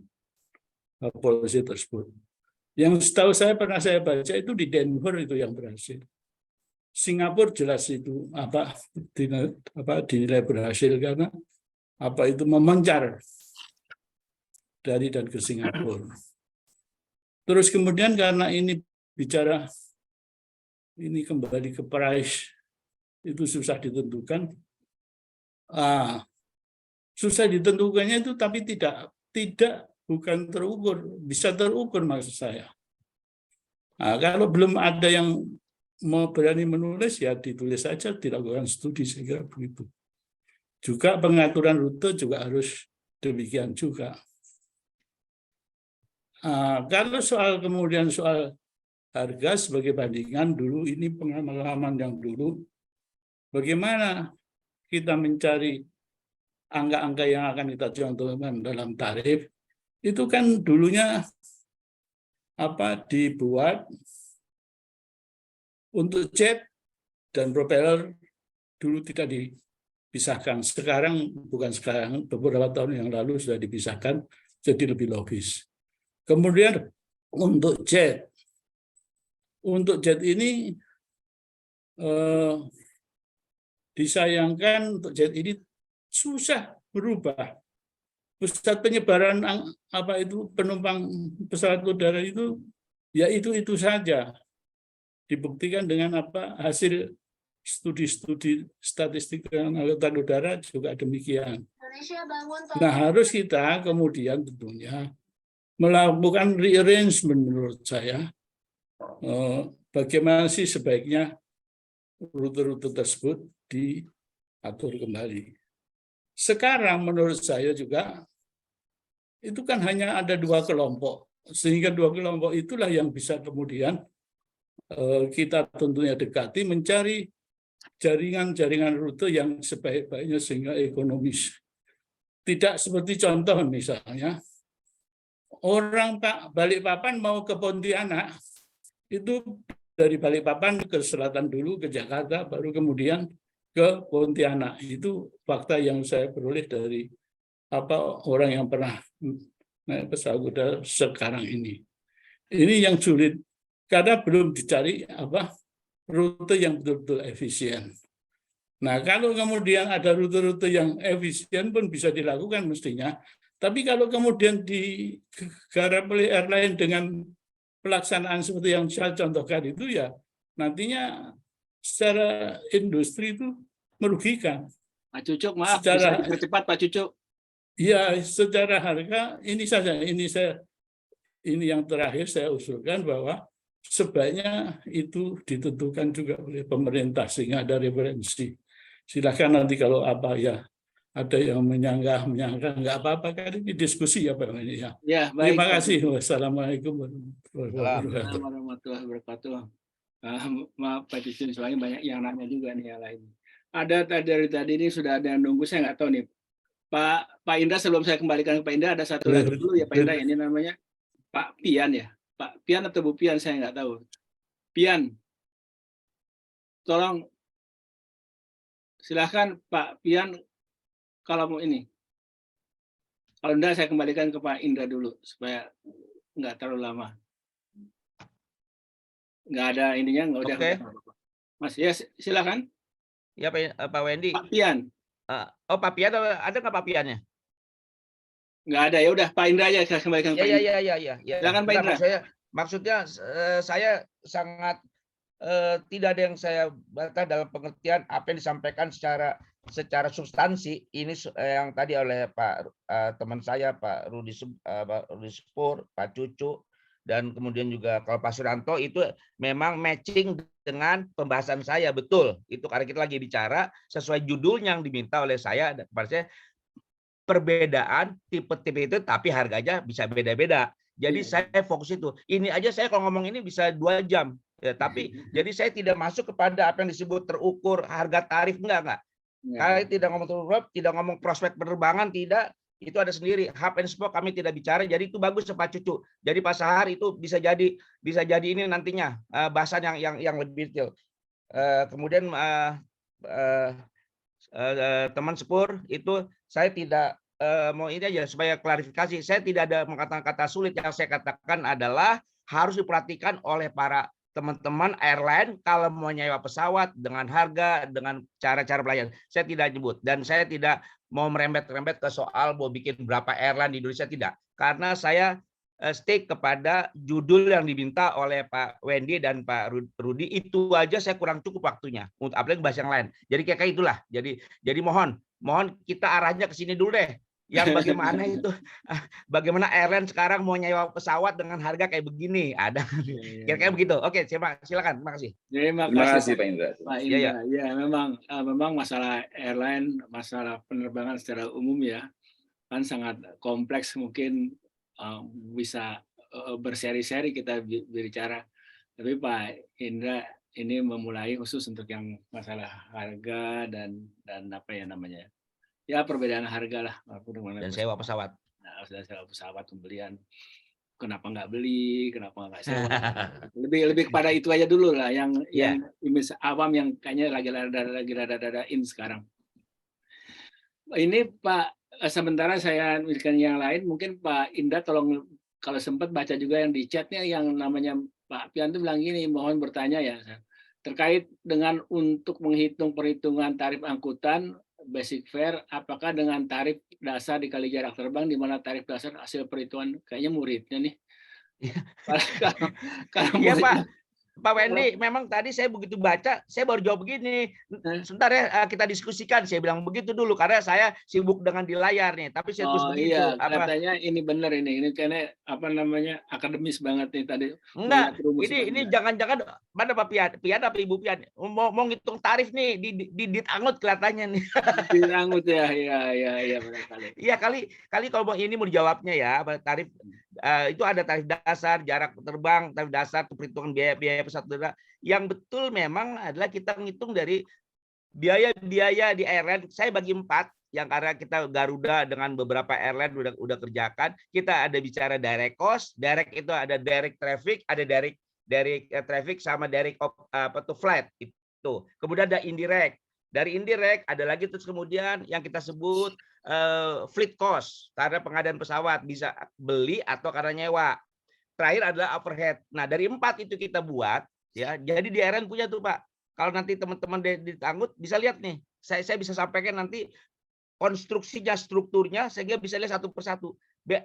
polisi tersebut. Yang setahu saya pernah saya baca itu di Denver itu yang berhasil. Singapura jelas itu dinilai berhasil karena itu memancar dari dan ke Singapura. Terus kemudian karena ini bicara ini kembali ke price itu susah ditentukan. Susah ditentukannya itu tapi tidak bukan terukur, bisa terukur maksud saya. Nah, kalau belum ada yang mau berani menulis, ya ditulis saja, dilakukan studi, saya kira begitu. Juga pengaturan rute juga harus demikian juga. Kalau kemudian soal harga sebagai bandingan dulu, ini pengalaman yang dulu, bagaimana kita mencari angka-angka yang akan kita contohkan dalam tarif, itu kan dulunya dibuat untuk jet dan propeller dulu tidak dipisahkan. Sekarang, bukan sekarang, beberapa tahun yang lalu sudah dipisahkan, jadi lebih logis. Kemudian untuk jet ini disayangkan, untuk jet ini susah berubah. Pusat penyebaran penumpang pesawat udara itu ya itu saja. Dibuktikan dengan hasil studi-studi statistik angkatan udara juga demikian. Nah, harus kita kemudian tentunya melakukan rearrangement menurut saya. Bagaimana sih sebaiknya rute-rute tersebut diatur kembali. Sekarang menurut saya juga itu kan hanya ada 2 kelompok, sehingga 2 kelompok itulah yang bisa kemudian kita tentunya dekati, mencari jaringan-jaringan rute yang sebaik-baiknya sehingga ekonomis. Tidak seperti contoh misalnya, orang Balikpapan mau ke Pontianak, itu dari Balikpapan ke selatan dulu, ke Jakarta, baru kemudian ke Pontianak. Itu fakta yang saya peroleh dari orang yang pernah naik pesawat udara sekarang ini. Ini yang sulit, karena belum dicari rute yang betul-betul efisien. Nah, kalau kemudian ada rute-rute yang efisien pun bisa dilakukan mestinya. Tapi kalau kemudian digarap oleh airline dengan pelaksanaan seperti yang saya contohkan itu, ya nantinya secara industri itu merugikan. Pak Cucuk, maaf, bisa dipercepat Pak Cucuk. Ya, secara harga ini saja, ini yang terakhir saya usulkan bahwa sebaiknya itu ditentukan juga oleh pemerintah sehingga ada referensi. Silakan nanti kalau ada yang menyanggah nggak apa-apa, kan ini diskusi ya Pak ini ya. Ya, baik. Terima kasih. Wassalamualaikum warahmatullahi wabarakatuh. Maaf Pak Cucuk, soalnya banyak yang nanya juga nih yang lain. Ada dari tadi ini sudah ada yang nunggu, saya nggak tahu nih. Pak Indra, sebelum saya kembalikan ke Pak Indra, ada satu lagi dulu ya Pak Indra, ini namanya Pak Pian ya. Pak Pian atau Bu Pian, saya nggak tahu. Pian, tolong silahkan Pak Pian kalau mau ini. Kalau enggak, saya kembalikan ke Pak Indra dulu supaya nggak terlalu lama. Nggak ada ininya, nggak udah. Oke. Mas, ya silakan. Ya Pak Wendy. Pak Pian. Pak Pian, ada nggak Pak Piannya? Nggak ada, ya udah Pak Indra aja, saya kembalikan ke Pak Indra. Ya. Silakan Pak Indra. Maksudnya saya sangat tidak ada yang saya baca dalam pengertian apa yang disampaikan secara substansi. Ini yang tadi oleh teman saya Pak Rudi Spur, Pak Cucu, dan kemudian juga kalau Pak Suranto itu memang matching dengan pembahasan saya, betul. Itu karena kita lagi bicara sesuai judul yang diminta oleh saya, kepada saya, perbedaan tipe-tipe itu tapi harganya bisa beda-beda. Jadi saya fokus itu. Ini aja saya kalau ngomong ini bisa 2 jam. Ya, tapi jadi saya tidak masuk kepada apa yang disebut terukur harga tarif, enggak. Saya tidak ngomong terukur, tidak ngomong prospek penerbangan, tidak. Itu ada sendiri. Hub and spoke kami tidak bicara. Jadi itu bagus Pak Cucu. Jadi Pak Sahar itu bisa jadi ini nantinya bahasan yang lebih detail. Kemudian teman Sepur itu saya tidak mau ini aja supaya klarifikasi. Saya tidak ada mengatakan kata sulit. Yang saya katakan adalah harus diperhatikan oleh para teman-teman airline kalau mau nyewa pesawat dengan harga, dengan cara-cara pelayanan. Saya tidak nyebut dan saya tidak mau merembet-rembet ke soal mau bikin berapa airline di Indonesia, tidak. Karena saya stick kepada judul yang diminta oleh Pak Wendy dan Pak Rudi, itu aja saya kurang cukup waktunya untuk apalagi bahas yang lain. Jadi kayak itulah. Jadi mohon kita arahnya ke sini dulu deh. yang bagaimana itu, bagaimana airline sekarang mau nyewa pesawat dengan harga kayak begini, ada kira-kira begitu. Oke, silakan, makasih. Terima Terima kasih kasih Pak Indra. Pak Iya, iya. Indra. Ya, memang masalah airline, masalah penerbangan secara umum ya, kan sangat kompleks, mungkin bisa berseri-seri kita bicara. Tapi Pak Indra ini memulai khusus untuk yang masalah harga dan apa ya namanya, ya perbedaan harga lah. Dan sewa pesawat. Nah, sewa pesawat, pembelian. Kenapa nggak beli, kenapa nggak sewa? Lebih kepada itu aja dulu lah, yang image awam yang kayaknya lagi rada in sekarang. Ini Pak, sementara saya mikirkan yang lain, mungkin Pak Indra tolong kalau sempat baca juga yang di chatnya, yang namanya Pak Pian itu bilang gini, mohon bertanya ya, terkait dengan untuk menghitung perhitungan tarif angkutan basic fare, apakah dengan tarif dasar dikali jarak terbang, di mana tarif dasar hasil perhitungan kayaknya muridnya nih. Kalau Iya muridnya, Pak Wendy, memang tadi saya begitu baca, saya baru jawab begini. Sebentar ya, kita diskusikan. Saya bilang begitu dulu karena saya sibuk dengan di layar nih. Tapi saya terus begitu. Iya, katanya ini benar ini kayaknya apa namanya akademis banget nih tadi. Enggak, ini jangan-jangan mana Pak Pian apa Ibu Pian mau ngitung tarif nih di Ditangut kelihatannya nih. Ditangut ya, iya barangkali. Iya kali kalau ini mau dijawabnya ya, tarif itu ada tarif dasar, jarak terbang, tarif dasar, perhitungan biaya pesawat udara. Yang betul memang adalah kita menghitung dari biaya-biaya di airline. Saya bagi 4, yang karena kita Garuda dengan beberapa airline udah kerjakan. Kita ada bicara direct cost, direct itu ada direct traffic, ada direct traffic sama direct flight itu. Kemudian ada indirect. Dari indirect ada lagi terus kemudian yang kita sebut fleet cost, karena pengadaan pesawat bisa beli atau karena nyewa. Terakhir adalah overhead. Nah, dari 4 itu kita buat ya. Jadi di airline punya tuh Pak. Kalau nanti teman-teman di Tangut bisa lihat nih. Saya bisa sampaikan nanti konstruksinya, strukturnya, sehingga bisa lihat satu persatu.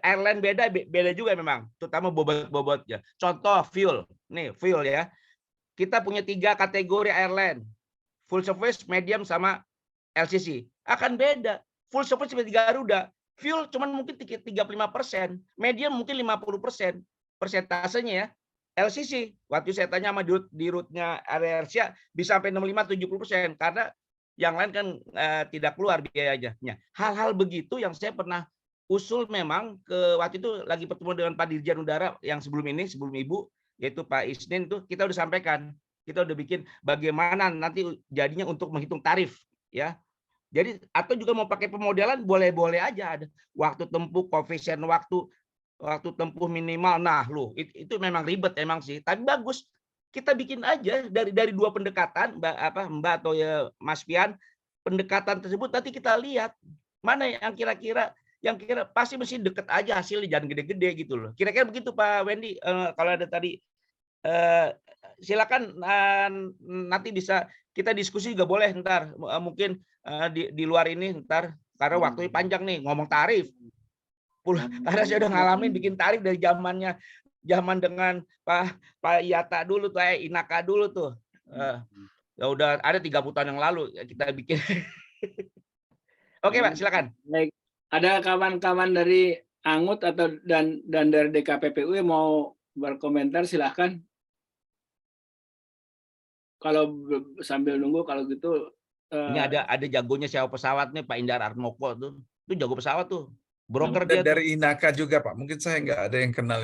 Airline beda juga memang, terutama bobot-bobotnya. Contoh fuel. Nih, fuel ya. Kita punya 3 kategori airline. Full service, medium, sama LCC. Akan beda. Full service seperti Garuda. Fuel cuma mungkin 35%, medium mungkin 50%. Persentasenya ya. LCC, waktu saya tanya sama di route-nya AirAsia bisa sampai 65-70%, karena yang lain kan tidak keluar biayanya. Hal-hal begitu yang saya pernah usul memang waktu itu lagi pertemuan dengan Pak Dirjen Udara yang sebelum Ibu, yaitu Pak Isnin tuh, kita udah sampaikan, kita udah bikin bagaimana nanti jadinya untuk menghitung tarif ya. Jadi atau juga mau pakai pemodelan boleh-boleh aja, ada waktu tempuh, koefisien waktu tempuh minimal. Nah, itu memang ribet emang sih, tapi bagus. Kita bikin aja dari 2 pendekatan, Mbak atau ya Mas Pian, pendekatan tersebut nanti kita lihat mana yang kira-kira pasti mesti deket aja hasilnya, jangan gede-gede gitu loh. Kira-kira begitu Pak Wendy. Kalau ada tadi silakan nanti bisa kita diskusi juga boleh ntar, mungkin di luar ini ntar, karena waktunya panjang nih ngomong tarif. Karena saya udah ngalamin bikin tarif dari zaman dengan Pak Yata dulu tuh, Inaka dulu tuh. Ya udah ada 30 tahun yang lalu kita bikin. Oke Pak, silakan. Baik. Ada kawan-kawan dari Angut atau dan dari DKPPU yang mau berkomentar, silahkan. Kalau sambil nunggu, kalau gitu. Ini ada jagonya sewa pesawat nih, Pak Indar Armoko tuh. Itu jago pesawat tuh. Broker dia dari Inaka juga Pak. Mungkin saya nggak ada yang kenal.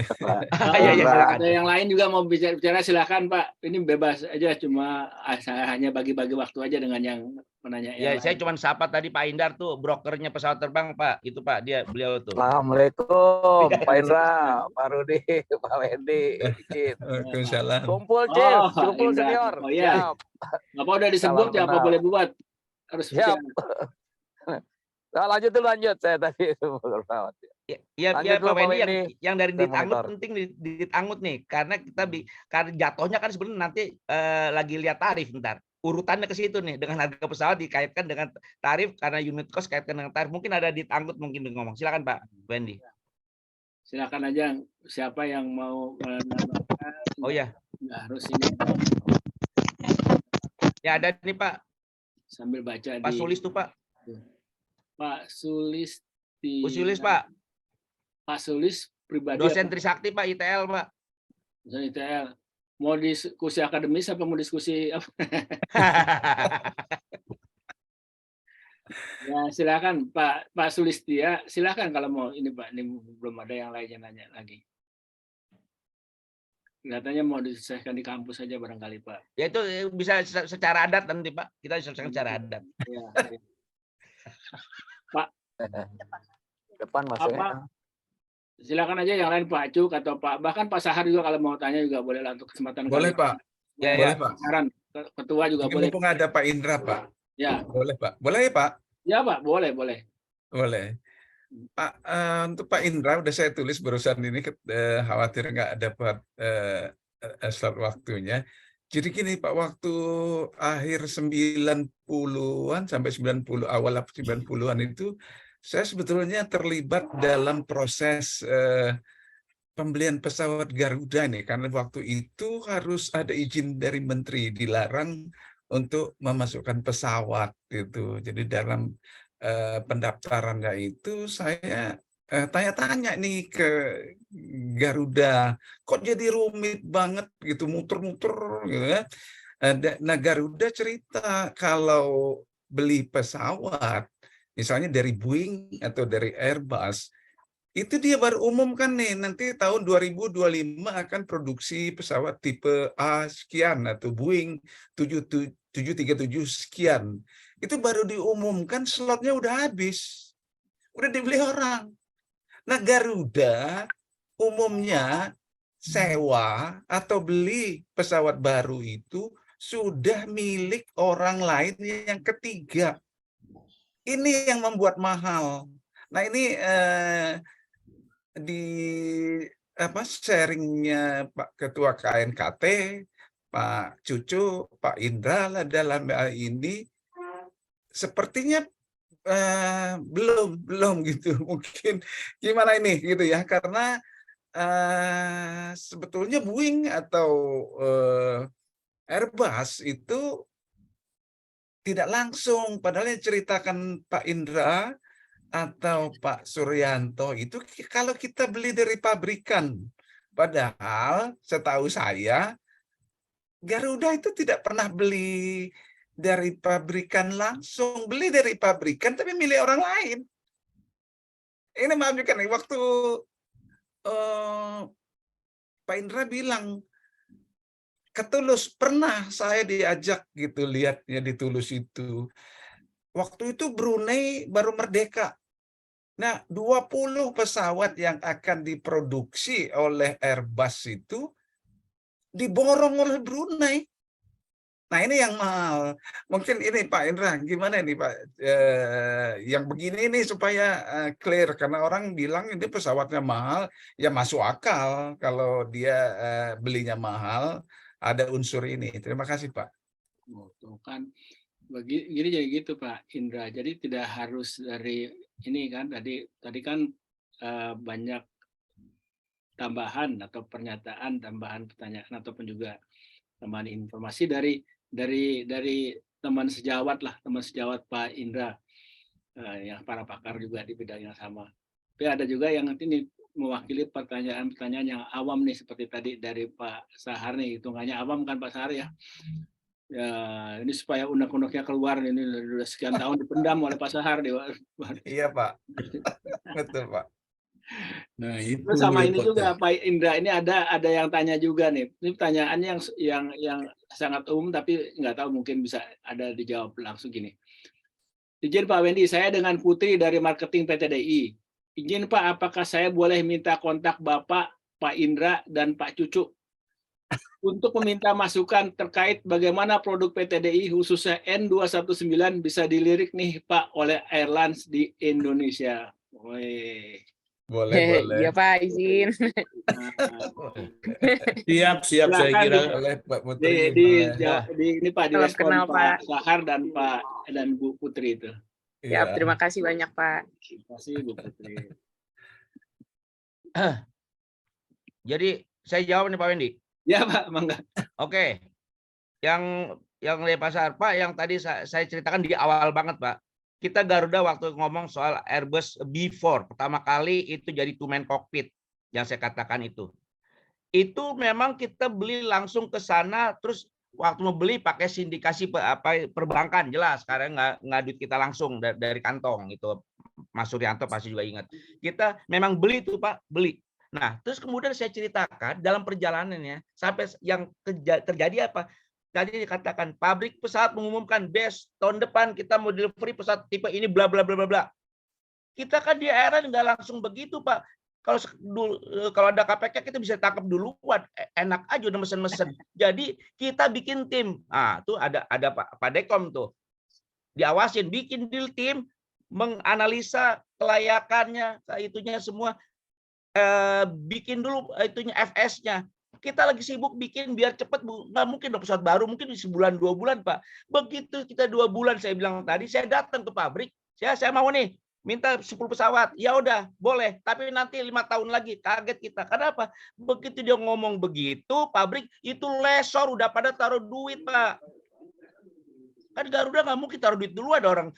Ada yang lain juga mau bicara, silakan Pak. Ini bebas aja, cuma saya hanya bagi-bagi waktu aja dengan yang menanya. Ya, saya cuma sapa tadi Pak Indar tuh, brokernya pesawat terbang Pak. Itu Pak, beliau tuh. Assalamualaikum Pak Indra, Pak Rudi, Pak Wendy. Waalaikumsalam. Kumpul Chief, kumpul senior. Oh iya. Bapak udah disebut ya, apa boleh buat? Harus siap. Nah, lanjut. Saya tadi Iya Pak Wendy, yang dari Ditangut penting di Ditangut nih, karena karena jatuhnya kan sebenarnya nanti lagi lihat tarif ntar. Urutannya ke situ nih, dengan harga pesawat dikaitkan dengan tarif, karena unit cost kaitkan dengan tarif. Mungkin ada Ditangut mungkin ngomong. Silakan Pak Wendy. Silakan aja, siapa yang mau menambahkan. Oh ya. Nggak harus ini. Ya ada nih Pak. Sambil baca Pak Sulis tuh Pak. Pak Sulis Usulis Pak, Pak Sulis pribadi dosen apa? Trisakti Pak, ITL Pak. Dosen ITL. Mau diskusi akademis apa mau diskusi apa? Ya silakan Pak Sulistia, silakan kalau mau ini Pak, ini belum ada yang lainnya nanya lagi. Kelihatannya mau diselesaikan di kampus saja barangkali Pak. Ya itu bisa secara adat nanti Pak, kita selesaikan secara adat. Ya, ya. Pak, Depan masuknya. silakan aja yang lain Pak Cuk atau Pak, bahkan Pak Sahar juga kalau mau tanya juga boleh lah untuk kesempatan Boleh kali. Pak. Ya, Boleh ya. Pak. Saran ketua juga Ini boleh. mumpung ada Pak Indra Pak. Ya, Boleh Pak. Boleh ya Pak? ya Pak, boleh. Boleh. Pak, untuk Pak Indra udah saya tulis barusan ini, khawatir nggak dapat slot waktunya. Jadi gini Pak, waktu akhir 90-an sampai 90 awal 90-an itu saya sebetulnya terlibat dalam proses pembelian pesawat Garuda nih, karena waktu itu harus ada izin dari menteri, dilarang untuk memasukkan pesawat gitu. Jadi dalam pendaftarannya itu saya tanya-tanya nih ke Garuda, kok jadi rumit banget gitu, muter-muter gitu ya. Nah Garuda cerita kalau beli pesawat, misalnya dari Boeing atau dari Airbus, itu dia baru umumkan nih, nanti tahun 2025 akan produksi pesawat tipe A sekian atau Boeing 737 sekian. Itu baru diumumkan, slotnya udah habis. Udah dibeli orang. Nah Garuda umumnya sewa atau beli pesawat baru itu sudah milik orang lain yang ketiga. Ini yang membuat mahal. Nah ini di sharingnya Pak Ketua KNKT, Pak Cucu, Pak Indra lah dalam ini sepertinya belum gitu. Mungkin gimana ini gitu ya, karena sebetulnya Boeing atau Airbus itu tidak langsung, padahal yang ceritakan Pak Indra atau Pak Suryanto itu kalau kita beli dari pabrikan, padahal setahu saya Garuda itu tidak pernah beli dari pabrikan langsung, beli dari pabrikan tapi milik orang lain. Ini maaf juga nih, waktu Pak Indra bilang ke Tulus, pernah saya diajak gitu lihatnya di Tulus itu. Waktu itu Brunei baru merdeka. Nah, 20 pesawat yang akan diproduksi oleh Airbus itu diborong oleh Brunei. Nah, ini yang mahal. Mungkin ini Pak Indra, gimana ini Pak? Yang begini nih supaya clear, karena orang bilang ini pesawatnya mahal, ya masuk akal kalau dia belinya mahal, ada unsur ini. Terima kasih Pak. Tuh kan begini jadi gitu Pak Indra. Jadi tidak harus dari ini kan tadi kan banyak tambahan atau pernyataan, tambahan pertanyaan ataupun juga tambahan informasi dari teman sejawat lah, teman sejawat Pak Indra yang para pakar juga di bidang yang sama. Tapi ada juga yang nanti nih mewakili pertanyaan-pertanyaan yang awam nih, seperti tadi dari Pak Sahar nih, hitungannya awam kan Pak Sahar ya. Ya, ini supaya unek-uneknya keluar, ini sudah sekian tahun dipendam oleh Pak Sahar. Iya Pak, betul Pak. Nah, itu Terus sama ini juga repotnya. Pak Indra, ini ada yang tanya juga nih. Ini pertanyaannya yang sangat umum tapi nggak tahu mungkin bisa ada dijawab langsung gini. Izin Pak Wendy, saya dengan Putri dari marketing PTDI. Izin Pak, apakah saya boleh minta kontak Bapak, Pak Indra, dan Pak Cucu untuk meminta masukan terkait bagaimana produk PTDI khususnya N219 bisa dilirik nih Pak oleh Airlines di Indonesia. Woi. Boleh. Iya Pak, izin. Siap saya kira. Oleh Pak Putri. Ini Pak Salam direspon kenal, Pak Pak. Sahar dan Bu Putri itu. Siap, terima kasih banyak Pak. Terima kasih Bu Putri. Jadi saya jawab nih Pak Wendy. Ya Pak, mangga. Oke. Yang dari pasar Pak, yang tadi saya ceritakan di awal banget Pak. kita Garuda waktu ngomong soal Airbus B4 pertama kali itu jadi two-man cockpit yang saya katakan itu memang kita beli langsung ke sana, terus waktu mau beli pakai sindikasi perbankan, jelas karena nggak duit kita langsung dari kantong itu. Mas Suryanto pasti juga ingat. Kita memang beli tuh Pak, beli. Nah, terus kemudian saya ceritakan dalam perjalanannya sampai yang terjadi apa? Tadi dikatakan pabrik pesawat mengumumkan tahun depan kita mau delivery pesawat tipe ini bla bla bla bla bla. Kita kan di ARN nggak langsung begitu Pak. Kalau ada KPK kita bisa tangkap duluan, enak aja udah mesen-mesen. Jadi kita bikin tim. Ah, tuh ada Pak Dekom tuh. Diawasin, bikin deal tim, menganalisa kelayakannya, itunya semua. Bikin dulu itunya FS-nya. Kita lagi sibuk bikin biar cepat, nggak mungkin dong pesawat baru, mungkin sebulan 2 bulan Pak. Begitu kita 2 bulan, saya bilang tadi, saya datang ke pabrik, saya mau nih, minta 10 pesawat, ya udah boleh, tapi nanti 5 tahun lagi. Kaget kita, kenapa? Begitu dia ngomong begitu, pabrik itu lesor, udah pada taruh duit Pak. Kan Garuda nggak mungkin taruh duit dulu, ada orang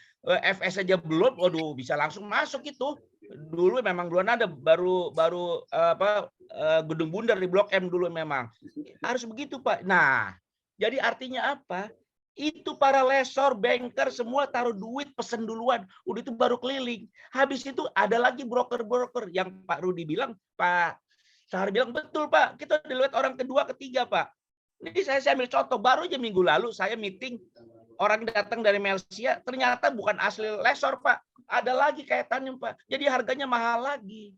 FS aja belum, waduh bisa langsung masuk itu. Dulu memang duluan ada baru gedung bundar di Blok M dulu memang harus begitu Pak. Nah, jadi artinya apa? Itu para lesor, banker semua taruh duit pesen duluan, udah itu baru keliling. Habis itu ada lagi broker-broker yang Pak Rudi bilang, Pak Sahar bilang betul Pak, kita dilihat orang kedua, ketiga Pak. Ini saya ambil contoh, baru aja minggu lalu saya meeting orang datang dari Malaysia, ternyata bukan asli lesor Pak. Ada lagi kaitannya Pak. Jadi harganya mahal lagi.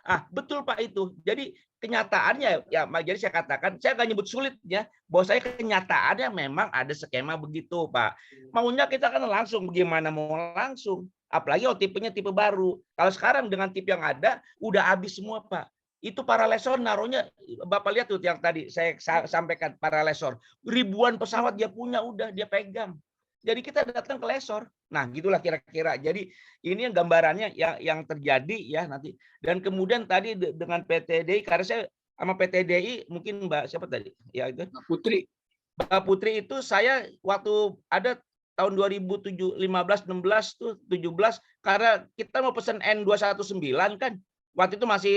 Ah, betul Pak itu. Jadi kenyataannya ya, jadi saya katakan, saya nggak nyebut sulit ya, bahwa saya kenyataannya memang ada skema begitu Pak. Maunya kita kan langsung, bagaimana mau langsung? Apalagi tipenya tipe baru. Kalau sekarang dengan tipe yang ada, udah habis semua Pak. Itu para lesor naruhnya, Bapak lihat tuh yang tadi saya sampaikan, para lesor. Ribuan pesawat dia punya, udah dia pegang. Jadi kita datang ke lesor. Nah, gitulah kira-kira. Jadi ini yang gambarannya yang terjadi ya nanti. Dan kemudian tadi dengan PT-DI, karena saya sama PT-DI mungkin Mbak siapa tadi? Ya itu. Mbak Putri. Mbak Putri itu saya waktu ada tahun 2015, 16 tuh 17 karena kita mau pesan N219 kan. Waktu itu masih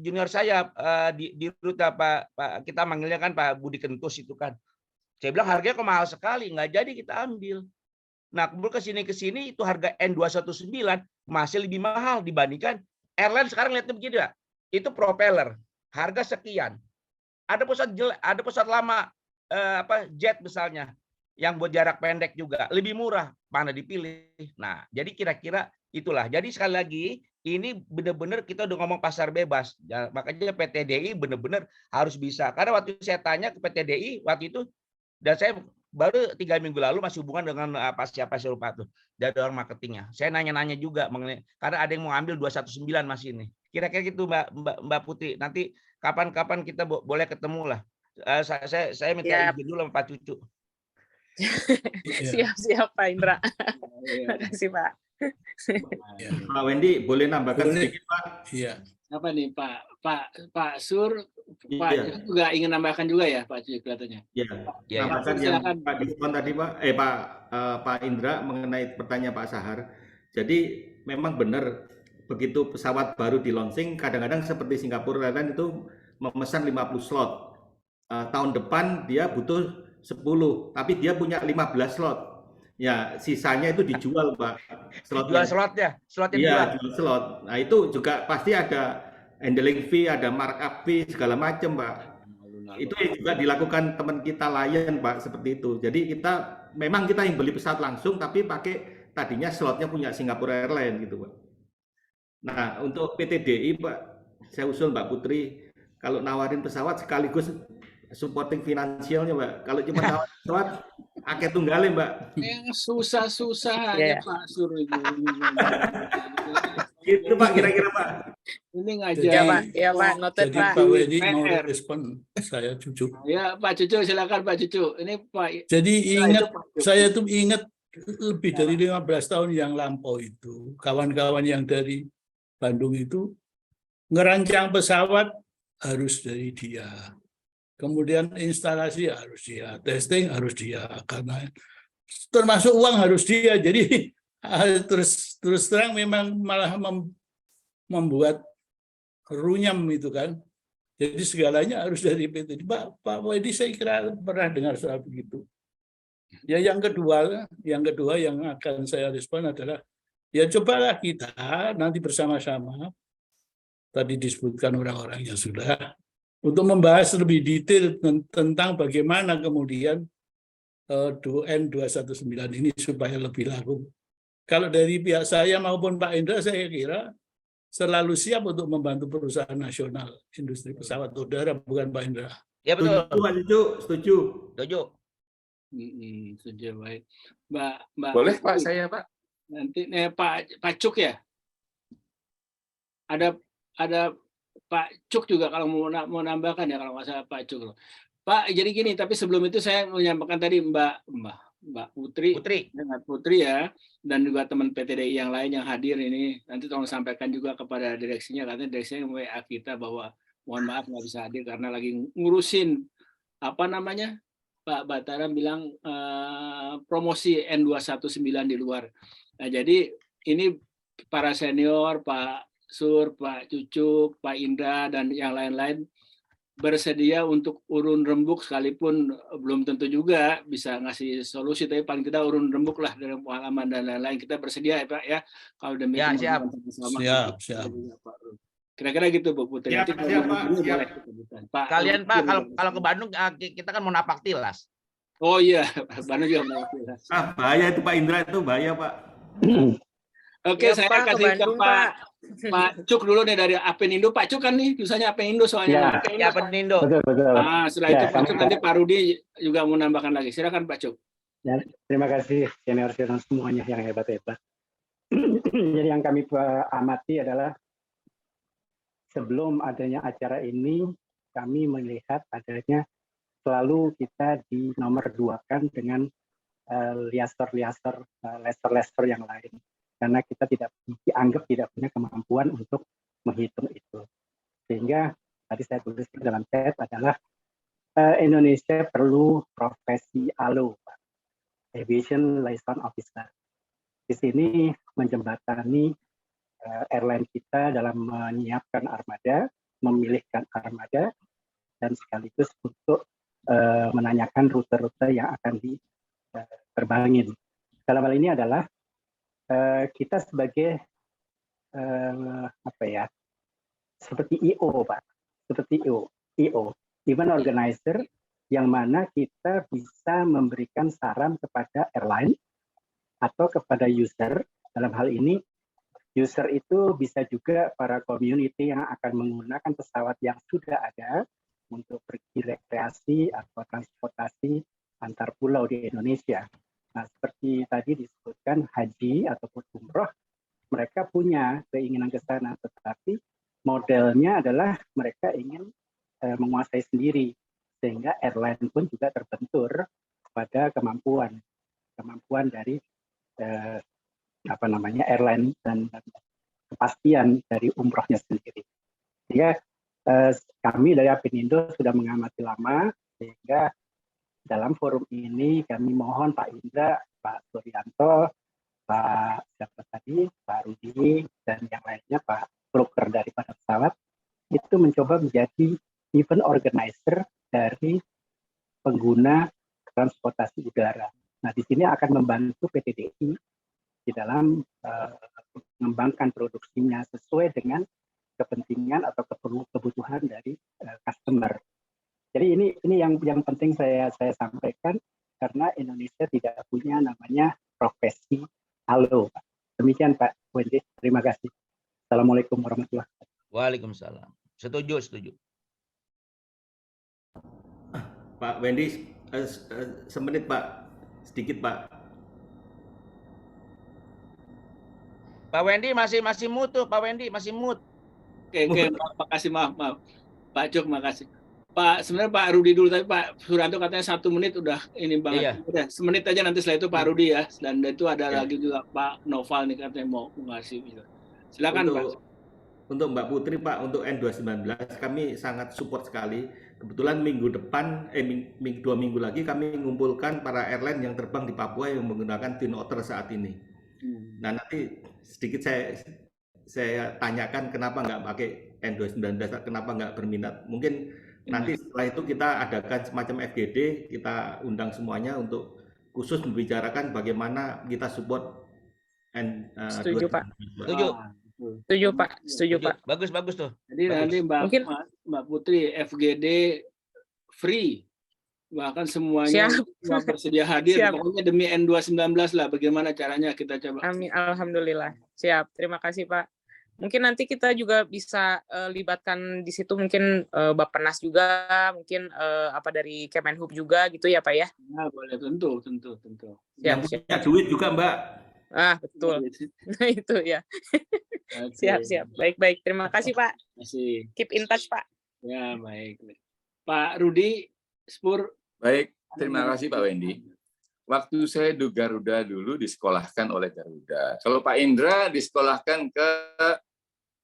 junior saya di rute Pak kita manggilnya kan Pak Budi Kentus itu kan. Saya bilang harganya kok mahal sekali, nggak jadi kita ambil. Nah, kemudian kesini itu harga N219 masih lebih mahal dibandingkan airline sekarang. Lihatnya begini Pak, itu propeller harga sekian. Ada pesawat lama jet misalnya yang buat jarak pendek juga lebih murah, mana dipilih. Nah, jadi kira-kira itulah. Jadi sekali lagi ini benar-benar kita udah ngomong pasar bebas. Ya, makanya PT-DI benar-benar harus bisa. Karena waktu saya tanya ke PT-DI waktu itu, dan saya baru 3 minggu lalu masih hubungan dengan siapa saya lupa tuh dari orang marketingnya. Saya nanya-nanya juga mengenai karena ada yang mau ambil 219 masih ini. Kira-kira gitu Mbak Putri. Nanti kapan-kapan kita boleh ketemu lah. Saya minta izin dulu sama Pak Cucu. Siap Pak Indra. Terima kasih Pak. Pak Wendy boleh nambahkan sedikit Pak? Iya. Apa nih Pak Sur, Pak juga ingin nambahkan juga ya Pak Cucu katanya. Iya. Nambahkan yang Pak Diskon tadi Pak, Pak Indra mengenai pertanyaan Pak Sahar. Jadi memang benar begitu pesawat baru di launching, kadang-kadang seperti Singapura Airlines itu memesan 50 slot. Tahun depan dia butuh 10, tapi dia punya 15 slot. Ya, sisanya itu dijual, Pak. Jual slotnya. Iya, jual slot. Nah, itu juga pasti ada handling fee, ada markup fee, segala macam, Pak. Itu juga dilakukan teman kita Lion, Pak, seperti itu. Jadi memang kita yang beli pesawat langsung, tapi pakai tadinya slotnya punya Singapura Airlines, gitu, Pak. Nah, untuk PT-DI, Pak, saya usul Mbak Putri, kalau nawarin pesawat sekaligus supporting finansialnya, Mbak. Kalau cuma nawarin pesawat, akeh tunggalnya, Mbak. Yang susah-susah aja Pak Sur itu. Gitu Pak, kira-kira Pak. Ini ngajar. Ya Pak, noted Jadi Pak. Pak Wendy mau respon saya Cucu. Ya Pak Cucu, silakan Pak Cucu. Ini Pak. Jadi saya tuh ingat lebih dari 15 tahun yang lampau itu, kawan-kawan yang dari Bandung itu ngerancang pesawat harus dari dia. Kemudian instalasi harus dia, testing harus dia, karena termasuk uang harus dia. Jadi terus terang memang malah membuat runyam itu kan. Jadi segalanya harus dari PT. Pak Wedi saya kira pernah dengar soal begitu. Ya yang kedua yang akan saya respon adalah ya cobalah kita nanti bersama-sama, tadi disebutkan orang-orangnya sudah, untuk membahas lebih detail tentang bagaimana kemudian N219 ini supaya lebih laku. Kalau dari pihak saya maupun Pak Indra, saya kira selalu siap untuk membantu perusahaan nasional industri pesawat udara, bukan Pak Indra? Ya betul. Setuju. Setuju, baik. Mbak Boleh Pak, saya Pak. Nanti Pak Cuk ya. Ada Pak Cuk juga kalau mau nambahkan ya, kalau nggak salah Pak Cuk. Pak, jadi gini, tapi sebelum itu saya menyampaikan tadi Mbak Putri ya, dan juga teman PTDI yang lain yang hadir ini, nanti tolong sampaikan juga kepada direksinya, karena direksinya WA kita bahwa mohon maaf nggak bisa hadir karena lagi ngurusin Pak Batara bilang promosi N219 di luar. Nah, jadi ini para senior, Pak Sur, Pak Cucuk, Pak Indra, dan yang lain-lain bersedia untuk urun rembuk, sekalipun belum tentu juga bisa ngasih solusi, tapi paling tidak urun rembuk lah dari pengalaman dan lain-lain. Kita bersedia ya Pak ya, kalau demikian. Ya, siap. Kira-kira gitu Bu Putri. Siap, Pak. Kalian Pak, kalau ke Bandung kita kan mau napak tilas. Oh iya, Bandung juga mau napak tilas. Bahaya itu Pak Indra, itu bahaya Pak. Oke, Ya, saya Pak, kasih ke Pak Cuk dulu nih dari Apenindo. Pak Cuk kan nih, jurusannya Apenindo soalnya. Ya, Apenindo. Betul. Setelah itu Pak Cuk, nanti Pak Rudi juga mau nambahkan lagi. Silakan Pak Cuk. Ya, terima kasih senior semuanya yang hebat-hebat. Jadi yang kami amati adalah sebelum adanya acara ini, kami melihat adanya selalu kita di nomor 2-kan dengan laser yang lain. Karena kita dianggap tidak punya kemampuan untuk menghitung itu. Sehingga tadi saya tulis dalam chat adalah Indonesia perlu profesi ALO, Aviation Liaison Officer. Di sini menjembatani airline kita dalam menyiapkan armada, memilihkan armada, dan sekaligus untuk menanyakan rute-rute yang akan diterbangin. Dalam hal ini adalah kita sebagai seperti IO Pak, seperti IO, event organizer, yang mana kita bisa memberikan saran kepada airline atau kepada user. Dalam hal ini user itu bisa juga para community yang akan menggunakan pesawat yang sudah ada untuk pergi rekreasi atau transportasi antar pulau di Indonesia. Nah, seperti tadi disebutkan haji ataupun umroh, mereka punya keinginan ke sana, tetapi modelnya adalah mereka ingin menguasai sendiri, sehingga airline pun juga terbentur pada kemampuan dari airline dan kepastian dari umrohnya sendiri. Sehingga kami dari Apenindo sudah mengamati lama, sehingga dalam forum ini kami mohon Pak Indra, Pak Suryanto, Pak Rudi, dan yang lainnya, Pak broker daripada pesawat, itu mencoba menjadi event organizer dari pengguna transportasi udara. Nah, di sini akan membantu PTDI di dalam mengembangkan produksinya sesuai dengan kepentingan atau kebutuhan dari customer. Jadi ini yang penting saya sampaikan, karena Indonesia tidak punya namanya profesi ALO. Demikian Pak Wendy, terima kasih. Assalamualaikum warahmatullahi wabarakatuh. Waalaikumsalam. Setuju. Pak Wendy, semenit Pak, sedikit Pak. Pak Wendy masih mute, Pak Wendy masih mute. Oke, makasih, maaf. Pak Cuk, makasih. Pak, sebenarnya Pak Rudi dulu, tapi Pak Suranto katanya 1 menit udah ini banget. Iya. Udah semenit aja, nanti setelah itu Pak Rudi ya. Dan itu ada lagi juga Pak Noval nih katanya mau ngasih. Silakan Pak. Untuk Mbak Putri Pak, untuk N219 kami sangat support sekali. Kebetulan minggu depan, 2 minggu lagi kami mengumpulkan para airline yang terbang di Papua yang menggunakan Twin Otter saat ini. Nah, nanti sedikit saya tanyakan kenapa nggak pakai N219, kenapa nggak berminat. Mungkin nanti setelah itu kita adakan semacam FGD, kita undang semuanya untuk khusus membicarakan bagaimana kita support Setuju, Pak. Setuju. Setuju, Pak. Setuju, Pak. Bagus tuh. Jadi nanti Mbak Putri FGD free, bahkan semuanya bersedia hadir. Siap. Pokoknya demi N219 lah. Bagaimana caranya kita coba. Amin, alhamdulillah. Siap. Terima kasih, Pak. Mungkin nanti kita juga bisa libatkan di situ mungkin Bappenas juga, mungkin dari Kemenhub juga gitu ya, Pak ya. Nah, boleh, tentu. Yang punya duit juga, Mbak. Betul. Nah, itu ya. Siap. Baik. Terima kasih, Pak. Keep in touch, Pak. Ya, baik. Pak Rudi Spur. Baik, terima kasih Pak Wendy. Waktu saya di Garuda dulu disekolahkan oleh Garuda. Kalau Pak Indra disekolahkan ke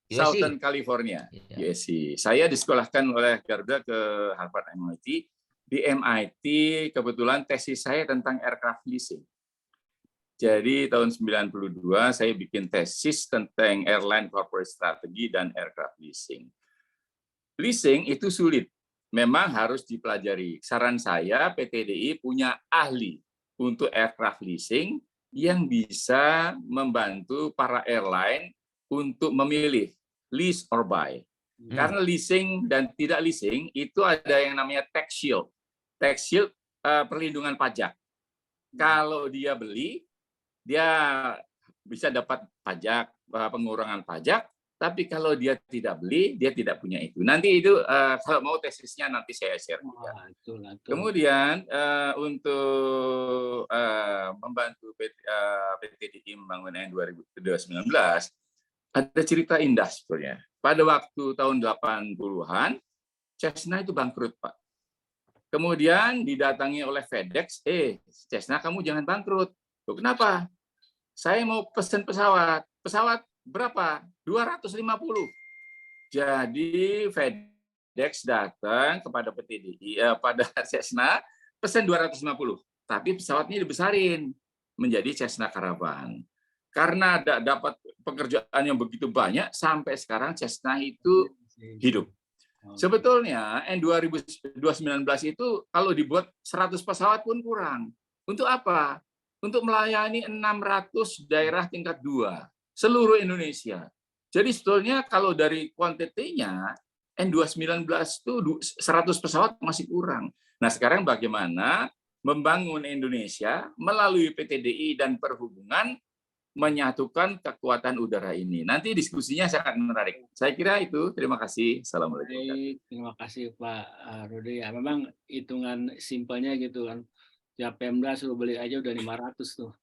Southern California, USC. Saya disekolahkan oleh Garuda ke Harvard MIT. Di MIT kebetulan tesis saya tentang aircraft leasing. Jadi tahun 92 saya bikin tesis tentang airline corporate strategy dan aircraft leasing. Leasing itu sulit, memang harus dipelajari. Saran saya PT.DI punya ahli untuk aircraft leasing yang bisa membantu para airline untuk memilih lease or buy. Karena leasing dan tidak leasing itu ada yang namanya tax shield. Tax shield perlindungan pajak. Kalau dia beli, dia bisa dapat pajak, pengurangan pajak, tapi kalau dia tidak beli, dia tidak punya itu. Nanti itu kalau mau tesisnya nanti saya share. Kemudian untuk membantu PT.DI membangun yang 2019, ada cerita indah sebenarnya. Pada waktu tahun 80-an, Cessna itu bangkrut, Pak. Kemudian didatangi oleh FedEx, Cessna kamu jangan bangkrut. Loh, kenapa? Saya mau pesan pesawat. Pesawat berapa? 250. Jadi FedEx datang kepada PT.DI, pada Cessna, pesan 250. Tapi pesawatnya dibesarin menjadi Cessna Caravan. Karena dapat pekerjaan yang begitu banyak, sampai sekarang Cessna itu hidup. Sebetulnya N2019 itu kalau dibuat 100 pesawat pun kurang. Untuk apa? Untuk melayani 600 daerah tingkat 2 seluruh Indonesia. Jadi sebetulnya kalau dari kuantitinya N219 itu 100 pesawat masih kurang. Nah, sekarang bagaimana membangun Indonesia melalui PT.DI dan Perhubungan menyatukan kekuatan udara ini. Nanti diskusinya sangat menarik. Saya kira itu. Terima kasih. Assalamualaikum. Baik, terima kasih Pak Rudi. Ya, memang hitungan simpelnya gitu kan. Tiap Pemda suruh beli aja udah 500 tuh.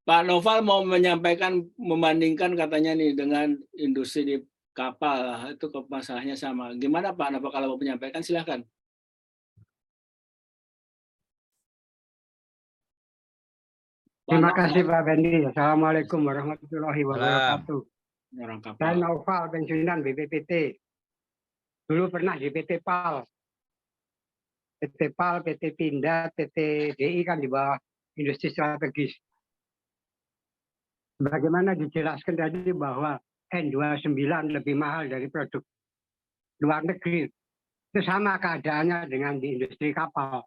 Pak Noval mau menyampaikan, membandingkan katanya nih dengan industri di kapal, itu masalahnya sama. Gimana Pak Noval kalau mau menyampaikan, silahkan. Terima kasih Pak Bendi. Assalamualaikum warahmatullahi wabarakatuh. Saya Noval, pensiunan BPPT. Dulu pernah di PT PAL. PT PAL, PT Pindad, PT.DI kan di bawah industri strategis. Bagaimana dijelaskan tadi bahwa N29 lebih mahal dari produk luar negeri. Itu sama keadaannya dengan di industri kapal.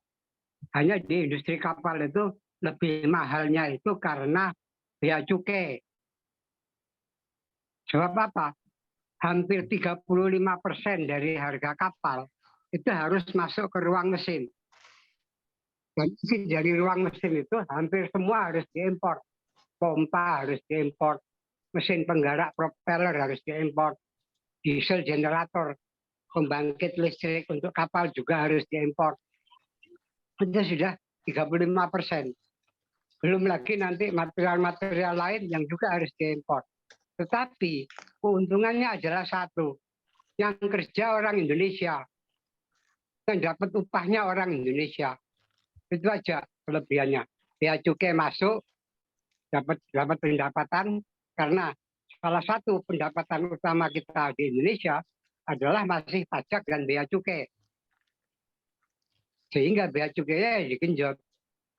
Hanya di industri kapal itu lebih mahalnya itu karena bea cukai. Sebab apa? Hampir 35% dari harga kapal itu harus masuk ke ruang mesin. Dan isi dari ruang mesin itu hampir semua harus diimpor. Pompa harus diimpor, mesin penggerak propeller harus diimpor, diesel generator, pembangkit listrik untuk kapal juga harus diimpor. Itu sudah 35%. Belum lagi nanti material-material lain yang juga harus diimpor. Tetapi keuntungannya adalah satu, yang kerja orang Indonesia, yang dapat upahnya orang Indonesia. Itu aja kelebihannya. Bea cukai masuk, dapat pendapatan, karena salah satu pendapatan utama kita di Indonesia adalah masih pajak dan bea cukai. Sehingga bea cukainya digenjot.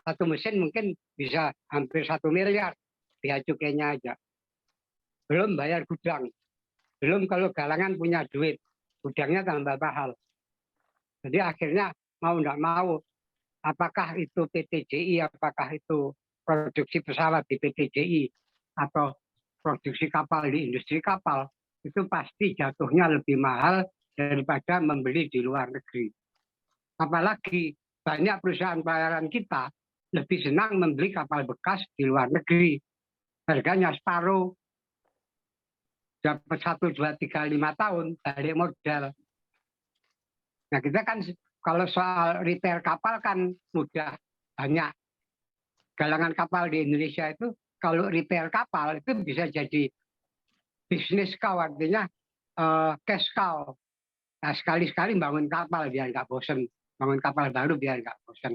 Satu mesin mungkin bisa hampir 1 miliar biaya cukainya aja. Belum bayar gudang. Belum kalau galangan punya duit, gudangnya tambah mahal. Jadi akhirnya mau nggak mau, apakah itu PTJI, apakah itu produksi pesawat di PTJI, atau produksi kapal di industri kapal, itu pasti jatuhnya lebih mahal daripada membeli di luar negeri. Apalagi banyak perusahaan pelayaran kita lebih senang membeli kapal bekas di luar negeri. Harganya separuh, dapat 1, 2, 3, 5 tahun balik modal. Nah kita kan kalau soal repair kapal kan mudah, banyak. Galangan kapal di Indonesia itu kalau repair kapal itu bisa jadi bisnis cow, artinya cash cow. Nah sekali-sekali bangun kapal biar nggak bosen, bangun kapal baru biar nggak bosen.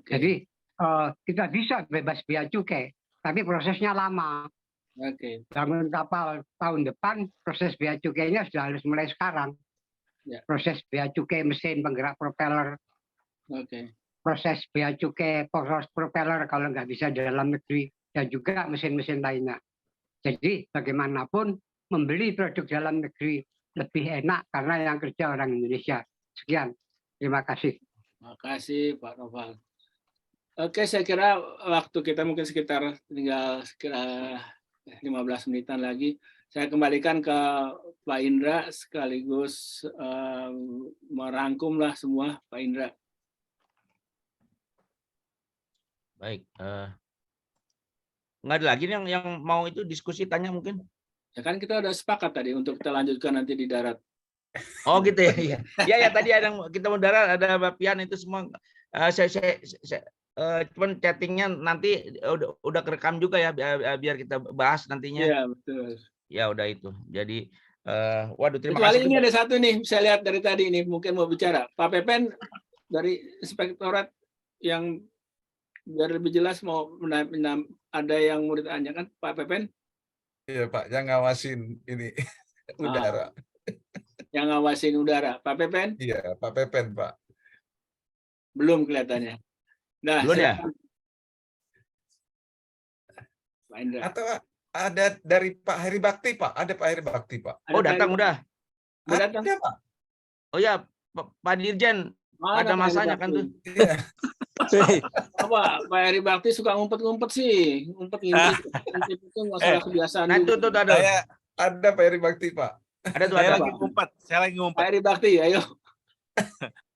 Jadi kita bisa bebas bea cukai, tapi prosesnya lama. Bangun kapal tahun depan, proses bea cukainya sudah harus mulai sekarang. Proses bea cukai mesin penggerak propeller, proses bea cukai poros propeller kalau nggak bisa di dalam negeri, dan juga mesin-mesin lainnya. Jadi bagaimanapun membeli produk dalam negeri lebih enak karena yang kerja orang Indonesia. Sekian, terima kasih. Terima kasih Pak Noval. Oke, saya kira waktu kita mungkin sekitar tinggal 15 menitan lagi. Saya kembalikan ke Pak Indra sekaligus merangkumlah semua, Pak Indra. Baik. Nggak ada lagi yang mau itu diskusi tanya mungkin? Ya kan kita udah sepakat tadi untuk kita lanjutkan nanti di darat. Oh gitu ya. Ya tadi ada yang kita mau darat, ada Mbak Pian itu semua. Cuman chattingnya nanti udah kerekam juga ya biar kita bahas nantinya. Iya betul. Ya udah itu. Jadi waduh terima Kecuali kasih. ini ada satu nih, saya lihat dari tadi ini mungkin mau bicara. Pak Pepen dari Inspektorat yang biar lebih jelas mau ada yang mau ditanyakan Pak Pepen? Iya Pak, yang ngawasin ini udara. Yang ngawasin udara, Pak Pepen? Iya Pak Pepen Pak. Belum kelihatannya. Nah, belum ya? Pak Indra. Atau ada dari Pak Heri Bakti Pak, ada Pak Heri Bakti Pak. Oh datang udah. Udah datang. Ada Pak. Oh ya Pak Dirjen, ada masanya kan tuh. Iya. Apa Pak Heri Bakti suka ngumpet-ngumpet sih, ngumpet itu masalah kebiasaan. Nah itu tuh ada Pak Heri Bakti Pak. Ada tuh Saya ada. lagi ngumpet, saya lagi ngumpet. Pak Heri Bakti, ayo.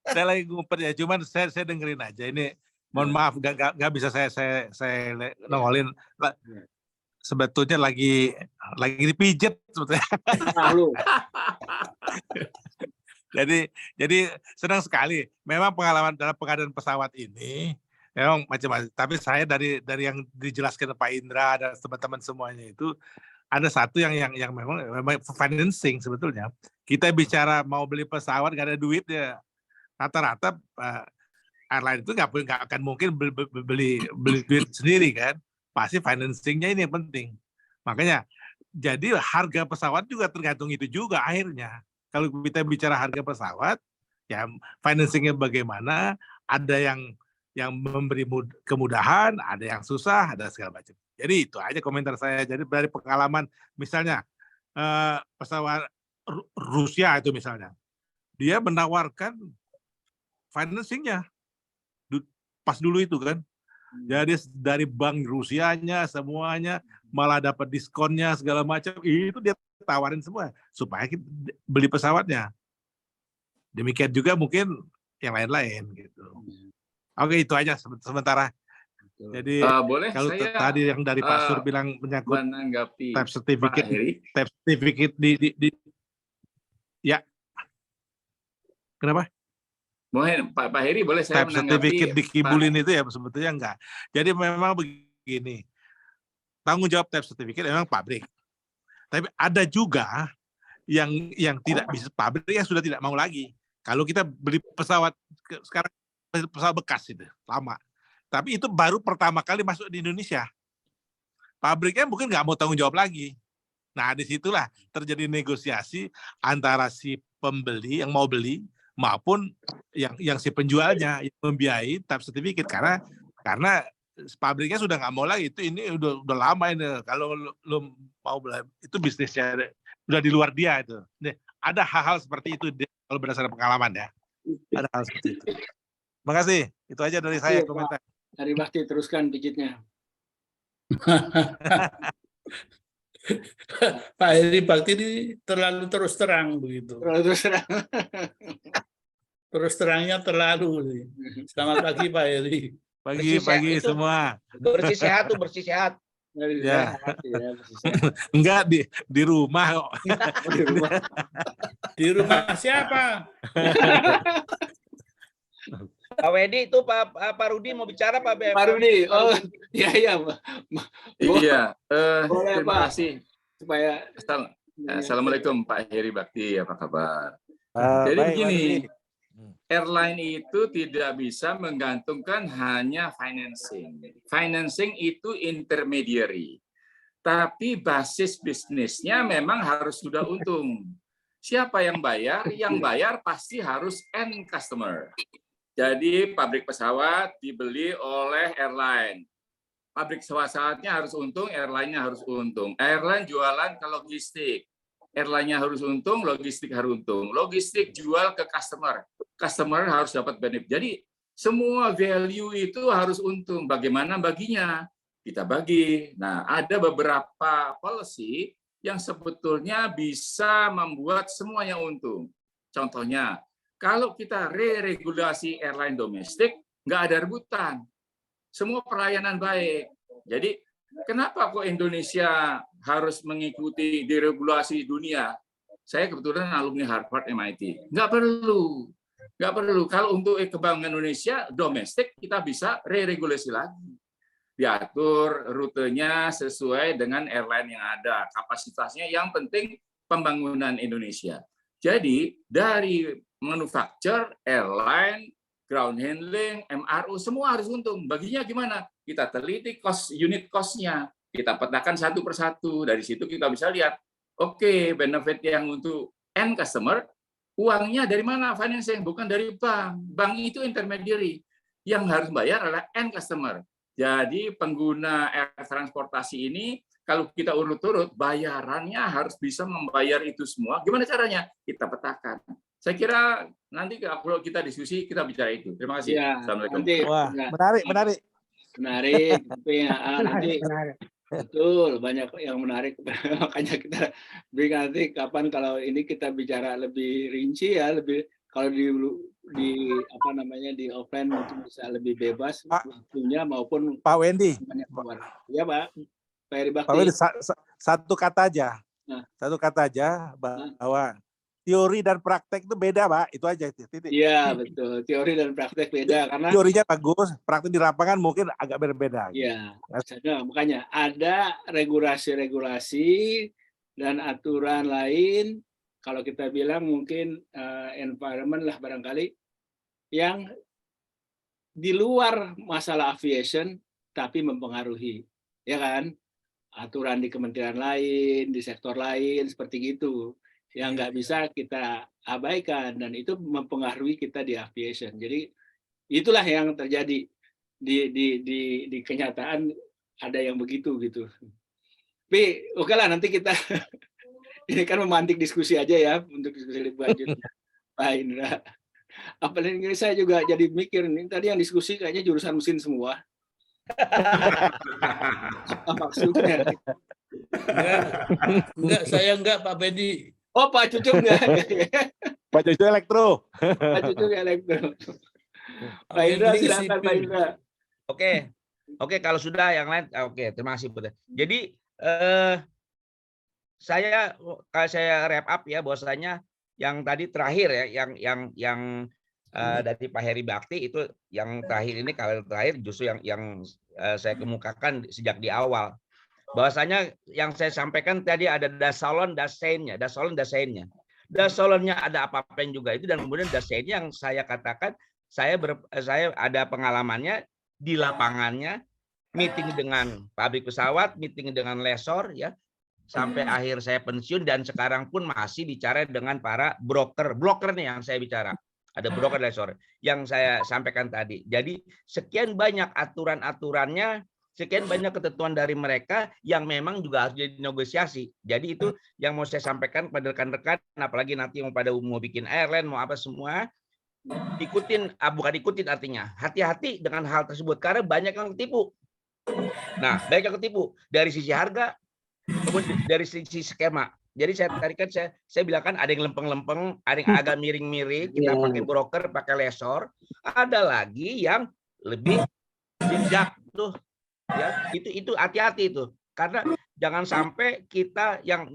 Saya lagi ngumpet ya, cuman saya dengerin aja ini. Mohon maaf, nggak bisa saya nongolin. Sebetulnya lagi dipijet sebetulnya. Jadi senang sekali. Memang pengalaman dalam pengadaan pesawat ini memang macam-macam. Tapi saya dari yang dijelaskan Pak Indra dan teman-teman semuanya itu ada satu yang memang financing sebetulnya. Kita bicara mau beli pesawat nggak ada duit ya. Rata-rata airline itu nggak akan mungkin beli duit sendiri kan. Pasti financingnya ini yang penting. Makanya jadi harga pesawat juga tergantung itu juga akhirnya. Kalau kita bicara harga pesawat, ya financingnya bagaimana? Ada yang memberi kemudahan, ada yang susah, ada segala macam. Jadi itu aja komentar saya. Jadi dari pengalaman, misalnya pesawat Rusia itu misalnya, dia menawarkan financingnya pas dulu itu kan. Jadi dari bank Rusianya semuanya malah dapat diskonnya segala macam, itu dia tawarin semua supaya kita beli pesawatnya. Demikian juga mungkin yang lain-lain gitu. Oke, itu aja sementara. Jadi boleh kalau saya tadi yang dari Pak Sur bilang menyangkut menanggapi type certificate di ya. Kenapa? Pak Heri boleh saya type menanggapi certificate dikibulin itu ya sebetulnya enggak. Jadi memang begini. Tanggung jawab type certificate memang pabrik. Tapi ada juga yang tidak bisa pabrik yang sudah tidak mau lagi. Kalau kita beli pesawat sekarang pesawat bekas itu lama. Tapi itu baru pertama kali masuk di Indonesia. Pabriknya mungkin nggak mau tanggung jawab lagi. Nah, disitulah terjadi negosiasi antara si pembeli yang mau beli maupun yang si penjualnya yang membiayai type certificate karena Karena pabriknya sudah nggak mau lagi, ini udah lama ini. Kalau lo mau itu bisnisnya udah di luar dia itu. Ada hal-hal seperti itu kalau berdasarkan pengalaman ya. Ada hal seperti itu. Terima kasih. Itu aja dari saya komentar. Hari Bakti teruskan pijitnya. Pak Heri Bakti ini terlalu terus terang begitu. Terlalu terus terang. Terus terangnya terlalu. Selamat pagi Pak Heri. Pagi semua. Bersih sehat tuh, bersih sehat. Ya. Enggak di rumah kok. Di rumah. Di rumah siapa? Pak Wedi itu Pak Rudi mau bicara Pak BM. Pak Rudi, oh iya. Iya, Boleh, terima Pak. kasih. Supaya Assalamualaikum Pak Heri Bakti, apa kabar? Jadi Baik, begini, Pak Rudi. airline itu tidak bisa menggantungkan hanya financing. Financing itu intermediary. Tapi basis bisnisnya memang harus sudah untung. Siapa yang bayar? Yang bayar pasti harus end customer. Jadi pabrik pesawat dibeli oleh airline. Pabrik pesawatnya harus untung, airline-nya harus untung. Airline jualan ke logistik. Airline-nya harus untung, logistik harus untung. Logistik jual ke customer. Customer harus dapat benefit. Jadi semua value itu harus untung. Bagaimana baginya? Kita bagi. Nah, ada beberapa policy yang sebetulnya bisa membuat semuanya untung. Contohnya, kalau kita re-regulasi airline domestik, nggak ada rebutan. Semua pelayanan baik. Jadi, kenapa kok Indonesia harus mengikuti deregulasi dunia? Saya kebetulan alumni Harvard MIT. Nggak perlu. Nggak perlu. Kalau untuk kebanggaan Indonesia, domestik kita bisa re-regulasi lagi. Diatur rutenya sesuai dengan airline yang ada. Kapasitasnya yang penting pembangunan Indonesia. Jadi, dari manufacture, airline, ground handling, MRO, semua harus untung. Baginya gimana? Kita teliti unit cost-nya. Kita petakan satu persatu. Dari situ kita bisa lihat, oke, benefit yang untuk end customer, uangnya dari mana? Financing, bukan dari bank. Bank itu intermediary. Yang harus bayar adalah end customer. Jadi pengguna air transportasi ini, kalau kita urut-urut, bayarannya harus bisa membayar itu semua. Gimana caranya? Kita petakan. Saya kira nanti kalau kita diskusi, kita bicara itu. Terima kasih. Ya, Assalamualaikum. nanti, Wah, menarik. Tapi nanti betul banyak yang menarik. Makanya kita beri nanti kapan kalau ini kita bicara lebih rinci ya, lebih kalau di apa namanya di offline mungkin bisa lebih bebas waktunya maupun Pak Wendy. Ya Pak. Pak Heri Bakti. Pak Wendy, satu kata aja. Nah. Satu kata aja bahwa teori dan praktek itu beda, Pak. Itu aja. Titik. Iya, betul. Teori dan praktek beda karena teorinya bagus, praktek di lapangan mungkin agak berbeda. Iya. Makanya ada regulasi-regulasi dan aturan lain. Kalau kita bilang mungkin environment lah barangkali yang di luar masalah aviation tapi mempengaruhi, ya kan? Aturan di kementerian lain, di sektor lain seperti gitu, yang nggak bisa kita abaikan dan itu mempengaruhi kita di aviation. Jadi itulah yang terjadi di kenyataan, ada yang begitu gitu. Tapi oke lah, nanti kita ini kan memantik diskusi aja ya, untuk diskusi lebih lanjut. Pak Indra. Apalagi saya juga jadi mikir, nih tadi yang diskusi kayaknya jurusan mesin semua. Apa maksudnya? Enggak, saya enggak Pak Bedi. Oh, Pak Cucu enggak? Pak Cucu elektro. Pak Cucu elektro. Pak Indra, silakan Pak Indra. Oke, kalau sudah yang lain, oke, terima kasih. Jadi kalau saya wrap up ya, bahwasanya yang tadi terakhir ya, yang dari Pak Heri Bakti itu yang terakhir ini, kalau terakhir justru yang saya kemukakan sejak di awal, bahwasanya yang saya sampaikan tadi ada dasolon dasainnya. Dasolonnya ada apa-apa juga itu, dan kemudian dasainnya yang saya katakan saya ada pengalamannya di lapangannya, meeting dengan pabrik pesawat, meeting dengan lessor ya, sampai akhir saya pensiun, dan sekarang pun masih bicara dengan para broker nih yang saya bicara. Ada broker lessor yang saya sampaikan tadi. Jadi sekian banyak aturan-aturannya, sekian banyak ketentuan dari mereka yang memang juga harus dinegosiasi. Jadi itu yang mau saya sampaikan pada rekan-rekan, apalagi nanti mau bikin airline, mau apa semua, ikutin, bukan ikutin artinya, hati-hati dengan hal tersebut karena banyak yang ketipu. Nah, banyak yang ketipu dari sisi harga, kemudian dari sisi skema. Jadi tadi kan saya bilang kan ada yang lempeng-lempeng, ada yang agak miring-miring, kita pakai broker, pakai lessor, ada lagi yang lebih bijak tuh, ya itu hati-hati itu, karena jangan sampai kita yang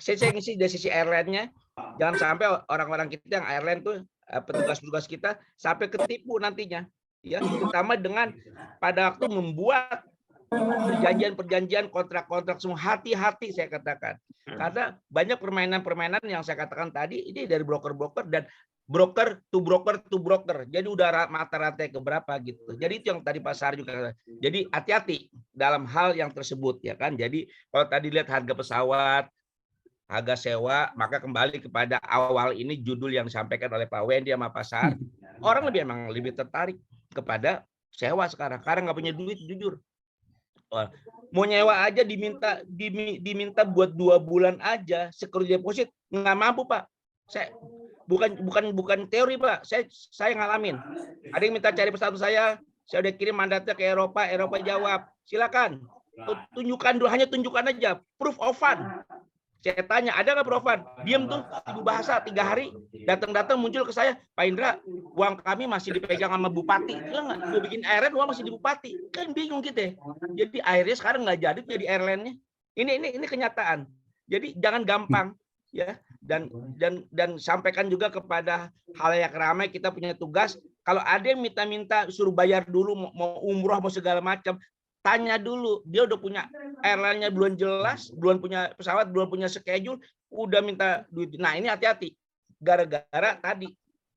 saya ngisi dari sisi airline-nya, jangan sampai orang-orang kita yang airline tuh petugas-petugas kita sampai ketipu nantinya, ya terutama dengan pada waktu membuat perjanjian-perjanjian, kontrak-kontrak semua, hati-hati saya katakan. Karena banyak permainan-permainan yang saya katakan tadi ini dari broker-broker dan broker to broker to broker. Jadi udah mata rantai ke berapa gitu. Jadi itu yang tadi Pak Sar juga. Jadi hati-hati dalam hal yang tersebut ya kan. Jadi kalau tadi lihat harga pesawat, harga sewa, maka kembali kepada awal ini judul yang disampaikan oleh Pak Wendy sama Pak Sar. Orang memang lebih tertarik kepada sewa sekarang. Karena nggak punya duit jujur. Mau nyewa aja diminta buat 2 bulan aja security deposit nggak mampu Pak. Saya bukan teori Pak, saya ngalamin. Ada yang minta cari pesawat saya udah kirim mandatnya ke Eropa jawab silakan tunjukkan dulu, hanya tunjukkan aja proof of fund. Saya tanya, ada nggak proof of fund? Diam tuh, ibu bahasa 3 hari, datang muncul ke saya, Pak Indra, uang kami masih dipegang sama bupati. Enggak, gue bikin airline uang masih di bupati. Kan bingung kita. Jadi akhirnya sekarang nggak jadi airline-nya. Ini kenyataan. Jadi jangan gampang ya, dan sampaikan juga kepada halayak ramai, kita punya tugas. Kalau ada yang minta suruh bayar dulu, mau umroh, mau segala macam, tanya dulu, dia udah punya airline-nya belum jelas, belum punya pesawat, belum punya schedule, udah minta duit. Nah ini hati-hati, gara-gara tadi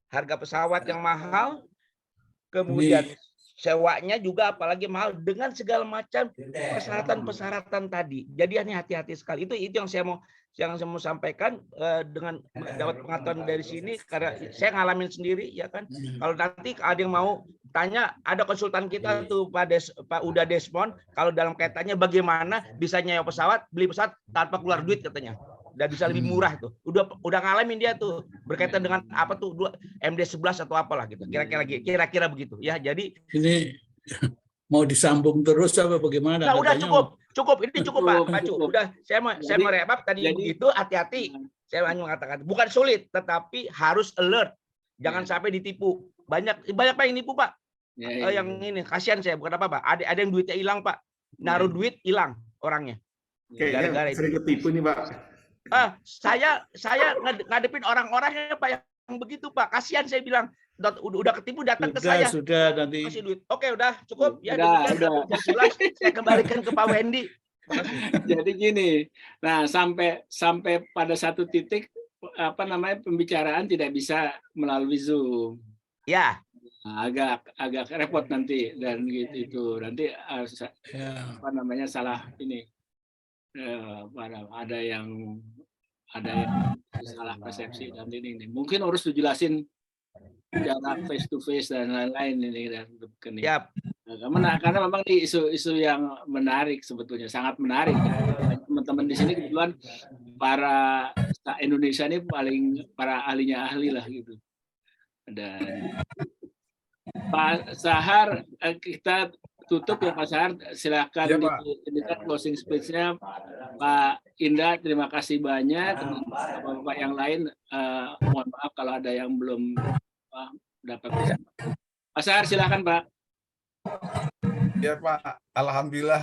harga pesawat yang mahal, kemudian sewanya juga apalagi mahal dengan segala macam persyaratan tadi. Jadi ini hati-hati sekali. Itu yang saya mau sampaikan dengan dapat pengetahuan dari sini karena saya ngalamin sendiri ya kan. Kalau nanti ada yang mau tanya, ada konsultan kita tuh Pak Uda Desmond, kalau dalam kaitannya bagaimana bisa nyewa pesawat, beli pesawat tanpa keluar duit katanya. Dan bisa lebih murah tuh. Udah ngalamin dia tuh berkaitan dengan apa tuh MD11 atau apalah gitu. Kira-kira begitu ya. Jadi ini mau disambung terus apa bagaimana? Nah, udah cukup. Ini cukup Pak Pacu. Udah saya mau wrap tadi begitu, hati-hati. Saya hanya mengatakan bukan sulit tetapi harus alert. Jangan sampai ditipu. Banyak Pak yang nipu Pak. Yang ini kasihan saya, bukan apa Pak. Ada yang duitnya hilang Pak. Naruh duit hilang orangnya. Gara-gara sering ketipu nih Pak. Saya ngadepin orang-orang Pak yang begitu Pak. Kasihan saya bilang. Udah ketipu datang ke saya. Sudah nanti. Kasih duit. Oke, udah cukup ya. Udah. Saya kembalikan ke Pak Wendy. Jadi gini. Nah, sampai pada satu titik pembicaraan tidak bisa melalui Zoom. Ya. Nah, agak repot nanti dan gitu nanti salah ini. Ada yang salah persepsi dan ini. Mungkin harus dijelasin cara face to face dan lain-lain ini dan Yap. Karena memang ini isu yang menarik sebetulnya, sangat menarik. Teman-teman di sini kebetulan para Indonesia ini para ahlinya ahli lah gitu. Dan Pak Sahar, kita tutup ya Pak Sahar, silakan ya, diindikan closing speech-nya. Pak Indra, terima kasih banyak. Bapak yang lain, mohon maaf kalau ada yang belum dapat. Pak Sahar, silakan Pak. Ya Pak, alhamdulillah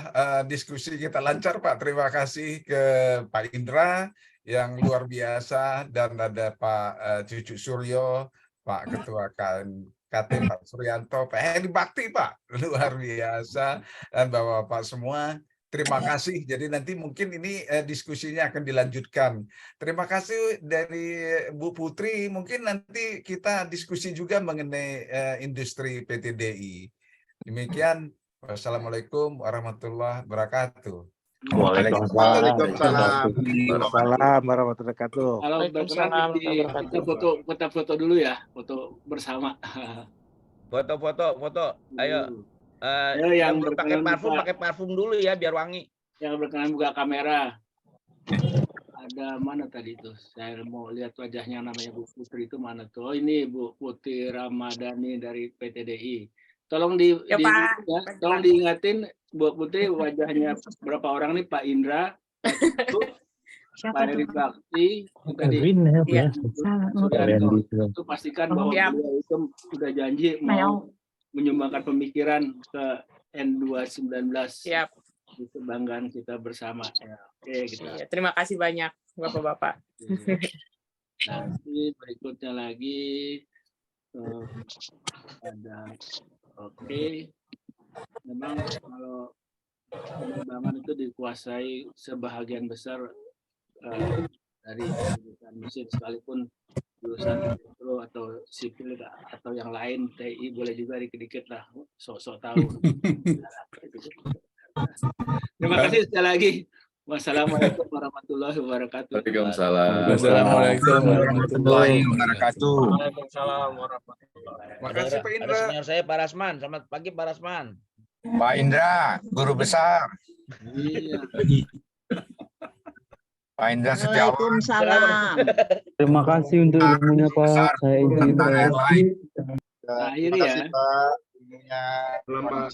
diskusi kita lancar Pak. Terima kasih ke Pak Indra yang luar biasa dan ada Pak Cucu Suryo, Pak Ketua KT Pak Suryanto, Pak Hedi Bakti Pak, luar biasa, dan Bapak-Bapak semua. Terima kasih. Jadi nanti mungkin ini diskusinya akan dilanjutkan. Terima kasih dari Bu Putri. Mungkin nanti kita diskusi juga mengenai industri PTDI. Demikian. Wassalamualaikum warahmatullahi wabarakatuh. Waalaikumsalam warahmatullahi wabarakatuh. Kalau Waalaikumsalam berkenan kita foto dulu ya, foto bersama. Foto. Ayo. Ayo yang belum pakai berkenan parfum, buka. pakai parfum dulu ya biar wangi. Yang berkenan buka kamera. Ada mana tadi itu? Saya mau lihat wajahnya, namanya Bu Putri itu mana tuh? Oh, ini Bu Putri Ramadhani dari PTDI. Tolong Ya, Pak. tolong diingatin Bu Putri wajahnya berapa orang nih? Pak Indra, Pak Cipu, Pak Heri Bakti, tadi Ya. Sudarto. Itu pastikan bahwa Siap. beliau itu sudah janji mau menyumbangkan pemikiran ke N219. Siap. Itu kebanggaan kita bersama. Ya, oke, kita. Ya, terima kasih banyak Bapak-bapak. Nanti berikutnya lagi ada memang kalau penerbangan itu dikuasai sebahagian besar dari jurusan mesin, sekalipun jurusan elektro atau sipil atau yang lain, TI boleh juga dikit-dikit lah, sok-sok tahu. Terima kasih sekali lagi. Wassalamualaikum warahmatullahi wabarakatuh. Waalaikumsalam. Wassalamualaikum warahmatullahi wabarakatuh. Waalaikumsalam warahmatullahi wabarakatuh. Makasih Pak Ada Indra. senior saya Pak Rasman. Selamat pagi Pak Rasman. Pak Indra, guru besar. Iya. Pak Indra Setiawan. Waalaikumsalam. Terima kasih untuk ilmunya Pak. Saya izin Yang lain. Akhir ya. Pak. Ilmunya. Selamat.